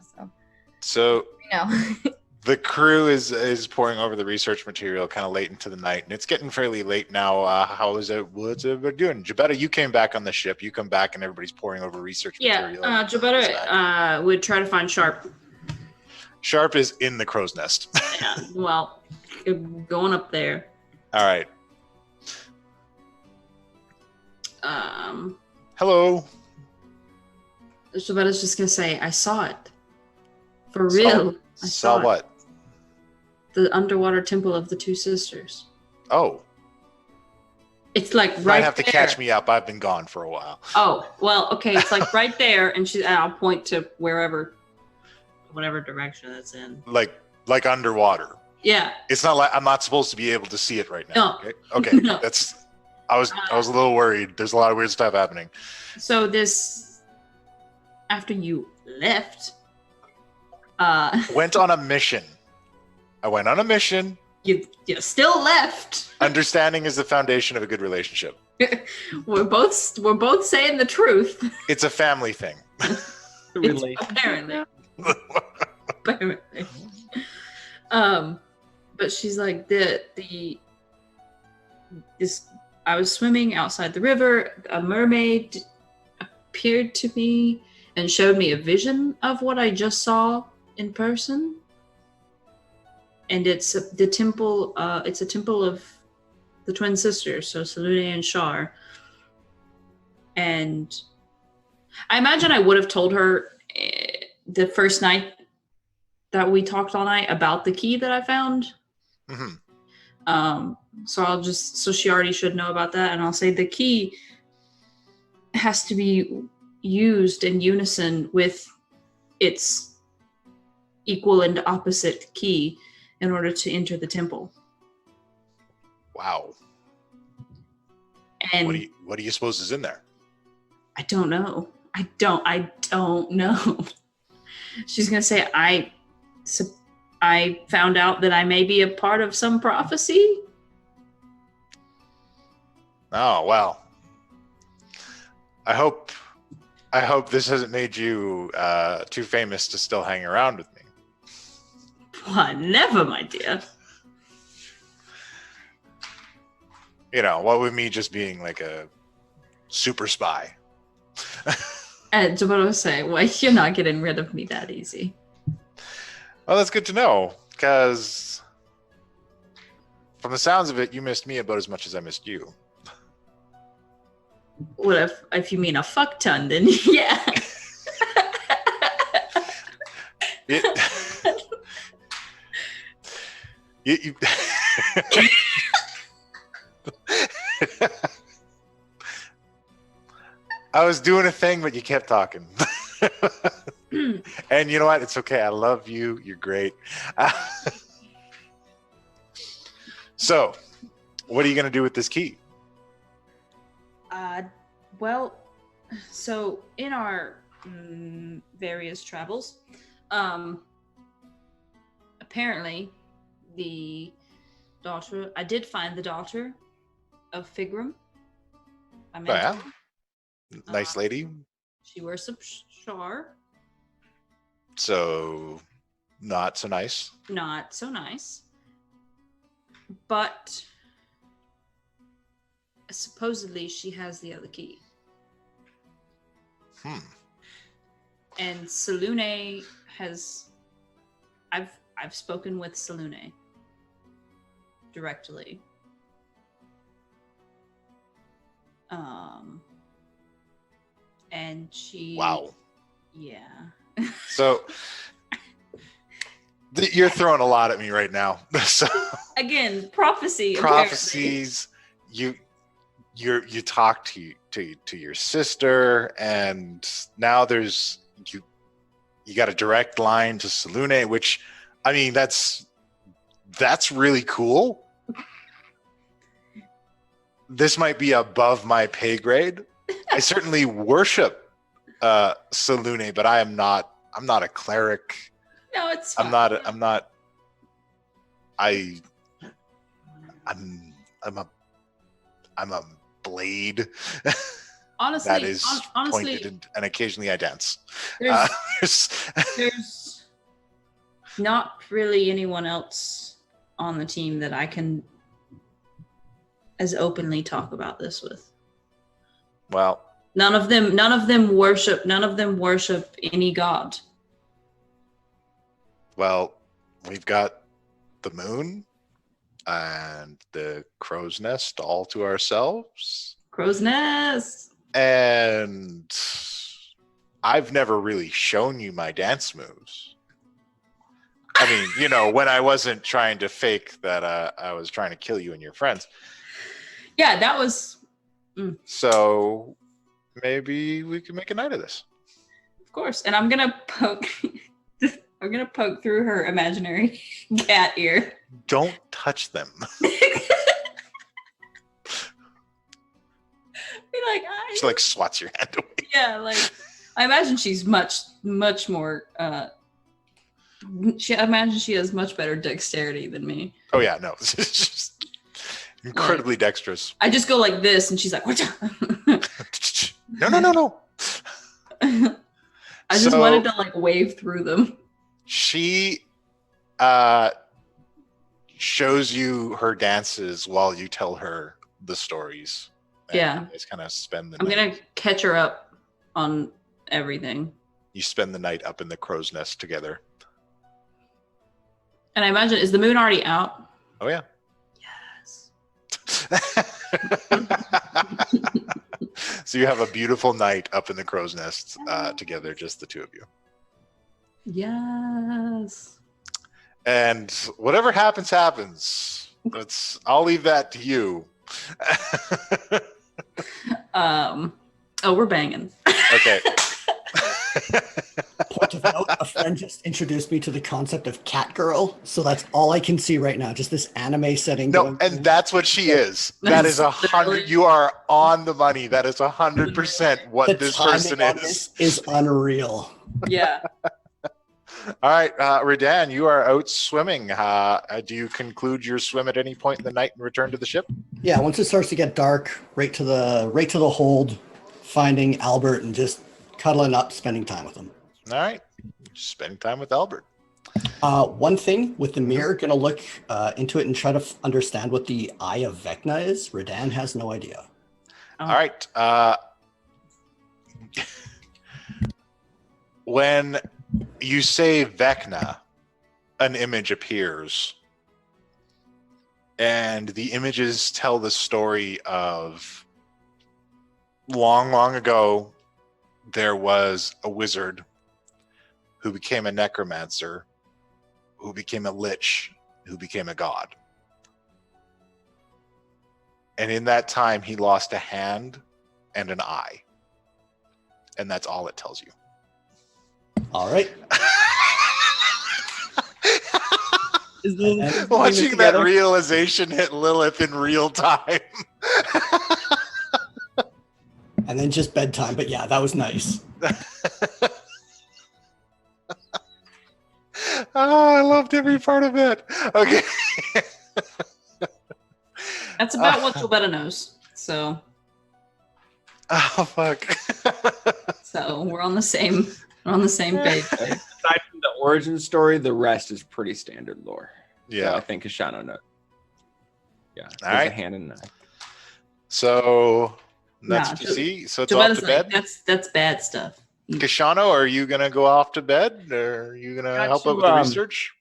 [SPEAKER 2] So
[SPEAKER 4] You know.
[SPEAKER 2] the crew is pouring over the research material kind of late into the night, and it's getting fairly late now. How is it? What's everybody doing? Jabetta, you came back on the ship. You come back, and everybody's pouring over research material.
[SPEAKER 3] Jabetta would try to find Sharp.
[SPEAKER 2] Sharp is in the crow's nest.
[SPEAKER 3] Yeah, well, going up there.
[SPEAKER 2] All right. Hello.
[SPEAKER 3] Jabetta's just gonna say, "I saw it for real." I
[SPEAKER 2] Saw
[SPEAKER 3] it.
[SPEAKER 2] what?
[SPEAKER 3] The underwater temple of the two sisters.
[SPEAKER 2] Oh,
[SPEAKER 3] It's like right
[SPEAKER 2] might have to
[SPEAKER 3] there.
[SPEAKER 2] catch me up. I've been gone for a while.
[SPEAKER 3] Oh, well, okay. It's like right there, and I'll point to whatever direction it's in.
[SPEAKER 2] Like underwater.
[SPEAKER 3] Yeah.
[SPEAKER 2] It's not like I'm not supposed to be able to see it right now.
[SPEAKER 3] No.
[SPEAKER 2] Okay. Okay.
[SPEAKER 3] No.
[SPEAKER 2] I was a little worried. There's a lot of weird stuff happening.
[SPEAKER 3] So after you left,
[SPEAKER 2] Went on a mission. I went on a mission.
[SPEAKER 3] you still left.
[SPEAKER 2] Understanding is the foundation of a good relationship.
[SPEAKER 3] We're both saying the truth.
[SPEAKER 2] It's a family thing.
[SPEAKER 1] Really?
[SPEAKER 3] Apparently. Apparently. But she's like I was swimming outside the river. A mermaid appeared to me and showed me a vision of what I just saw in person. And it's the temple. It's a temple of the twin sisters, so Salune and Shar. And I imagine I would have told her the first night that we talked all night about the key that I found.
[SPEAKER 2] Mm-hmm.
[SPEAKER 3] So she already should know about that, and I'll say the key has to be used in unison with its equal and opposite key in order to enter the temple.
[SPEAKER 2] Wow.
[SPEAKER 3] And
[SPEAKER 2] what do you suppose is in there?
[SPEAKER 3] I don't know. I don't know. She's gonna say I found out that I may be a part of some prophecy.
[SPEAKER 2] Oh, well. I hope this hasn't made you too famous to still hang around with me.
[SPEAKER 3] Why, never, my dear.
[SPEAKER 2] You know, what with me just being like a super spy.
[SPEAKER 3] And Jabaro will say, well, you're not getting rid of me that easy.
[SPEAKER 2] Well, that's good to know, because from the sounds of it, you missed me about as much as I missed you.
[SPEAKER 3] What if you mean a fuck ton, then yeah.
[SPEAKER 2] You I was doing a thing, but you kept talking. And you know what? It's okay. I love you. You're great. So, what are you going to do with this key?
[SPEAKER 3] Well, so in our various travels, apparently the daughter, I did find the daughter of Figrum. I
[SPEAKER 2] Oh,
[SPEAKER 3] mentioned.
[SPEAKER 2] yeah. Nice lady.
[SPEAKER 3] She wears some char.
[SPEAKER 2] So, not so nice.
[SPEAKER 3] Not so nice. But supposedly she has the other key. And Salune has I've spoken with Salune directly. And she
[SPEAKER 2] Wow.
[SPEAKER 3] Yeah.
[SPEAKER 2] So you're throwing a lot at me right now. So
[SPEAKER 3] Again, prophecy.
[SPEAKER 2] prophecies. You talk to your sister, and now there's you got a direct line to Salune, which, I mean, that's really cool. This might be above my pay grade. I certainly worship Salune, but I'm not a cleric.
[SPEAKER 3] No, it's fine.
[SPEAKER 2] I'm a blade.
[SPEAKER 3] Honestly,
[SPEAKER 2] that is pointed, and occasionally I dance.
[SPEAKER 3] There's not really anyone else on the team that I can as openly talk about this with.
[SPEAKER 2] Well,
[SPEAKER 3] none of them worship any god.
[SPEAKER 2] Well, we've got the moon and the crow's nest all to ourselves.
[SPEAKER 3] Crow's nest.
[SPEAKER 2] And I've never really shown you my dance moves. I mean, when I wasn't trying to fake that I was trying to kill you and your friends.
[SPEAKER 3] Yeah, that was...
[SPEAKER 2] So maybe we can make a night of this.
[SPEAKER 3] Of course. And I'm going to poke... I'm going to poke through her imaginary cat ear.
[SPEAKER 2] Don't touch them. She swats your hand away.
[SPEAKER 3] Yeah, I imagine she's much more I imagine she has much better dexterity than me.
[SPEAKER 2] Oh yeah, no. It's just incredibly dexterous.
[SPEAKER 3] I just go like this and she's like, "What?"
[SPEAKER 2] No.
[SPEAKER 3] I just wanted to wave through them.
[SPEAKER 2] She shows you her dances while you tell her the stories.
[SPEAKER 3] Yeah.
[SPEAKER 2] Just kind of spend the
[SPEAKER 3] night. I'm going to catch her up on everything.
[SPEAKER 2] You spend the night up in the crow's nest together.
[SPEAKER 3] And I imagine, is the moon already out?
[SPEAKER 2] Oh, yeah.
[SPEAKER 3] Yes.
[SPEAKER 2] So you have a beautiful night up in the crow's nest together, just the two of you.
[SPEAKER 3] Yes.
[SPEAKER 2] And whatever happens. I'll leave that to you.
[SPEAKER 3] We're banging.
[SPEAKER 2] Okay.
[SPEAKER 5] Point of note, a friend just introduced me to the concept of cat girl, so that's all I can see right now, just this anime setting.
[SPEAKER 2] No, and that's what she is. That is 100. You are on the money. That is 100% what this person is.
[SPEAKER 5] Is unreal.
[SPEAKER 3] Yeah.
[SPEAKER 2] All right, Redan, you are out swimming. Do you conclude your swim at any point in the night and return to the ship?
[SPEAKER 5] Yeah, once it starts to get dark, right to the hold, finding Albert and just cuddling up, spending time with him.
[SPEAKER 2] All right, just spending time with Albert.
[SPEAKER 5] One thing with the mirror, gonna look into it and try to understand what the Eye of Vecna is. Redan has no idea.
[SPEAKER 2] All right. When you say Vecna, an image appears. And the images tell the story of long, long ago, there was a wizard who became a necromancer, who became a lich, who became a god. And in that time, he lost a hand and an eye. And that's all it tells you.
[SPEAKER 5] All right.
[SPEAKER 2] Watching that realization hit Lilith in real time.
[SPEAKER 5] And then just bedtime. But yeah, that was nice.
[SPEAKER 2] Oh, I loved every part of it. Okay.
[SPEAKER 3] That's about what Gilbetta knows. So
[SPEAKER 2] Oh fuck.
[SPEAKER 3] we're on the same page.
[SPEAKER 1] Aside from the origin story, the rest is pretty standard lore.
[SPEAKER 2] Yeah.
[SPEAKER 1] So I think Kashano knows. Yeah.
[SPEAKER 2] All
[SPEAKER 1] there's
[SPEAKER 2] right.
[SPEAKER 1] a hand and an eye.
[SPEAKER 2] So that's what you see. So it's off to bed.
[SPEAKER 3] That's bad stuff.
[SPEAKER 2] Kashano, are you gonna go off to bed, or are you gonna help out with the research?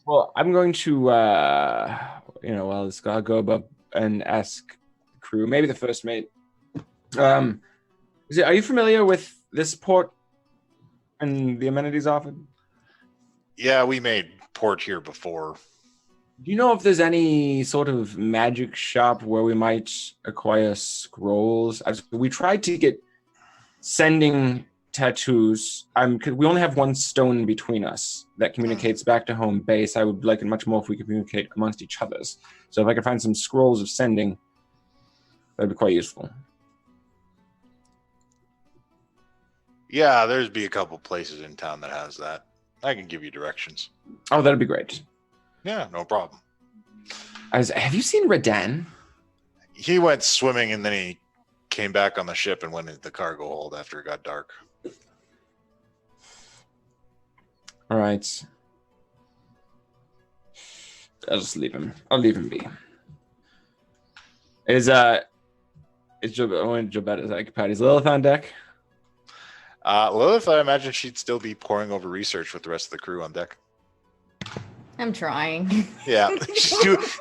[SPEAKER 1] Well, I'm going to, I'll go up and ask the crew, maybe the first mate. Are you familiar with this port and the amenities offered?
[SPEAKER 2] Yeah, we made port here before.
[SPEAKER 1] Do you know if there's any sort of magic shop where we might acquire scrolls? We tried to get sending tattoos. We only have one stone between us that communicates back to home base. I would like it much more if we could communicate amongst each other's. So if I could find some scrolls of sending, that'd be quite useful.
[SPEAKER 2] Yeah, there's be a couple places in town that has that. I can give you directions.
[SPEAKER 1] Oh, that'd be great.
[SPEAKER 2] Yeah, no problem.
[SPEAKER 1] Have you seen Redan?
[SPEAKER 2] He went swimming and then he came back on the ship and went into the cargo hold after it got dark.
[SPEAKER 1] All right. I'll just leave him. I'll leave him be. Is Jobetta's occupied? Is Lilith on deck?
[SPEAKER 2] Lilith, I imagine she'd still be poring over research with the rest of the crew on deck.
[SPEAKER 4] I'm trying.
[SPEAKER 2] Yeah,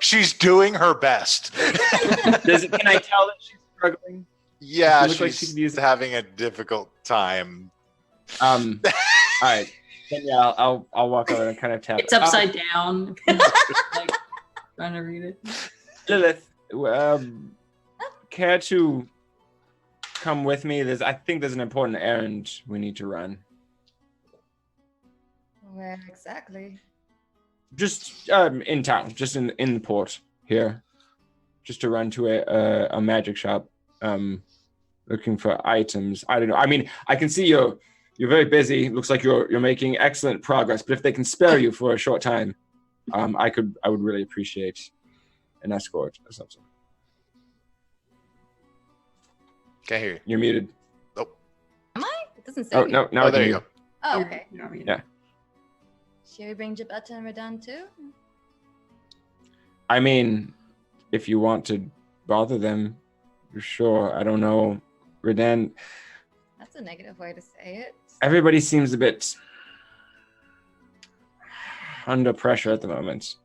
[SPEAKER 2] she's doing her best.
[SPEAKER 1] Can I tell that she's struggling?
[SPEAKER 2] Yeah,
[SPEAKER 1] She
[SPEAKER 2] she's
[SPEAKER 1] looks like
[SPEAKER 2] having a difficult time.
[SPEAKER 1] All right. Then yeah, I'll walk over and kind of tap.
[SPEAKER 3] It's upside down. Like, trying to read it.
[SPEAKER 1] Lilith, care to come with me? I think there's an important errand we need to run.
[SPEAKER 4] Where exactly?
[SPEAKER 1] Just in town, just in the port here, just to run to a magic shop, looking for items. I don't know. I mean, I can see you're very busy. Looks like you're making excellent progress. But if they can spare you for a short time, I would really appreciate an escort or something.
[SPEAKER 2] Can't hear you.
[SPEAKER 1] You're muted.
[SPEAKER 2] Nope.
[SPEAKER 4] Am I? It doesn't say.
[SPEAKER 1] Oh
[SPEAKER 4] me.
[SPEAKER 1] no! Now
[SPEAKER 2] Oh,
[SPEAKER 1] I can
[SPEAKER 2] there
[SPEAKER 1] hear
[SPEAKER 2] you go.
[SPEAKER 4] Oh, okay.
[SPEAKER 1] Yeah.
[SPEAKER 4] Should we bring Jabetta and Redan too?
[SPEAKER 1] I mean, if you want to bother them, sure. I don't know. Redan,
[SPEAKER 4] That's a negative way to say it.
[SPEAKER 1] everybody seems a bit under pressure at the moment.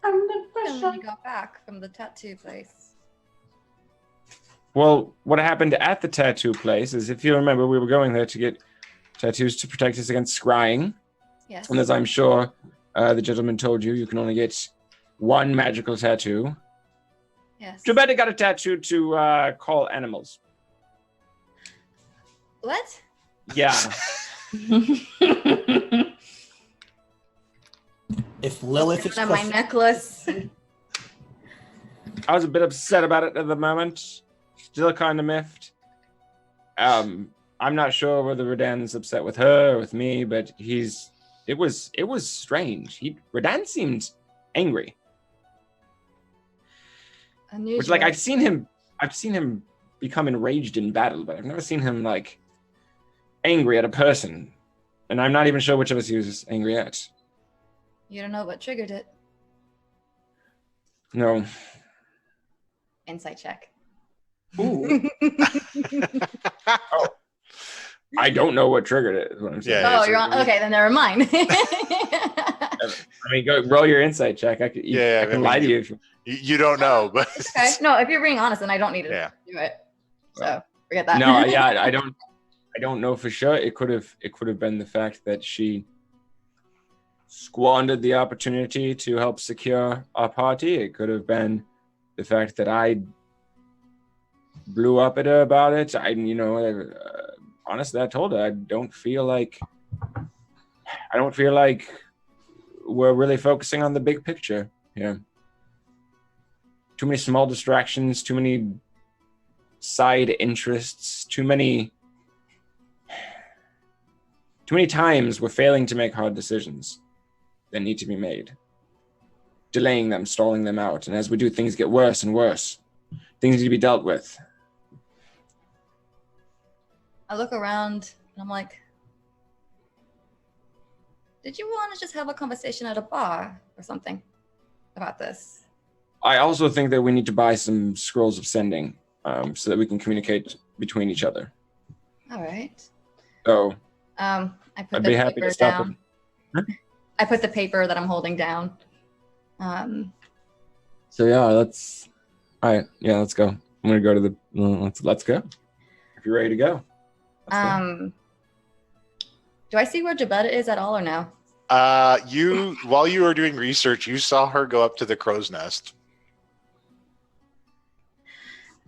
[SPEAKER 4] And when you got back from the tattoo place.
[SPEAKER 1] Well, what happened at the tattoo place is, if you remember, we were going there to get tattoos to protect us against scrying.
[SPEAKER 4] Yes.
[SPEAKER 1] And as I'm sure the gentleman told you, you can only get one magical tattoo.
[SPEAKER 4] Yes.
[SPEAKER 1] Jabetta got a tattoo to call animals.
[SPEAKER 4] What?
[SPEAKER 1] Yeah.
[SPEAKER 5] If Lilith is
[SPEAKER 4] On my necklace.
[SPEAKER 1] I was a bit upset about it at the moment. Still kind of miffed. I'm not sure whether Redan's upset with her or with me, but it was strange. Redan seemed angry.
[SPEAKER 4] Unusual.
[SPEAKER 1] Which, like, I've seen him become enraged in battle, but I've never seen him like angry at a person. And I'm not even sure which of us he was angry at.
[SPEAKER 4] You don't know what triggered it.
[SPEAKER 1] No.
[SPEAKER 4] Insight check.
[SPEAKER 1] Ooh. I don't know what triggered it, is what I'm saying.
[SPEAKER 2] Yeah,
[SPEAKER 4] Oh, you're on. Okay, then never mind.
[SPEAKER 1] I mean, go roll your insight check. I can lie to you. If
[SPEAKER 2] You don't know, but
[SPEAKER 4] It's okay. No, if you're being honest, then I don't need to do it. So forget that.
[SPEAKER 1] No, yeah, I don't know for sure. It could have been the fact that she squandered the opportunity to help secure our party. It could have been the fact that I blew up at her about it. Honestly, I told her I don't feel like we're really focusing on the big picture here. Too many small distractions, too many side interests, too many times we're failing to make hard decisions that need to be made. Delaying them, stalling them out. And as we do, things get worse and worse. Things need to be dealt with.
[SPEAKER 4] I look around and I'm like, did you want to just have a conversation at a bar or something about this?
[SPEAKER 1] I also think that we need to buy some scrolls of sending so that we can communicate between each other.
[SPEAKER 4] All right.
[SPEAKER 1] So
[SPEAKER 4] I put
[SPEAKER 1] I'd
[SPEAKER 4] the
[SPEAKER 1] be happy
[SPEAKER 4] paper
[SPEAKER 1] to stop
[SPEAKER 4] down.
[SPEAKER 1] Huh?
[SPEAKER 4] I put the paper that I'm holding down.
[SPEAKER 1] So yeah, let's go. I'm gonna go to the let's go. If you're ready to go. Let's go.
[SPEAKER 4] Do I see where Jabetta is at all or no?
[SPEAKER 2] While you were doing research, you saw her go up to the crow's nest.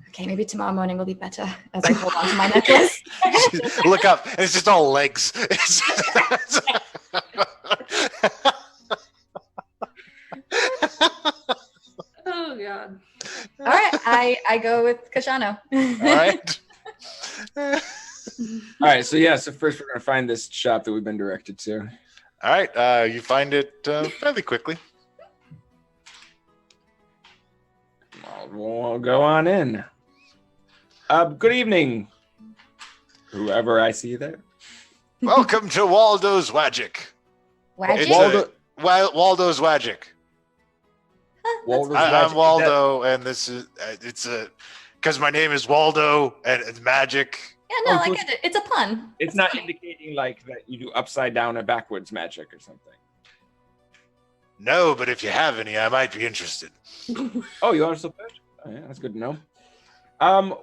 [SPEAKER 4] Okay, maybe tomorrow morning will be better as I hold on to my necklace.
[SPEAKER 2] Look up, and it's just all legs.
[SPEAKER 3] Oh god.
[SPEAKER 4] All right, I go with Kashano.
[SPEAKER 2] All right.
[SPEAKER 1] All right, so first we're gonna find this shop that we've been directed to.
[SPEAKER 2] All right, you find it fairly quickly.
[SPEAKER 1] We'll go on in. Good evening, whoever I see there.
[SPEAKER 2] Welcome to Waldo's Wagic.
[SPEAKER 4] Wagic?
[SPEAKER 2] Waldo's Wagic.
[SPEAKER 1] Waldo's
[SPEAKER 2] I'm
[SPEAKER 1] Wagic.
[SPEAKER 2] Waldo, and this is because my name is Waldo, and it's magic.
[SPEAKER 4] Yeah, no, I get it. It's a pun.
[SPEAKER 1] It's not indicating like that you do upside down or backwards magic or something.
[SPEAKER 2] No, but if you have any, I might be interested.
[SPEAKER 1] Oh, you are so good. Oh, yeah, that's good to know.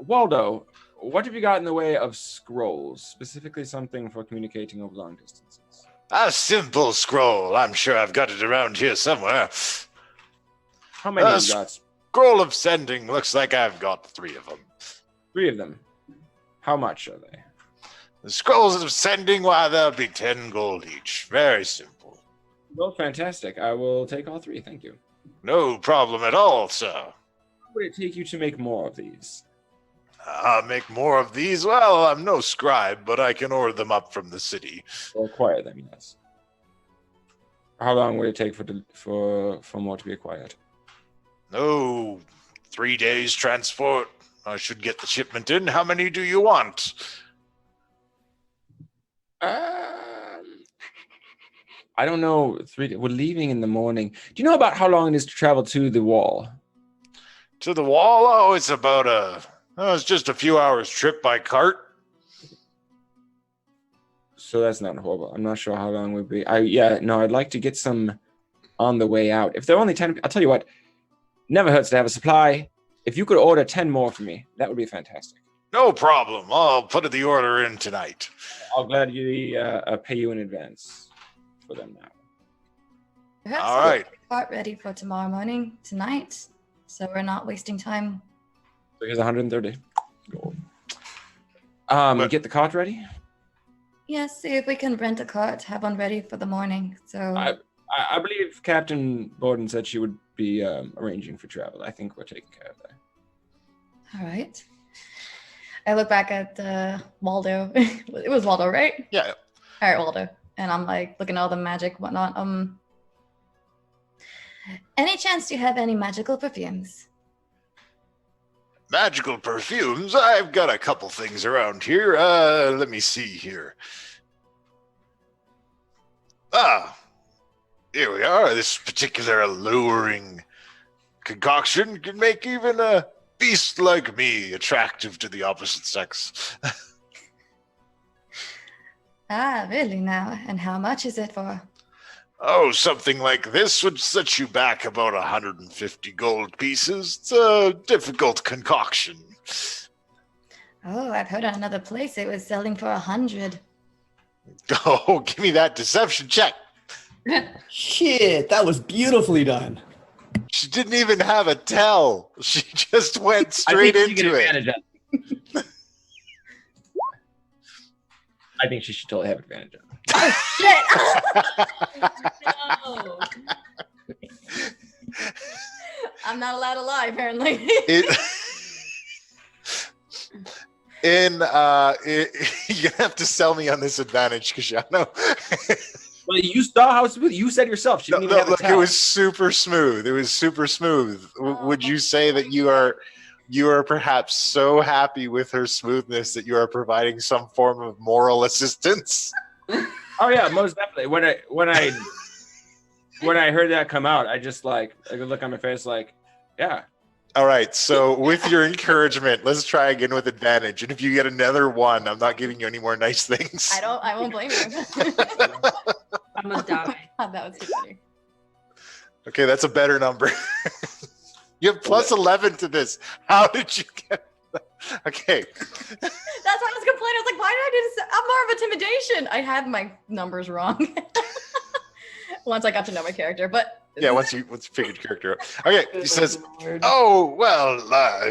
[SPEAKER 1] Waldo, what have you got in the way of scrolls, specifically something for communicating over long distances?
[SPEAKER 2] A simple scroll. I'm sure I've got it around here somewhere.
[SPEAKER 1] How many have you got?
[SPEAKER 2] Scroll of sending. Looks like I've got 3 of them.
[SPEAKER 1] 3 of them. How much are they?
[SPEAKER 2] The scrolls of sending, why, they'll be 10 gold each. Very simple.
[SPEAKER 1] Well, fantastic. I will take all 3. Thank you.
[SPEAKER 2] No problem at all, sir.
[SPEAKER 1] How would it take you to make more of these?
[SPEAKER 2] Make more of these? Well, I'm no scribe, but I can order them up from the city.
[SPEAKER 1] Or acquire them, yes. How long would it take for more to be acquired?
[SPEAKER 2] Oh, 3 days transport. I should get the shipment in. How many do you want?
[SPEAKER 1] I don't know. We're leaving in the morning. Do you know about how long it is to travel to the wall?
[SPEAKER 2] To the wall? Oh, it's about it's just a few hours trip by cart.
[SPEAKER 1] So that's not horrible. I'm not sure how long would be. I'd like to get some on the way out. If they're only 10, I'll tell you what, never hurts to have a supply. If you could order 10 more for me, that would be fantastic.
[SPEAKER 2] No problem. I'll put the order in tonight.
[SPEAKER 1] I'll gladly pay you in advance for them now.
[SPEAKER 4] Perhaps
[SPEAKER 2] all right.
[SPEAKER 4] Get the cart ready for tomorrow morning, tonight, so we're not wasting time.
[SPEAKER 1] So here's 130 gold. Get the cart ready?
[SPEAKER 4] Yes, see if we can rent a cart, have one ready for the morning. So
[SPEAKER 1] I believe Captain Borden said she would be arranging for travel. I think we're taking care of that.
[SPEAKER 4] All right. I look back at Waldo. It was Waldo, right?
[SPEAKER 2] Yeah.
[SPEAKER 4] All right, Waldo. And I'm like looking at all the magic, whatnot. Any chance you have any magical perfumes?
[SPEAKER 2] Magical perfumes? I've got a couple things around here. Let me see here. Here we are. This particular alluring concoction can make even a beast like me attractive to the opposite sex.
[SPEAKER 4] Really now? And how much is it for?
[SPEAKER 2] Oh, something like this would set you back about 150 gold pieces. It's a difficult concoction.
[SPEAKER 4] Oh, I've heard at another place it was selling for 100.
[SPEAKER 2] Oh, give me that deception check.
[SPEAKER 5] Shit, that was beautifully done.
[SPEAKER 2] She didn't even have a tell. She just went straight into it.
[SPEAKER 1] I think she should totally have advantage of it.
[SPEAKER 3] No.
[SPEAKER 4] I'm not allowed to lie, apparently.
[SPEAKER 2] You're gonna have to sell me on this advantage, Kashano.
[SPEAKER 1] Well, you saw how smooth. You said yourself. She didn't even have a
[SPEAKER 2] Look,
[SPEAKER 1] tell.
[SPEAKER 2] it was super smooth. It was super smooth. Would you say that you are perhaps so happy with her smoothness that you are providing some form of moral assistance?
[SPEAKER 1] Oh yeah, most definitely. When I heard that come out, I just like a look on my face, like, yeah.
[SPEAKER 2] All right. So with your encouragement, let's try again with advantage. And if you get another one, I'm not giving you any more nice things.
[SPEAKER 4] I won't blame you.
[SPEAKER 3] I'm gonna die.
[SPEAKER 4] That was too funny.
[SPEAKER 2] Okay, that's a better number. You have plus 11 to this. How did you get that? Okay.
[SPEAKER 4] That's why I was complaining. I was like, why did I do this? I'm more of intimidation. I had my numbers wrong. Once I got to know my character, but
[SPEAKER 2] Yeah, once you figured your character out. Okay, he says, oh, well,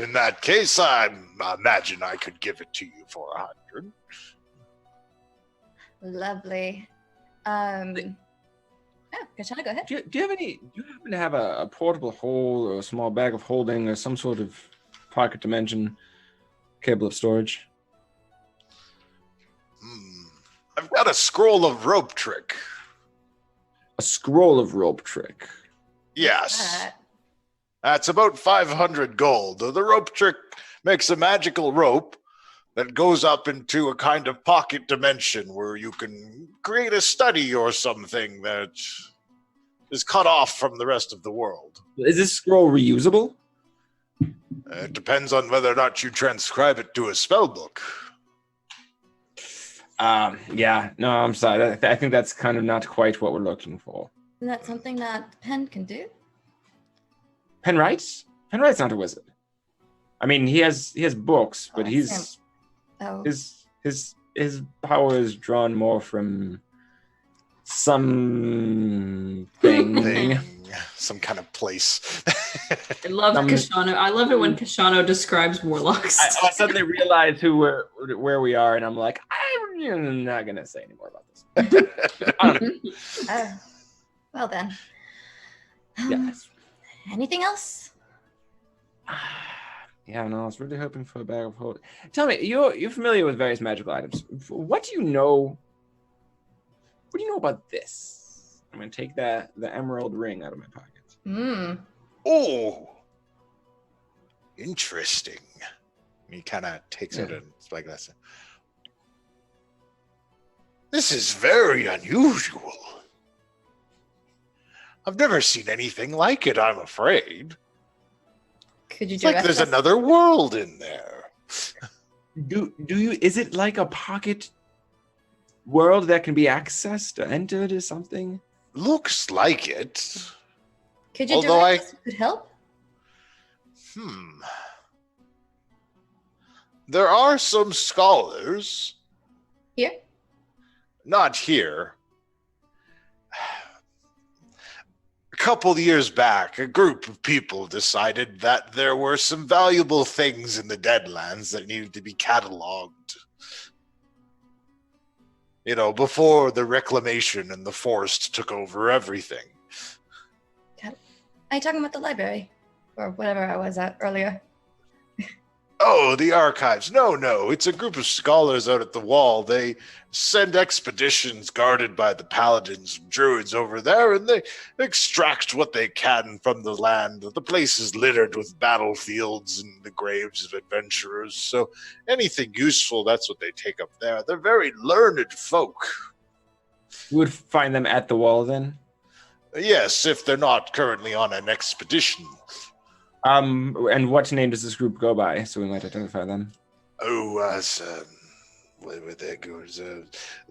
[SPEAKER 2] in that case, I imagine I could give it to you for 100.
[SPEAKER 4] lovely. Oh, Kashana, go ahead.
[SPEAKER 1] Do you happen to have a portable hole or a small bag of holding or some sort of pocket dimension cable of storage?
[SPEAKER 2] I've got a scroll of rope trick.
[SPEAKER 1] A scroll of rope trick.
[SPEAKER 2] Yes. That's about 500 gold. The rope trick makes a magical rope that goes up into a kind of pocket dimension where you can create a study or something that is cut off from the rest of the world.
[SPEAKER 1] Is this scroll reusable?
[SPEAKER 2] It depends on whether or not you transcribe it to a spell book.
[SPEAKER 1] Yeah. No, I'm sorry. I think that's kind of not quite what we're looking for.
[SPEAKER 4] Isn't that something that Penn can do?
[SPEAKER 1] Penn writes? Penn writes not a wizard. I mean, he has books, but his power is drawn more from something.
[SPEAKER 2] Some kind of place.
[SPEAKER 3] I love Kashano. I love it when Kashano describes warlocks.
[SPEAKER 1] I suddenly realize where we are, and I'm like, I'm not gonna say any more about this.
[SPEAKER 4] Well then.
[SPEAKER 1] Yes.
[SPEAKER 4] Anything else?
[SPEAKER 1] Yeah, no, I was really hoping for a bag of holding. Tell me, you're familiar with various magical items. What do you know? What do you know about this? I'm gonna take the emerald ring out of my pocket.
[SPEAKER 2] Oh, interesting. And he kind of takes it and it's like that. This is very unusual. I've never seen anything like it, I'm afraid.
[SPEAKER 4] Could you
[SPEAKER 2] It's like there's another world in there.
[SPEAKER 1] Do you? Is it like a pocket world that can be accessed or entered or something?
[SPEAKER 2] Looks like it.
[SPEAKER 4] Could you
[SPEAKER 2] Although
[SPEAKER 4] direct us who could help?
[SPEAKER 2] There are some scholars.
[SPEAKER 4] Here?
[SPEAKER 2] Not here. A couple years back, a group of people decided that there were some valuable things in the Deadlands that needed to be cataloged. You know, before the reclamation and the forest took over everything.
[SPEAKER 4] Are you talking about the library? Or whatever I was at earlier?
[SPEAKER 2] Oh, the archives. No, it's a group of scholars out at the wall. They send expeditions guarded by the paladins and druids over there, and they extract what they can from the land. The place is littered with battlefields and the graves of adventurers, so anything useful, that's what they take up there. They're very learned folk.
[SPEAKER 1] You would find them at the wall then?
[SPEAKER 2] Yes, if they're not currently on an expedition.
[SPEAKER 1] And what name does this group go by, so we might identify them?
[SPEAKER 2] Oh, where there goes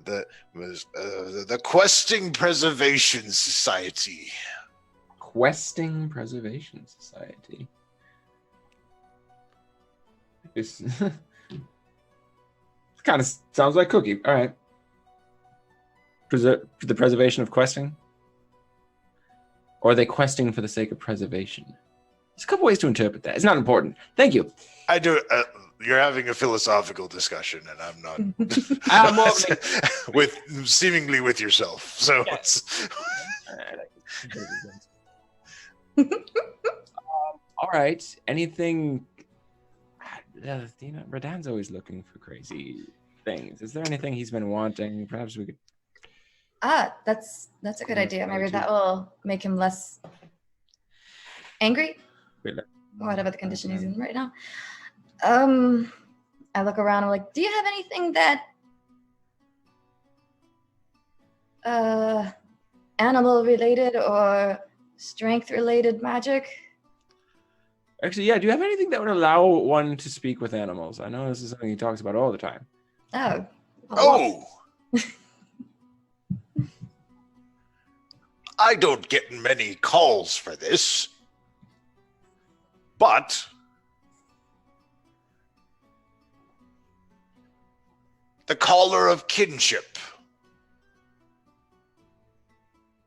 [SPEAKER 2] the Questing Preservation Society.
[SPEAKER 1] Questing Preservation Society. It's kind of sounds like Cookie. All right. The preservation of questing? Or are they questing for the sake of preservation? There's a couple ways to interpret that. It's not important. Thank you.
[SPEAKER 2] I do. You're having a philosophical discussion, and I'm not.
[SPEAKER 1] I'm more
[SPEAKER 2] with seemingly with yourself. So
[SPEAKER 1] Yeah.
[SPEAKER 2] it's
[SPEAKER 1] all right. Anything? Radan's always looking for crazy things. Is there anything he's been wanting? Perhaps we could.
[SPEAKER 4] That's a good idea. Maybe that will make him less angry. Whatever the condition he's in right now. I look around. I'm like, do you have anything that animal related or strength related magic?
[SPEAKER 1] Actually, yeah. Do you have anything that would allow one to speak with animals? I know this is something he talks about all the time.
[SPEAKER 2] Oh. I don't get many calls for this, but the collar of kinship.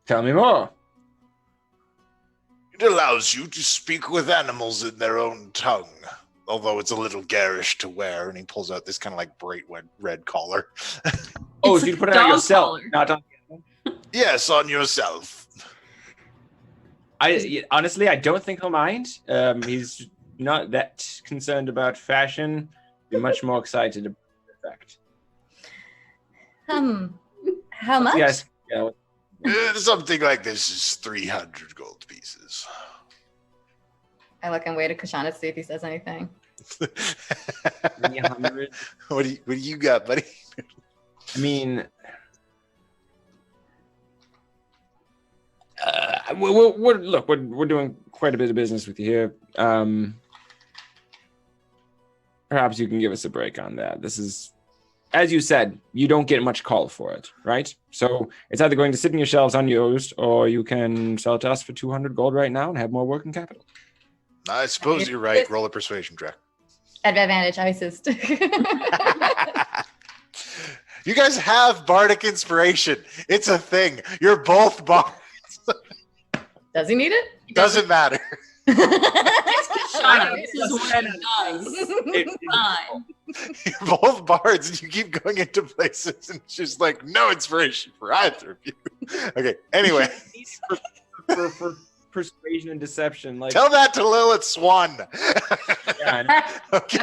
[SPEAKER 1] Tell me more.
[SPEAKER 2] It allows you to speak with animals in their own tongue, although it's a little garish to wear. And he pulls out this kind of like bright red collar.
[SPEAKER 1] Oh,
[SPEAKER 3] It's
[SPEAKER 1] so you
[SPEAKER 3] like
[SPEAKER 1] put
[SPEAKER 3] a
[SPEAKER 1] it on
[SPEAKER 3] dog
[SPEAKER 1] yourself,
[SPEAKER 3] collar.
[SPEAKER 1] not on.
[SPEAKER 2] Yes, on yourself.
[SPEAKER 1] Honestly, I don't think he'll mind. He's not that concerned about fashion. Be much more excited about the effect.
[SPEAKER 4] How much?
[SPEAKER 1] Yes. Yeah.
[SPEAKER 2] Something like this is 300 gold pieces.
[SPEAKER 4] I look and wait at Kashana to see if he says anything.
[SPEAKER 1] 300.
[SPEAKER 2] What do you got, buddy?
[SPEAKER 1] I mean, we're doing quite a bit of business with you here. Perhaps you can give us a break on that. This is, as you said, you don't get much call for it, right? So it's either going to sit in your shelves unused, or you can sell it to us for 200 gold right now and have more working capital.
[SPEAKER 2] I suppose you're right. Roll a persuasion check.
[SPEAKER 4] At advantage, I assist.
[SPEAKER 2] You guys have bardic inspiration. It's a thing. You're both bards.
[SPEAKER 4] Does he need it?
[SPEAKER 2] Doesn't matter.
[SPEAKER 3] It's Kashana. This is what he does. Fine.
[SPEAKER 2] You're both bards, and you keep going into places, and it's just like no inspiration for either of you. Okay. Anyway,
[SPEAKER 1] for persuasion and deception, like
[SPEAKER 2] tell that to Lilith Swan.
[SPEAKER 1] yeah,
[SPEAKER 2] Okay.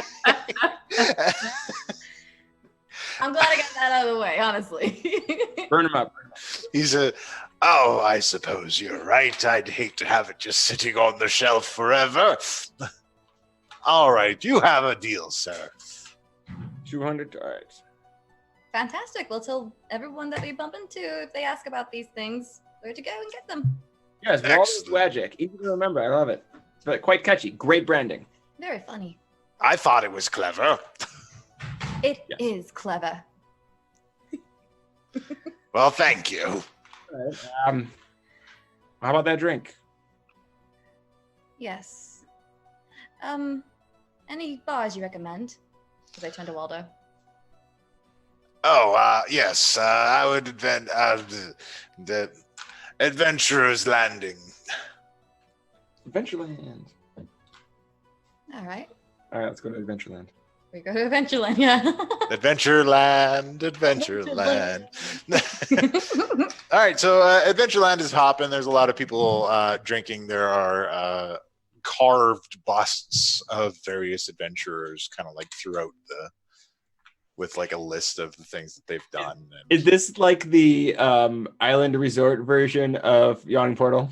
[SPEAKER 4] I'm glad I got that out of the way, honestly.
[SPEAKER 1] burn him up.
[SPEAKER 2] He's oh, I suppose you're right. I'd hate to have it just sitting on the shelf forever. All right, you have a deal, sir.
[SPEAKER 1] 200. All right.
[SPEAKER 4] Fantastic. We'll tell everyone that we bump into if they ask about these things where to go and get them.
[SPEAKER 1] Yes, Walrus Wagic. Easy to remember. I love it. It's quite catchy. Great branding.
[SPEAKER 4] Very funny.
[SPEAKER 2] I thought it was clever.
[SPEAKER 4] It
[SPEAKER 1] Yes.
[SPEAKER 4] is clever.
[SPEAKER 2] Well, thank you.
[SPEAKER 1] All right. How about that drink?
[SPEAKER 4] Yes. Any bars you recommend? Because I turn to Waldo.
[SPEAKER 2] Oh, yes. I would the Adventurer's Landing.
[SPEAKER 1] Adventureland.
[SPEAKER 4] All right.
[SPEAKER 1] All right, let's go to Adventureland.
[SPEAKER 4] We go to Adventureland, yeah.
[SPEAKER 2] Adventureland. All right, so Adventureland is hopping. There's a lot of people drinking. There are carved busts of various adventurers kind of like throughout with like a list of the things that they've done. And,
[SPEAKER 1] Is this like the island resort version of Yawning Portal?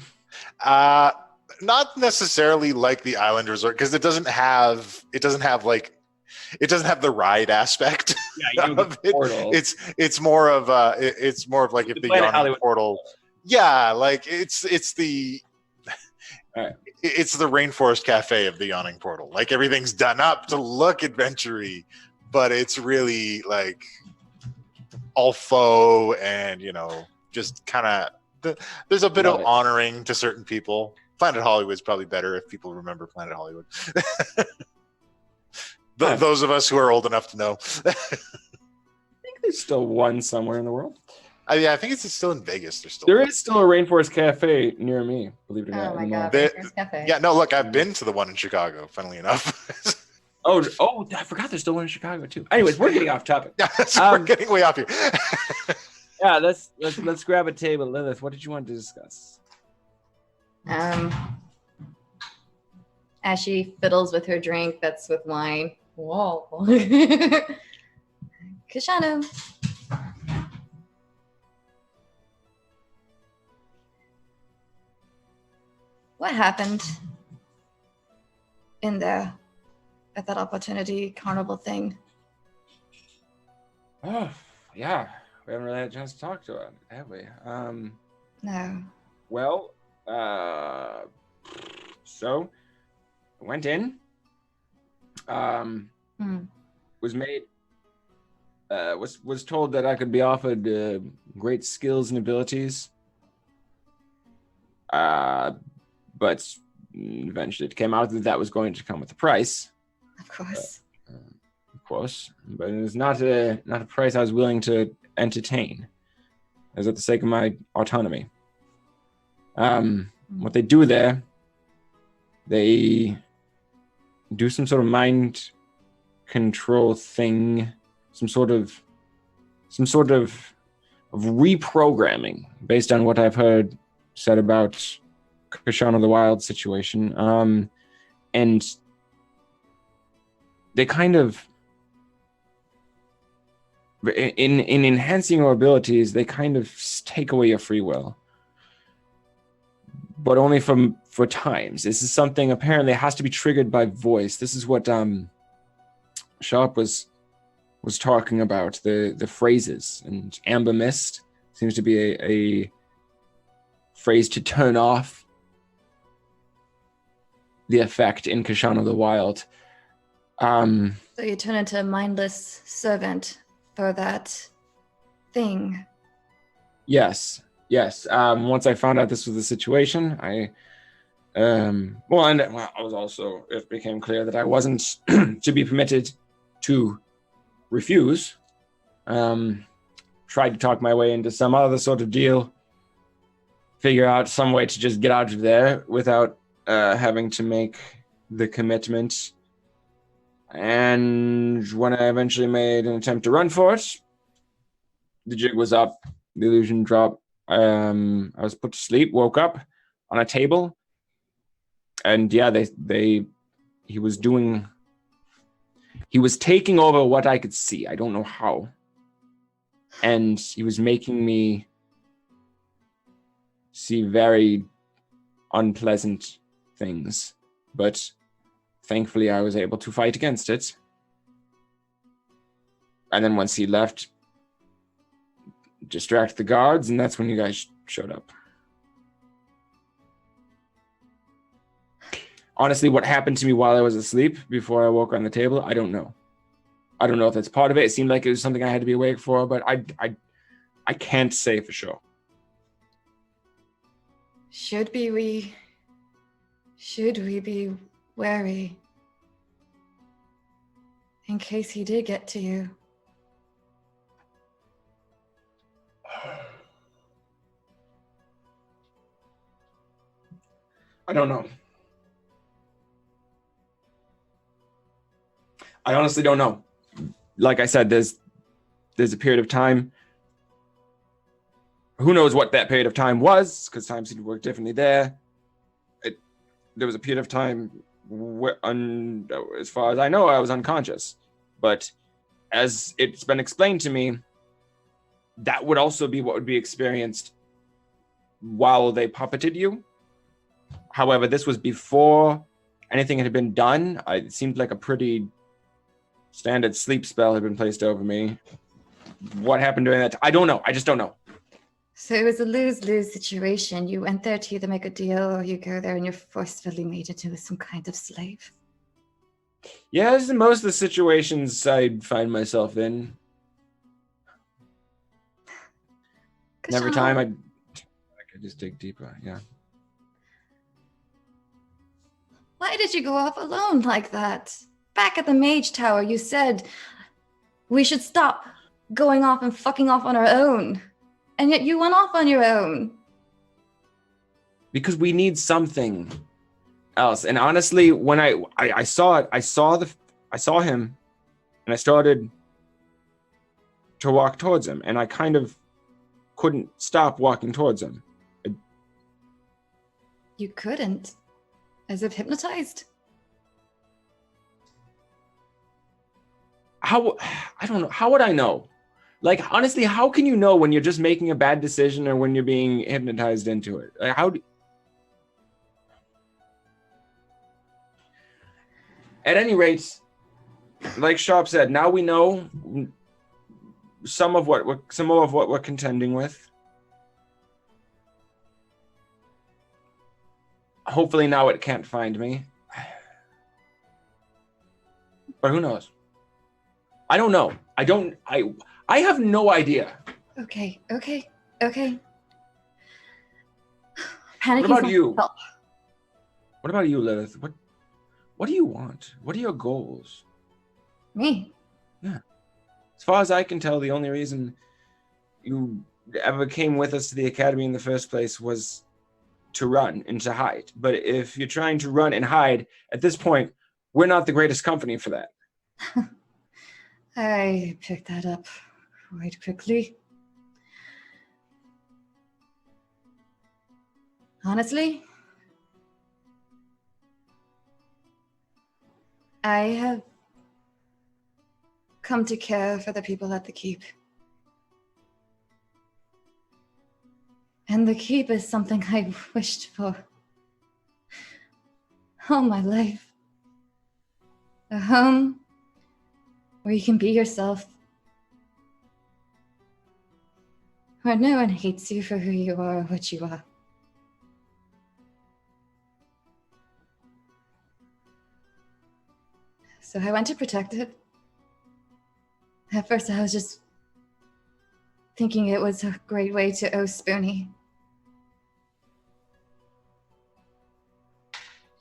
[SPEAKER 2] not necessarily like the island resort because it doesn't have the ride aspect.
[SPEAKER 1] Yeah, you
[SPEAKER 2] of it.
[SPEAKER 1] portal.
[SPEAKER 2] It's more of like if the
[SPEAKER 1] Planet
[SPEAKER 2] Yawning
[SPEAKER 1] Hollywood
[SPEAKER 2] Portal. Yeah, like it's the
[SPEAKER 1] Alright.
[SPEAKER 2] it's the Rainforest Cafe of the Yawning Portal. Like everything's done up to look adventure-y, but it's really like all faux and, just kind of, there's a bit
[SPEAKER 1] Love
[SPEAKER 2] of
[SPEAKER 1] it.
[SPEAKER 2] honoring to certain people. Planet Hollywood's probably better if people remember Planet Hollywood. Those of us who are old enough to know.
[SPEAKER 1] I think there's still one somewhere in the world.
[SPEAKER 2] Yeah, I think it's still in Vegas.
[SPEAKER 1] There is still a Rainforest Cafe near me, believe it or not.
[SPEAKER 4] Oh my god,
[SPEAKER 2] They-
[SPEAKER 4] Rainforest Cafe.
[SPEAKER 2] Yeah, no, look, I've been to the one in Chicago, funnily enough.
[SPEAKER 1] Oh, I forgot there's still one in Chicago too. Anyways, we're getting off topic.
[SPEAKER 2] Yeah, we're getting way off here.
[SPEAKER 1] Yeah, let's grab a table. Lilith, what did you want to discuss?
[SPEAKER 4] As she fiddles with her drink that's with wine. Whoa. Kashano. What happened in there at that opportunity carnival thing?
[SPEAKER 1] Oh, yeah. We haven't really had a chance to talk to her, have we?
[SPEAKER 4] No.
[SPEAKER 1] Well, so I went in. Was made. Was told that I could be offered great skills and abilities. But eventually it came out that was going to come with a price.
[SPEAKER 4] Of course.
[SPEAKER 1] Of course, but it was not a price I was willing to entertain. It was at the sake of my autonomy. What they do there, they do some sort of mind control thing, some sort of reprogramming based on what I've heard said about Kashana the Wild situation. And they kind of, in enhancing your abilities, they kind of take away your free will, but only for times. This is something apparently has to be triggered by voice. This is what Sharp was talking about, the phrases, and Amber Mist seems to be a phrase to turn off the effect in Kashana the Wild.
[SPEAKER 4] So you turn into a mindless servant for that thing.
[SPEAKER 1] Yes. Once I found out this was the situation, I was also, it became clear that I wasn't to be permitted to refuse. Tried to talk my way into some other sort of deal, figure out some way to just get out of there without having to make the commitment. And when I eventually made an attempt to run for it, the jig was up, the illusion dropped. I was put to sleep, woke up on a table, and yeah, he was taking over what I could see. I don't know how. And he was making me see very unpleasant things, but thankfully I was able to fight against it. And then once he left, distract the guards, and that's when you guys showed up. Honestly, what happened to me while I was asleep before I woke on the table, I don't know. I don't know if that's part of it. It seemed like it was something I had to be awake for, but I can't say for sure.
[SPEAKER 4] Should we be wary in case he did get to you?
[SPEAKER 1] I don't know. I honestly don't know. Like I said, there's a period of time. Who knows what that period of time was, because time seemed to work differently there. There was a period of time where, as far as I know, I was unconscious. But as it's been explained to me, that would also be what would be experienced while they puppeted you. However, this was before anything had been done. It seemed like a pretty standard sleep spell had been placed over me. What happened during that? I don't know. I just don't know.
[SPEAKER 4] So it was a lose-lose situation. You went there to either make a deal, or you go there and you're forcefully made into some kind of slave.
[SPEAKER 1] Yeah, this is most of the situations I find myself in. And every time I just dig deeper, yeah.
[SPEAKER 4] Why did you go off alone like that? Back at the Mage Tower, you said we should stop going off and fucking off on our own. And yet you went off on your own.
[SPEAKER 1] Because we need something else. And honestly, when I saw it, I saw him, and I started to walk towards him, and I kind of couldn't stop walking towards him.
[SPEAKER 4] You couldn't? As if hypnotized?
[SPEAKER 1] I don't know. How would I know? Like, honestly, how can you know when you're just making a bad decision or when you're being hypnotized into it? Like, At any rate, like Sharp said, now we know some of what we're contending with. Hopefully now it can't find me. But who knows? I don't know. I have no idea.
[SPEAKER 4] Okay. Panicking.
[SPEAKER 1] What about you? What about you, Lilith? What do you want? What are your goals?
[SPEAKER 4] Me?
[SPEAKER 1] Yeah. As far as I can tell, the only reason you ever came with us to the academy in the first place was to run and to hide. But if you're trying to run and hide, at this point, we're not the greatest company for that.
[SPEAKER 4] I picked that up quite quickly. Honestly, I have come to care for the people at the keep. And the keep is something I wished for all my life. A home where you can be yourself. Where no one hates you for who you are or what you are. So I went to protect it. At first I was just thinking it was a great way to owe Spoonie.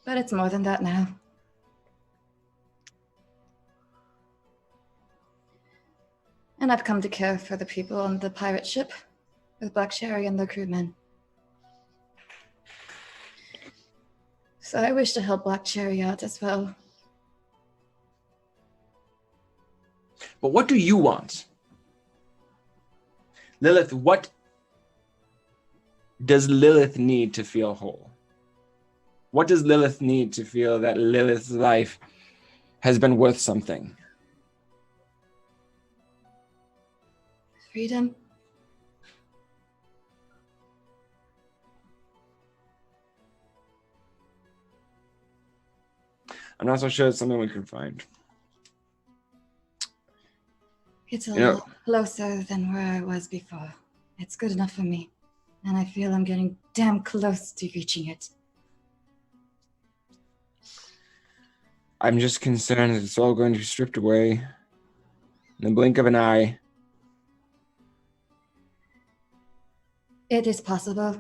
[SPEAKER 4] But it's more than that now. And I've come to care for the people on the pirate ship with Black Cherry and the crewmen. So I wish to help Black Cherry out as well.
[SPEAKER 1] But what do you want? Lilith, what does Lilith need to feel whole? What does Lilith need to feel that Lilith's life has been worth something?
[SPEAKER 4] Freedom.
[SPEAKER 1] I'm not so sure it's something we can find.
[SPEAKER 4] It's a lot closer than where I was before. It's good enough for me. And I feel I'm getting damn close to reaching it.
[SPEAKER 1] I'm just concerned that it's all going to be stripped away in the blink of an eye.
[SPEAKER 4] It is possible.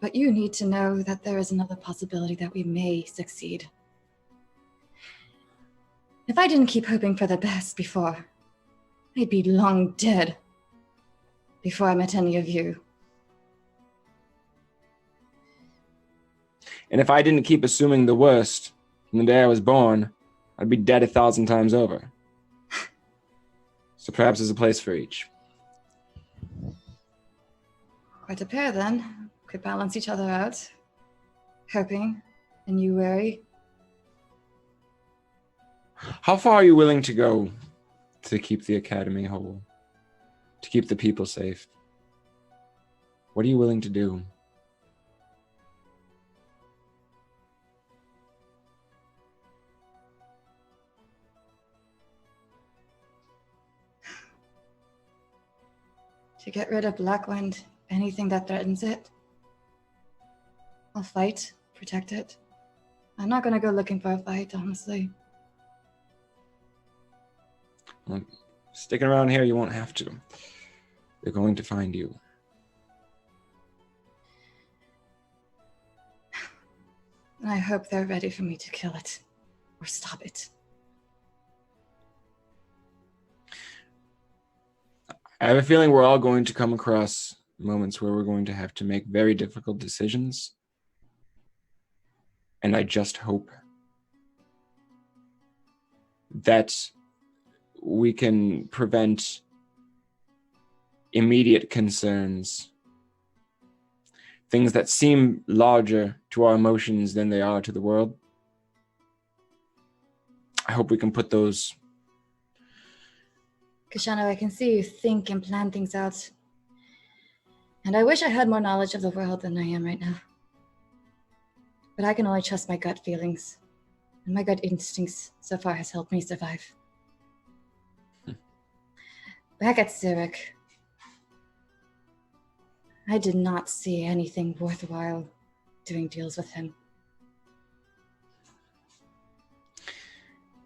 [SPEAKER 4] But you need to know that there is another possibility that we may succeed. If I didn't keep hoping for the best before, I'd be long dead before I met any of you.
[SPEAKER 1] And if I didn't keep assuming the worst from the day I was born, I'd be dead 1,000 times over. So perhaps there's a place for each.
[SPEAKER 4] Quite a pair then. Could balance each other out. Hoping, and you wary.
[SPEAKER 1] How far are you willing to go to keep the academy whole? To keep the people safe? What are you willing to do?
[SPEAKER 4] To get rid of Blackwind, anything that threatens it. I'll fight, protect it. I'm not gonna go looking for a fight, honestly.
[SPEAKER 1] Well, sticking around here, you won't have to. They're going to find you.
[SPEAKER 4] I hope they're ready for me to kill it. Or stop it.
[SPEAKER 1] I have a feeling we're all going to come across moments where we're going to have to make very difficult decisions. And I just hope that we can prevent immediate concerns, things that seem larger to our emotions than they are to the world. I hope we can put those.
[SPEAKER 4] Kashano, I can see you think and plan things out. And I wish I had more knowledge of the world than I am right now. But I can only trust my gut feelings. And my gut instincts so far has helped me survive. Back at Zurich, I did not see anything worthwhile doing deals with him.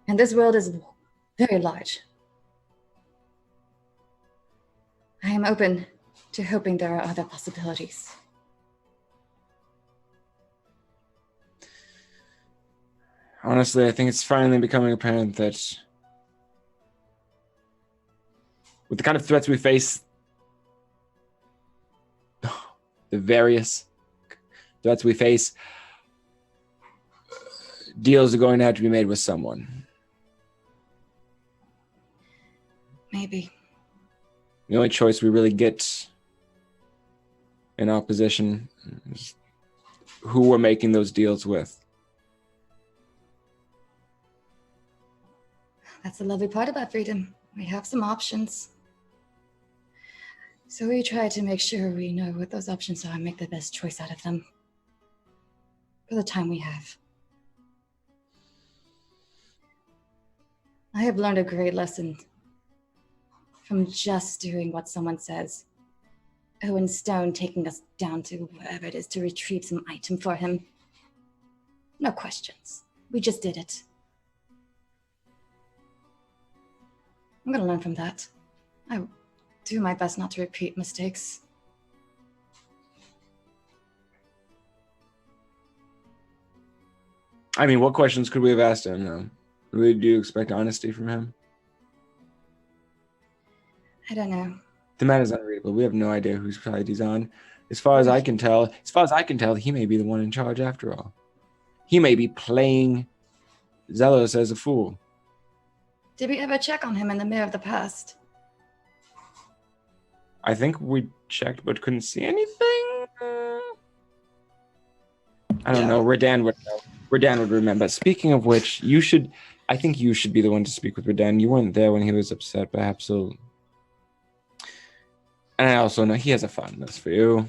[SPEAKER 4] And this world is very large. I am open to hoping there are other possibilities.
[SPEAKER 1] Honestly, I think it's finally becoming apparent that with the kind of threats we face, the various threats we face, deals are going to have to be made with someone.
[SPEAKER 4] Maybe.
[SPEAKER 1] The only choice we really get in our position is who we're making those deals with.
[SPEAKER 4] That's the lovely part about freedom. We have some options. So we try to make sure we know what those options are and make the best choice out of them. For the time we have. I have learned a great lesson from just doing what someone says. Owen Stone taking us down to wherever it is to retrieve some item for him. No questions. We just did it. I'm gonna learn from that. I do my best not to repeat mistakes.
[SPEAKER 1] I mean, what questions could we have asked him, though? Really, do you expect honesty from him?
[SPEAKER 4] I don't know.
[SPEAKER 1] The man is unreadable. We have no idea whose side he's on. As far as I can tell, he may be the one in charge after all. He may be playing Zelos as a fool.
[SPEAKER 4] Did we ever check on him in the mirror of the past?
[SPEAKER 1] I think we checked but couldn't see anything. I don't know. Redan would know. Redan would remember. Speaking of which, I think you should be the one to speak with Redan. You weren't there when he was upset. Perhaps he'll... And I also know he has a fondness for you.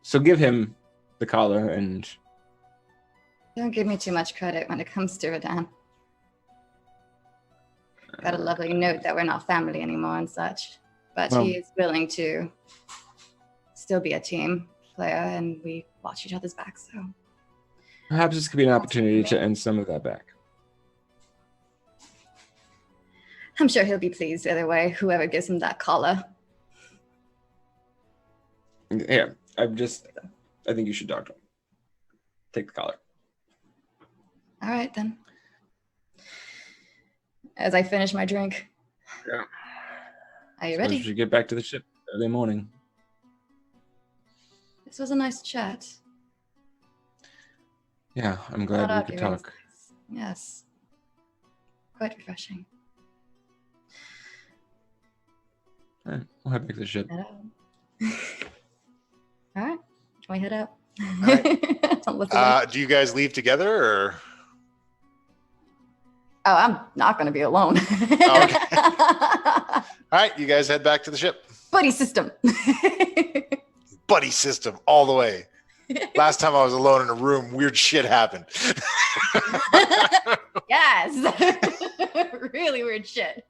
[SPEAKER 1] So give him the collar and...
[SPEAKER 4] Don't give me too much credit when it comes to Redan. Got a lovely note that we're not family anymore and such. But he is willing to still be a team player and we watch each other's backs, so...
[SPEAKER 1] Perhaps this could be an opportunity to end some of that back.
[SPEAKER 4] I'm sure he'll be pleased either way, whoever gives him that collar.
[SPEAKER 1] Yeah, I think you should talk to him. Take the collar.
[SPEAKER 4] All right, then. As I finish my drink.
[SPEAKER 1] Yeah.
[SPEAKER 4] Are you ready?
[SPEAKER 1] We should get back to the ship early morning.
[SPEAKER 4] This was a nice chat.
[SPEAKER 1] Yeah, I'm glad we could talk.
[SPEAKER 4] Yes. Quite refreshing.
[SPEAKER 1] All right, we'll head back to the ship.
[SPEAKER 4] Head out. All right, can we head out?
[SPEAKER 2] All right. Do you guys leave together, or?
[SPEAKER 4] Oh, I'm not going to be alone.
[SPEAKER 2] Oh, okay. All right, you guys head back to the ship.
[SPEAKER 4] Buddy system.
[SPEAKER 2] Buddy system all the way. Last time I was alone in a room, weird shit happened.
[SPEAKER 4] Yes. Really weird shit.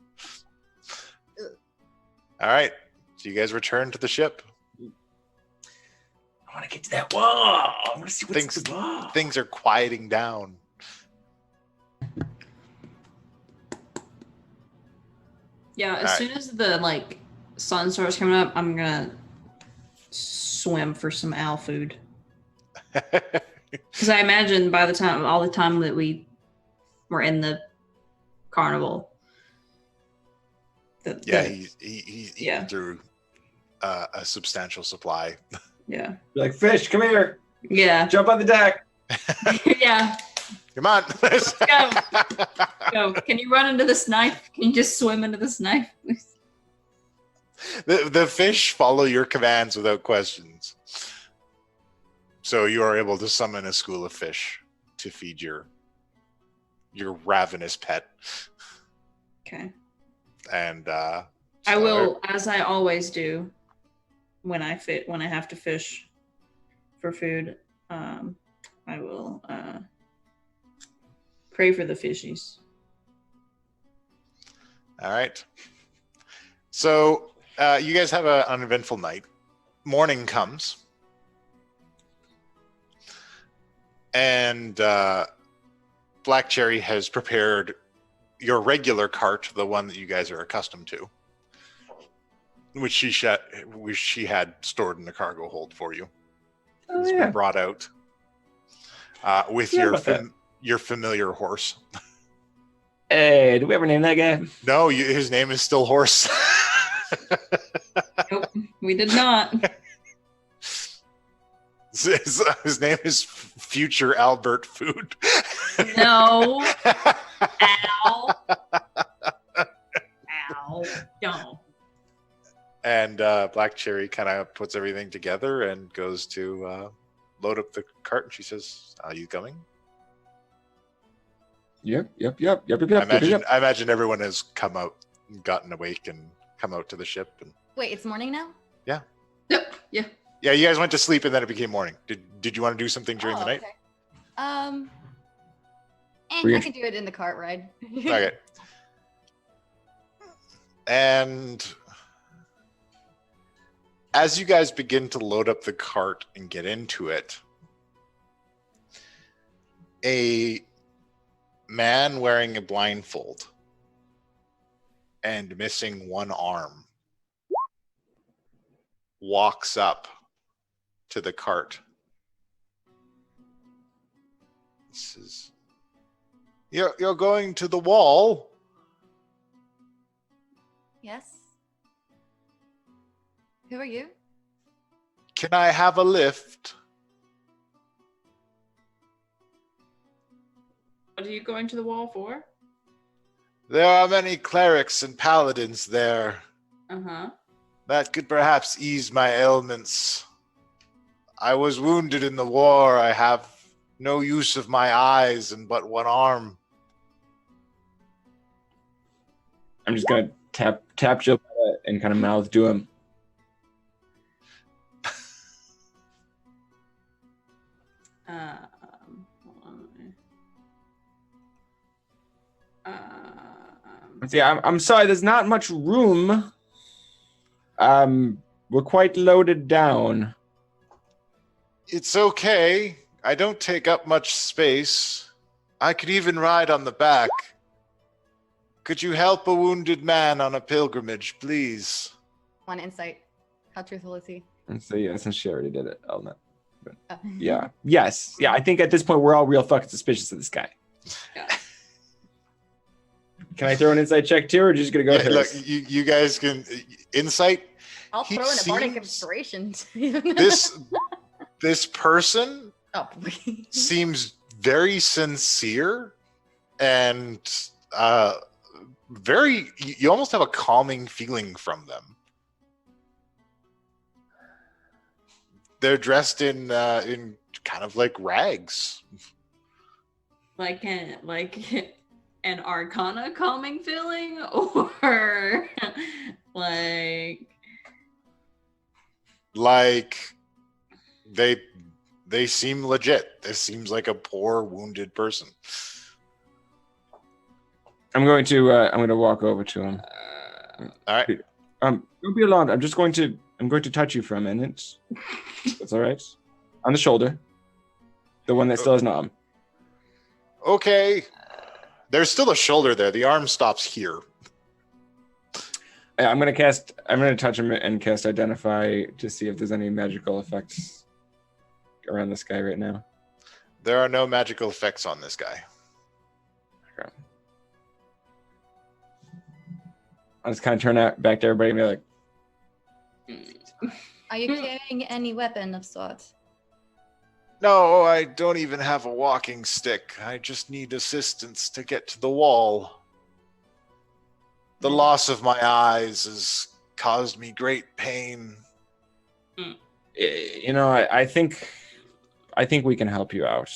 [SPEAKER 2] All right. So you guys return to the ship.
[SPEAKER 1] I want to get to that wall. I want to see what's
[SPEAKER 2] Things are quieting down.
[SPEAKER 3] Yeah, as soon as the sun starts coming up, I'm gonna swim for some owl food. Because I imagine by all the time that we were in the carnival,
[SPEAKER 2] he's eaten through a substantial supply.
[SPEAKER 3] Yeah.
[SPEAKER 1] You're like, fish, come here.
[SPEAKER 3] Yeah.
[SPEAKER 1] Jump on the deck.
[SPEAKER 3] Yeah.
[SPEAKER 2] Come on.
[SPEAKER 3] Let's go. Go. Can you run into this knife? Can you just swim into this knife, please?
[SPEAKER 2] The fish follow your commands without questions. So you are able to summon a school of fish to feed your ravenous pet.
[SPEAKER 3] Okay.
[SPEAKER 2] And
[SPEAKER 3] I will, as I always do, when I have to fish for food, I will pray for the fishies.
[SPEAKER 2] All right. So you guys have an uneventful night. Morning comes. And Black Cherry has prepared your regular cart, the one that you guys are accustomed to, which she had stored in the cargo hold for you.
[SPEAKER 1] Oh,
[SPEAKER 2] It's been brought out with your familiar horse.
[SPEAKER 1] Hey, did we ever name that guy?
[SPEAKER 2] No, his name is still Horse.
[SPEAKER 3] Nope, we did not.
[SPEAKER 2] His name is Future Albert Food.
[SPEAKER 3] No. Ow. Ow. Don't.
[SPEAKER 2] And Black Cherry kind of puts everything together and goes to load up the cart. And she says, "Are you coming?"
[SPEAKER 1] Yep.
[SPEAKER 2] I imagine everyone has come out, gotten awake, and come out to the ship. And
[SPEAKER 4] Wait, it's morning now?
[SPEAKER 3] Yep. Yeah.
[SPEAKER 2] yeah, you guys went to sleep and then it became morning. Did you want to do something during the night?
[SPEAKER 4] Okay.
[SPEAKER 1] Weird.
[SPEAKER 4] I can do it in the cart ride.
[SPEAKER 2] Okay. And as you guys begin to load up the cart and get into it, a man wearing a blindfold and missing one arm walks up to the cart. He says, You're going to the wall?
[SPEAKER 4] Yes. Who are you?
[SPEAKER 2] Can I have a lift?
[SPEAKER 3] What are you going to the wall for?
[SPEAKER 2] There are many clerics and paladins there.
[SPEAKER 3] Uh-huh.
[SPEAKER 2] That could perhaps ease my ailments. I was wounded in the war. I have no use of my eyes and but one arm.
[SPEAKER 1] I'm just gonna tap Jill and kind of mouth to him.
[SPEAKER 3] Hold on.
[SPEAKER 1] See, I'm sorry. There's not much room. We're quite loaded down.
[SPEAKER 2] It's okay. I don't take up much space. I could even ride on the back. Could you help a wounded man on a pilgrimage, please?
[SPEAKER 4] One insight. How truthful is he?
[SPEAKER 1] And so yeah, since she already did it, I'll not.
[SPEAKER 4] Oh.
[SPEAKER 1] Yeah. Yes. Yeah. I think at this point we're all real fucking suspicious of this guy.
[SPEAKER 3] Yeah.
[SPEAKER 1] Can I throw an insight check too, or just gonna go?
[SPEAKER 2] Look, you guys can insight.
[SPEAKER 4] I'll
[SPEAKER 2] He
[SPEAKER 4] throw in a bardic
[SPEAKER 2] seems-
[SPEAKER 4] inspiration.
[SPEAKER 2] This person
[SPEAKER 4] Oh, please.
[SPEAKER 2] seems very sincere and very. You almost have a calming feeling from them. They're dressed in kind of like rags.
[SPEAKER 3] Like an arcana calming feeling, or
[SPEAKER 2] Like they seem legit. This seems like a poor wounded person.
[SPEAKER 1] I'm going to walk over to him.
[SPEAKER 2] All right.
[SPEAKER 1] Don't be alarmed. I'm going to touch you for a minute. That's all right. On the shoulder. The one that still has an arm.
[SPEAKER 2] Okay. There's still a shoulder there. The arm stops here.
[SPEAKER 1] I'm gonna touch him and cast Identify to see if there's any magical effects around this guy right now.
[SPEAKER 2] There are no magical effects on this guy.
[SPEAKER 1] Okay. I'll just kind of turn out back to everybody and be like,
[SPEAKER 4] Are you carrying any weapon of sorts?
[SPEAKER 2] No, I don't even have a walking stick. I just need assistance to get to the wall. The loss of my eyes has caused me great pain.
[SPEAKER 1] you know, I think we can help you out.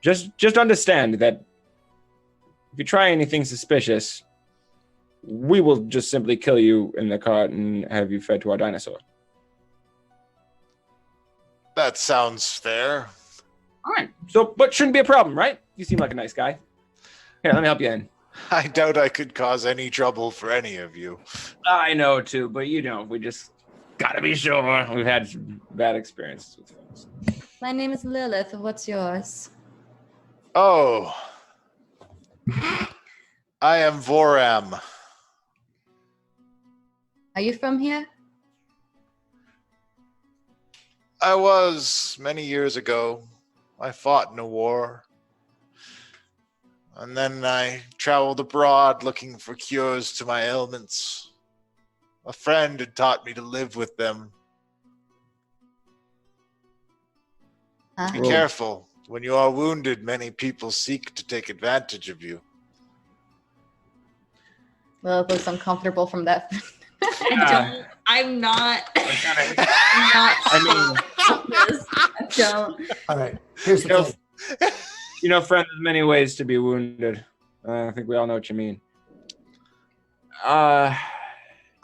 [SPEAKER 1] Just understand that if you try anything suspicious, we will just simply kill you in the cart and have you fed to our dinosaur.
[SPEAKER 2] That sounds fair.
[SPEAKER 1] All right. So, but shouldn't be a problem, right? You seem like a nice guy. Here, let me help you in.
[SPEAKER 2] I doubt I could cause any trouble for any of you.
[SPEAKER 1] I know too, but we just gotta be sure. We've had some bad experiences with folks.
[SPEAKER 4] My name is Lilith. What's yours?
[SPEAKER 2] Oh. I am Voram.
[SPEAKER 4] Are you from here?
[SPEAKER 2] I was many years ago. I fought in a war. And then I traveled abroad looking for cures to my ailments. A friend had taught me to live with them. Be careful. When you are wounded, many people seek to take advantage of you.
[SPEAKER 4] Lilith looks uncomfortable from that.
[SPEAKER 3] I'm not.
[SPEAKER 1] I
[SPEAKER 3] don't.
[SPEAKER 5] All right. Here's the thing.
[SPEAKER 1] You know, friend, there's many ways to be wounded. I think we all know what you mean.
[SPEAKER 5] I'm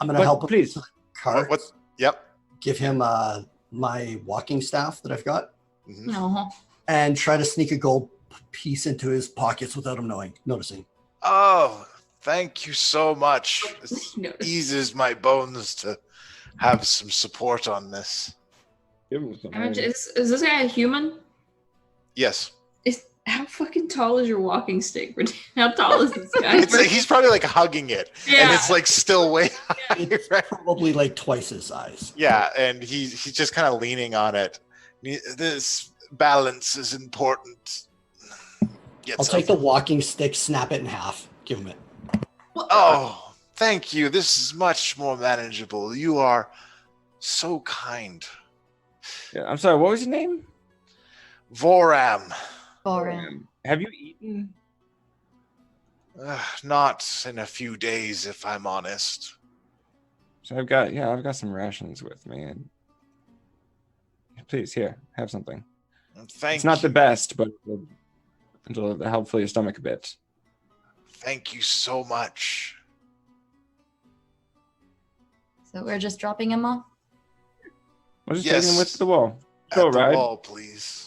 [SPEAKER 5] gonna help him.
[SPEAKER 1] Please.
[SPEAKER 5] Cart.
[SPEAKER 2] Yep.
[SPEAKER 5] Give him my walking staff that I've got,
[SPEAKER 3] No.
[SPEAKER 5] and try to sneak a gold piece into his pockets without him noticing.
[SPEAKER 2] Oh, thank you so much. This eases my bones to have some support on this.
[SPEAKER 3] Is this guy a human?
[SPEAKER 2] Yes.
[SPEAKER 3] How fucking tall is your walking stick? How tall is this guy?
[SPEAKER 2] He's probably like hugging it, and it's like still way high.
[SPEAKER 5] It's probably like twice his size.
[SPEAKER 2] Yeah, and he's just kind of leaning on it. This balance is important.
[SPEAKER 5] I'll take the walking stick, snap it in half, give him it.
[SPEAKER 2] Oh, thank you. This is much more manageable. You are so kind.
[SPEAKER 1] Yeah, I'm sorry, what was your name?
[SPEAKER 2] Voram.
[SPEAKER 1] Have you eaten?
[SPEAKER 2] Not in a few days, if I'm honest.
[SPEAKER 1] So I've got some rations with me, and please, here, have something.
[SPEAKER 2] Thank
[SPEAKER 1] It's not
[SPEAKER 2] you.
[SPEAKER 1] the best, but it'll help fill your stomach a bit.
[SPEAKER 2] Thank you so much.
[SPEAKER 4] So we're just dropping him off?
[SPEAKER 1] We'll just take him with the wall.
[SPEAKER 2] At
[SPEAKER 1] Go
[SPEAKER 2] the
[SPEAKER 1] ride.
[SPEAKER 2] wall, please.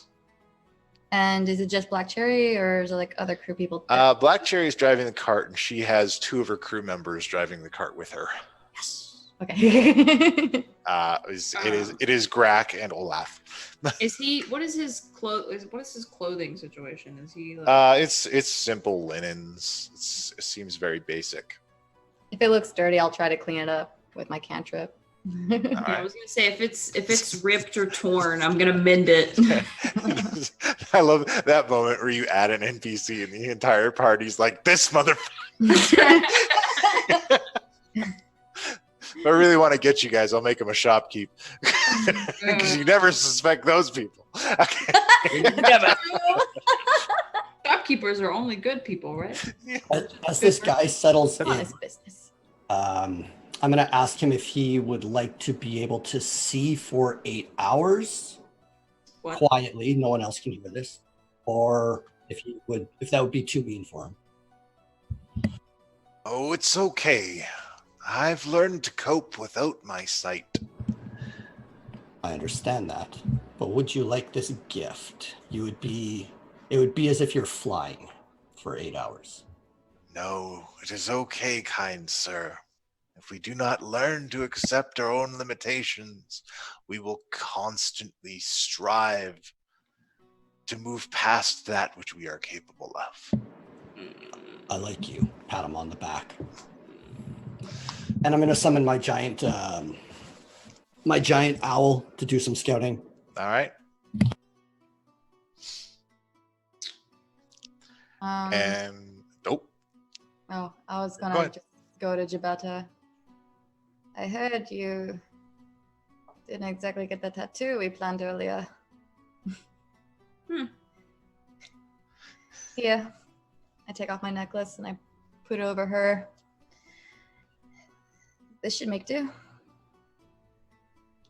[SPEAKER 4] And is it just Black Cherry, or is it like other crew people?
[SPEAKER 2] Black Cherry's driving the cart, and she has two of her crew members driving the cart with her.
[SPEAKER 4] Yes. Okay.
[SPEAKER 2] It is Grak and Olaf.
[SPEAKER 3] Is he? What is his clothing situation? Is he? Like...
[SPEAKER 2] It's simple linens. It seems very basic.
[SPEAKER 4] If it looks dirty, I'll try to clean it up with my cantrip.
[SPEAKER 3] Yeah, I was gonna say if it's ripped or torn, I'm gonna mend it.
[SPEAKER 2] I love that moment where you add an NPC and the entire party's like, "This motherfucker." If I really want to get you guys, I'll make them a shopkeep because you never suspect those people.
[SPEAKER 1] Never.
[SPEAKER 3] Shopkeepers are only good people, right?
[SPEAKER 5] As this guy settles in,
[SPEAKER 4] Honest business.
[SPEAKER 5] I'm going to ask him if he would like to be able to see for 8 hours quietly. No one else can hear this. Or if that would be too mean for him.
[SPEAKER 2] Oh, it's okay. I've learned to cope without my sight.
[SPEAKER 5] I understand that. But would you like this gift? It would be as if you're flying for 8 hours.
[SPEAKER 2] No, it is okay, kind sir. If we do not learn to accept our own limitations, we will constantly strive to move past that which we are capable of.
[SPEAKER 5] I like you. Pat him on the back. And I'm going to summon my giant owl to do some scouting.
[SPEAKER 2] All right. And nope.
[SPEAKER 4] Oh, I was
[SPEAKER 2] Go
[SPEAKER 4] gonna
[SPEAKER 2] ahead.
[SPEAKER 4] just go to Gibetta. I heard you didn't exactly get the tattoo we planned earlier. Here, I take off my necklace and I put it over her. This should make do.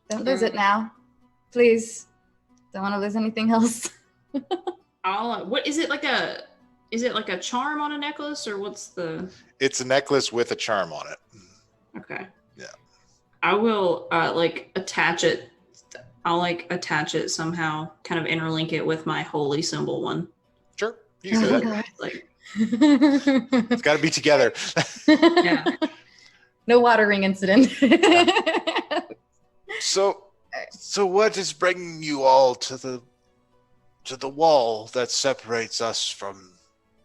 [SPEAKER 4] Don't lose it now. Please. Don't want to lose anything else.
[SPEAKER 3] What is it like a? Is it like a charm on a necklace, or what's the?
[SPEAKER 2] It's a necklace with a charm on it.
[SPEAKER 3] Okay.
[SPEAKER 2] Yeah.
[SPEAKER 3] I will attach it. I'll attach it somehow, kind of interlink it with my holy symbol one.
[SPEAKER 2] Sure. You can do that.
[SPEAKER 4] God.
[SPEAKER 2] It's got to be together.
[SPEAKER 3] Yeah.
[SPEAKER 4] No watering incident.
[SPEAKER 2] So what is bringing you all to the wall that separates us from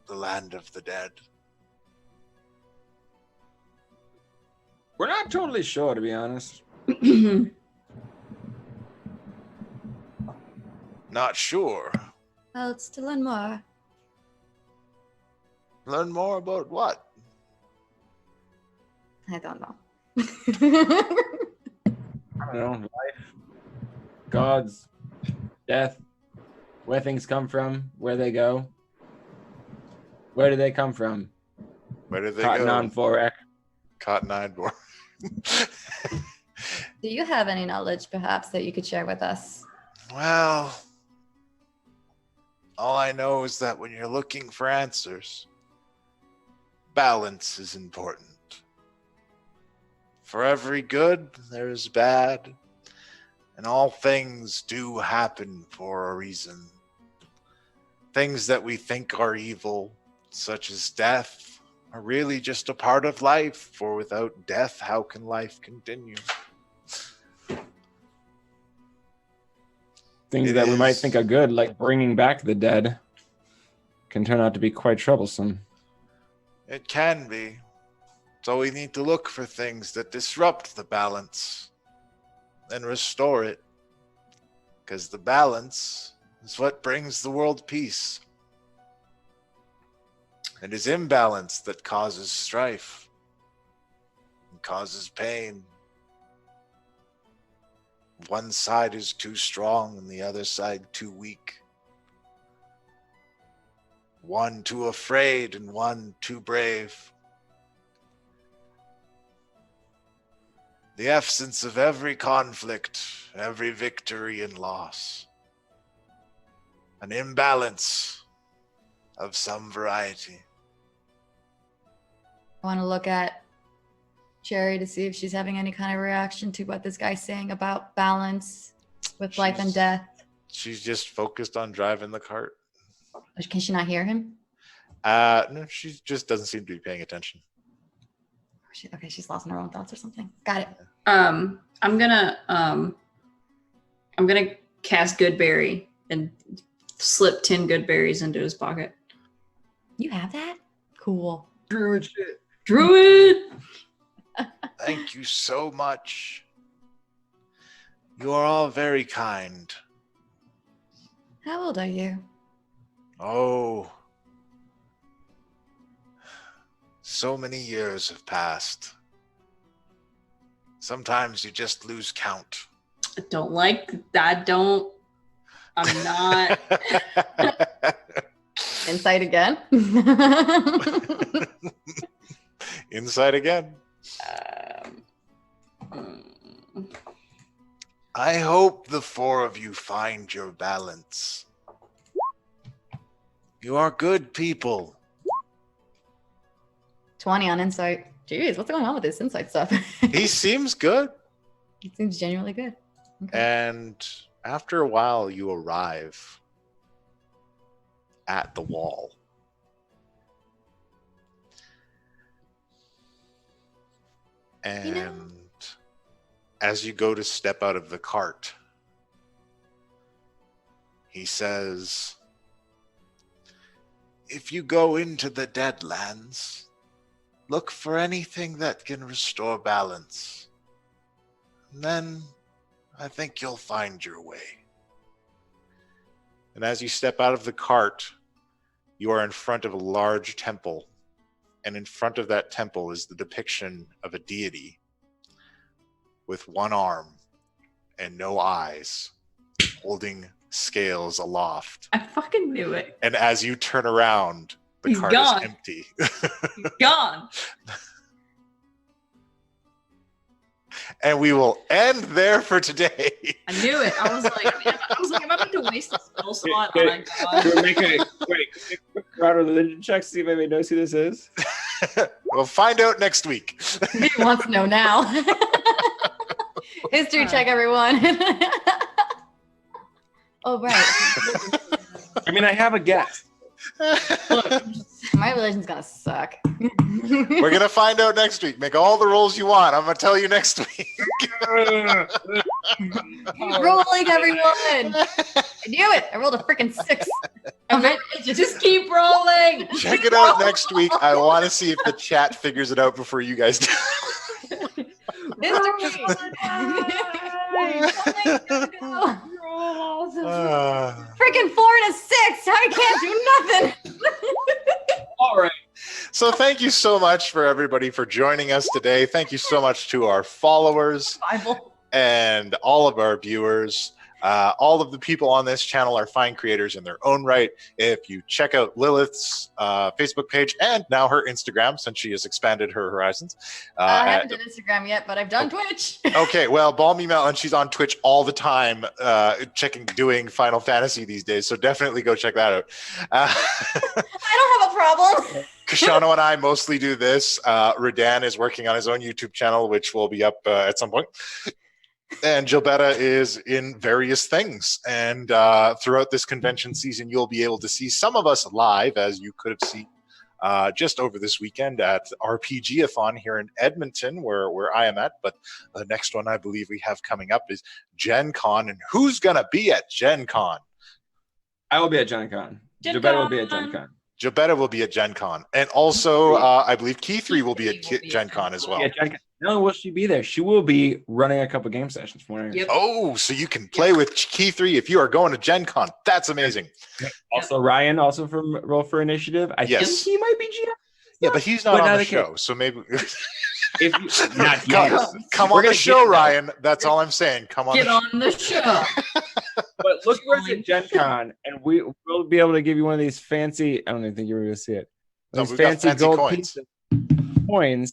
[SPEAKER 2] the land of the dead?
[SPEAKER 1] We're not totally sure, to be honest.
[SPEAKER 2] Not sure.
[SPEAKER 4] Well, it's to learn more.
[SPEAKER 2] Learn more about what?
[SPEAKER 4] I don't know.
[SPEAKER 1] I don't know. Life, gods, death, where things come from, where they go. Where do they come from?
[SPEAKER 2] Where did they
[SPEAKER 1] Cotton
[SPEAKER 2] go?
[SPEAKER 1] on Forak.
[SPEAKER 2] Cotton-eyed boar.
[SPEAKER 4] Do you have any knowledge, perhaps, that you could share with us?
[SPEAKER 2] Well, all I know is that when you're looking for answers, balance is important. For every good, there is bad, and all things do happen for a reason. Things that we think are evil, such as death, are really just a part of life, for without death, how can life continue?
[SPEAKER 1] Things that we might think are good, like bringing back the dead, can turn out to be quite troublesome.
[SPEAKER 2] It can be. So we need to look for things that disrupt the balance and restore it. Because the balance is what brings the world peace. It is imbalance that causes strife and causes pain. One side is too strong and the other side too weak. One too afraid and one too brave. The essence of every conflict, every victory and loss. An imbalance of some variety.
[SPEAKER 4] I want to look at Cherry to see if she's having any kind of reaction to what this guy's saying about balance with life and death.
[SPEAKER 2] She's just focused on driving the cart.
[SPEAKER 4] Can she not hear him?
[SPEAKER 2] No, she just doesn't seem to be paying attention.
[SPEAKER 4] Okay, she's lost in her own thoughts or something. Got it.
[SPEAKER 3] I'm gonna cast Goodberry and slip 10 good berries into his pocket.
[SPEAKER 4] You have that? Cool.
[SPEAKER 1] Druid shit.
[SPEAKER 3] Druid!
[SPEAKER 2] Thank you so much. You are all very kind.
[SPEAKER 4] How old are you?
[SPEAKER 2] Oh, so many years have passed. Sometimes you just lose count.
[SPEAKER 3] I don't like that. I'm not.
[SPEAKER 4] Insight again?
[SPEAKER 2] Inside again. I hope the four of you find your balance. You are good people.
[SPEAKER 4] 20 on insight. Jeez, what's going on with this insight stuff?
[SPEAKER 2] He seems good.
[SPEAKER 4] He seems genuinely good. Okay.
[SPEAKER 2] And after a while, you arrive at the wall. And as you go to step out of the cart, he says, if you go into the Deadlands, look for anything that can restore balance. And then I think you'll find your way. And as you step out of the cart, you are in front of a large temple. And in front of that temple is the depiction of a deity with one arm and no eyes, holding scales aloft.
[SPEAKER 3] I fucking knew it.
[SPEAKER 2] And as you turn around, the
[SPEAKER 3] He's
[SPEAKER 2] cart
[SPEAKER 3] gone.
[SPEAKER 2] is empty.
[SPEAKER 3] He's gone.
[SPEAKER 2] And we will end there for today.
[SPEAKER 3] I knew it. I was like, am I about to waste a spell slot on a god?
[SPEAKER 1] Should we make a quick round of religion check, see if anybody knows who this is?
[SPEAKER 2] We'll find out next week.
[SPEAKER 4] He wants to know now. History check, everyone. Oh, right.
[SPEAKER 1] I mean, I have a guess.
[SPEAKER 3] Look,
[SPEAKER 4] My religion's gonna suck.
[SPEAKER 2] We're going to find out next week. Make all the rolls you want. I'm going to tell you next week.
[SPEAKER 4] Keep rolling, everyone. I knew it. I rolled a freaking 6.
[SPEAKER 3] just keep rolling.
[SPEAKER 2] Check it out next week. I want to see if the chat figures it out before you guys do.
[SPEAKER 4] History. Freaking 4 and a 6. I can't do nothing.
[SPEAKER 1] All right.
[SPEAKER 2] So thank you so much for everybody for joining us today. Thank you so much to our followers
[SPEAKER 4] Bible.
[SPEAKER 2] and all of our viewers. All of the people on this channel are fine creators in their own right. If you check out Lilith's Facebook page and now her Instagram, since she has expanded her horizons.
[SPEAKER 4] I haven't done Instagram yet, but I've done Twitch.
[SPEAKER 2] Okay, well, Balmy Mountain, she's on Twitch all the time, doing Final Fantasy these days, so definitely go check that out.
[SPEAKER 4] I don't have a problem.
[SPEAKER 2] Kashano and I mostly do this. Redan is working on his own YouTube channel, which will be up at some point. And Gilberta is in various things. And throughout this convention season, you'll be able to see some of us live, as you could have seen just over this weekend at RPG-a-thon here in Edmonton, where I am at. But the next one I believe we have coming up is Gen Con. And who's going to be at Gen Con?
[SPEAKER 1] I will be at Gen Con.
[SPEAKER 3] Gen
[SPEAKER 1] Gilberta will be
[SPEAKER 3] Con.
[SPEAKER 1] at Gen Con.
[SPEAKER 2] Gilberta will be at Gen Con. And also, I believe Key3 will be at Gen Con as well.
[SPEAKER 1] Yeah, Gen Con. Not only will she be there, she will be running a couple game sessions for her.
[SPEAKER 3] Yep.
[SPEAKER 2] Oh, so you can play with Key3 if you are going to Gen Con. That's amazing.
[SPEAKER 1] Also, Ryan, also from Roll for Initiative. I
[SPEAKER 2] Yes.
[SPEAKER 1] think he might be GM.
[SPEAKER 2] Yeah, but he's not
[SPEAKER 1] But
[SPEAKER 2] on
[SPEAKER 1] not
[SPEAKER 2] the
[SPEAKER 1] a
[SPEAKER 2] show, so maybe
[SPEAKER 1] If you, not yet.
[SPEAKER 2] come
[SPEAKER 1] We're
[SPEAKER 2] on the
[SPEAKER 1] gonna
[SPEAKER 2] show,
[SPEAKER 1] get
[SPEAKER 2] Ryan. That's all I'm saying. Come on.
[SPEAKER 3] Get
[SPEAKER 2] the show.
[SPEAKER 3] on the show.
[SPEAKER 1] But look for us at Gen Con, and we'll be able to give you one of these fancy. I don't even think you're going to see it.
[SPEAKER 2] No,
[SPEAKER 1] These
[SPEAKER 2] we've got fancy
[SPEAKER 1] gold
[SPEAKER 2] coins.
[SPEAKER 1] coins,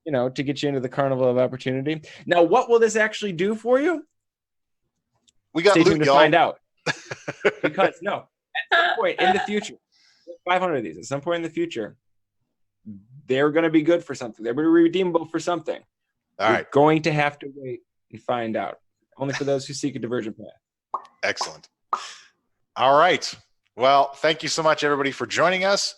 [SPEAKER 1] to get you into the Carnival of Opportunity. Now, what will this actually do for you?
[SPEAKER 2] We got
[SPEAKER 1] Stay
[SPEAKER 2] loot,
[SPEAKER 1] tuned to
[SPEAKER 2] y'all.
[SPEAKER 1] find out. Because at some point in the future, 500 of these. At some point in the future, they're going to be good for something. They're going to be redeemable for something.
[SPEAKER 2] All
[SPEAKER 1] You're
[SPEAKER 2] right.
[SPEAKER 1] going to have to wait and find out. Only for those who seek a diversion path.
[SPEAKER 2] Excellent. All right. Well, thank you so much, everybody, for joining us.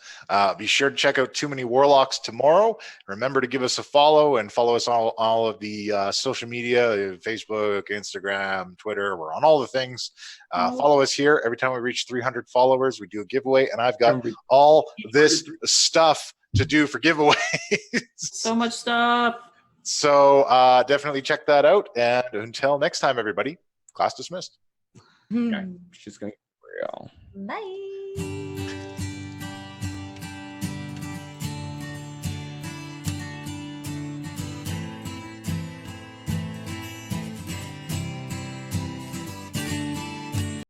[SPEAKER 2] Be sure to check out Too Many Warlocks tomorrow. Remember to give us a follow and follow us on all of the social media, Facebook, Instagram, Twitter. We're on all the things. Follow us here. Every time we reach 300 followers, we do a giveaway, and I've got all this stuff to do for giveaways.
[SPEAKER 3] So much stuff.
[SPEAKER 2] So definitely check that out. And until next time, everybody, class dismissed.
[SPEAKER 1] Okay. She's going to get real.
[SPEAKER 4] Bye.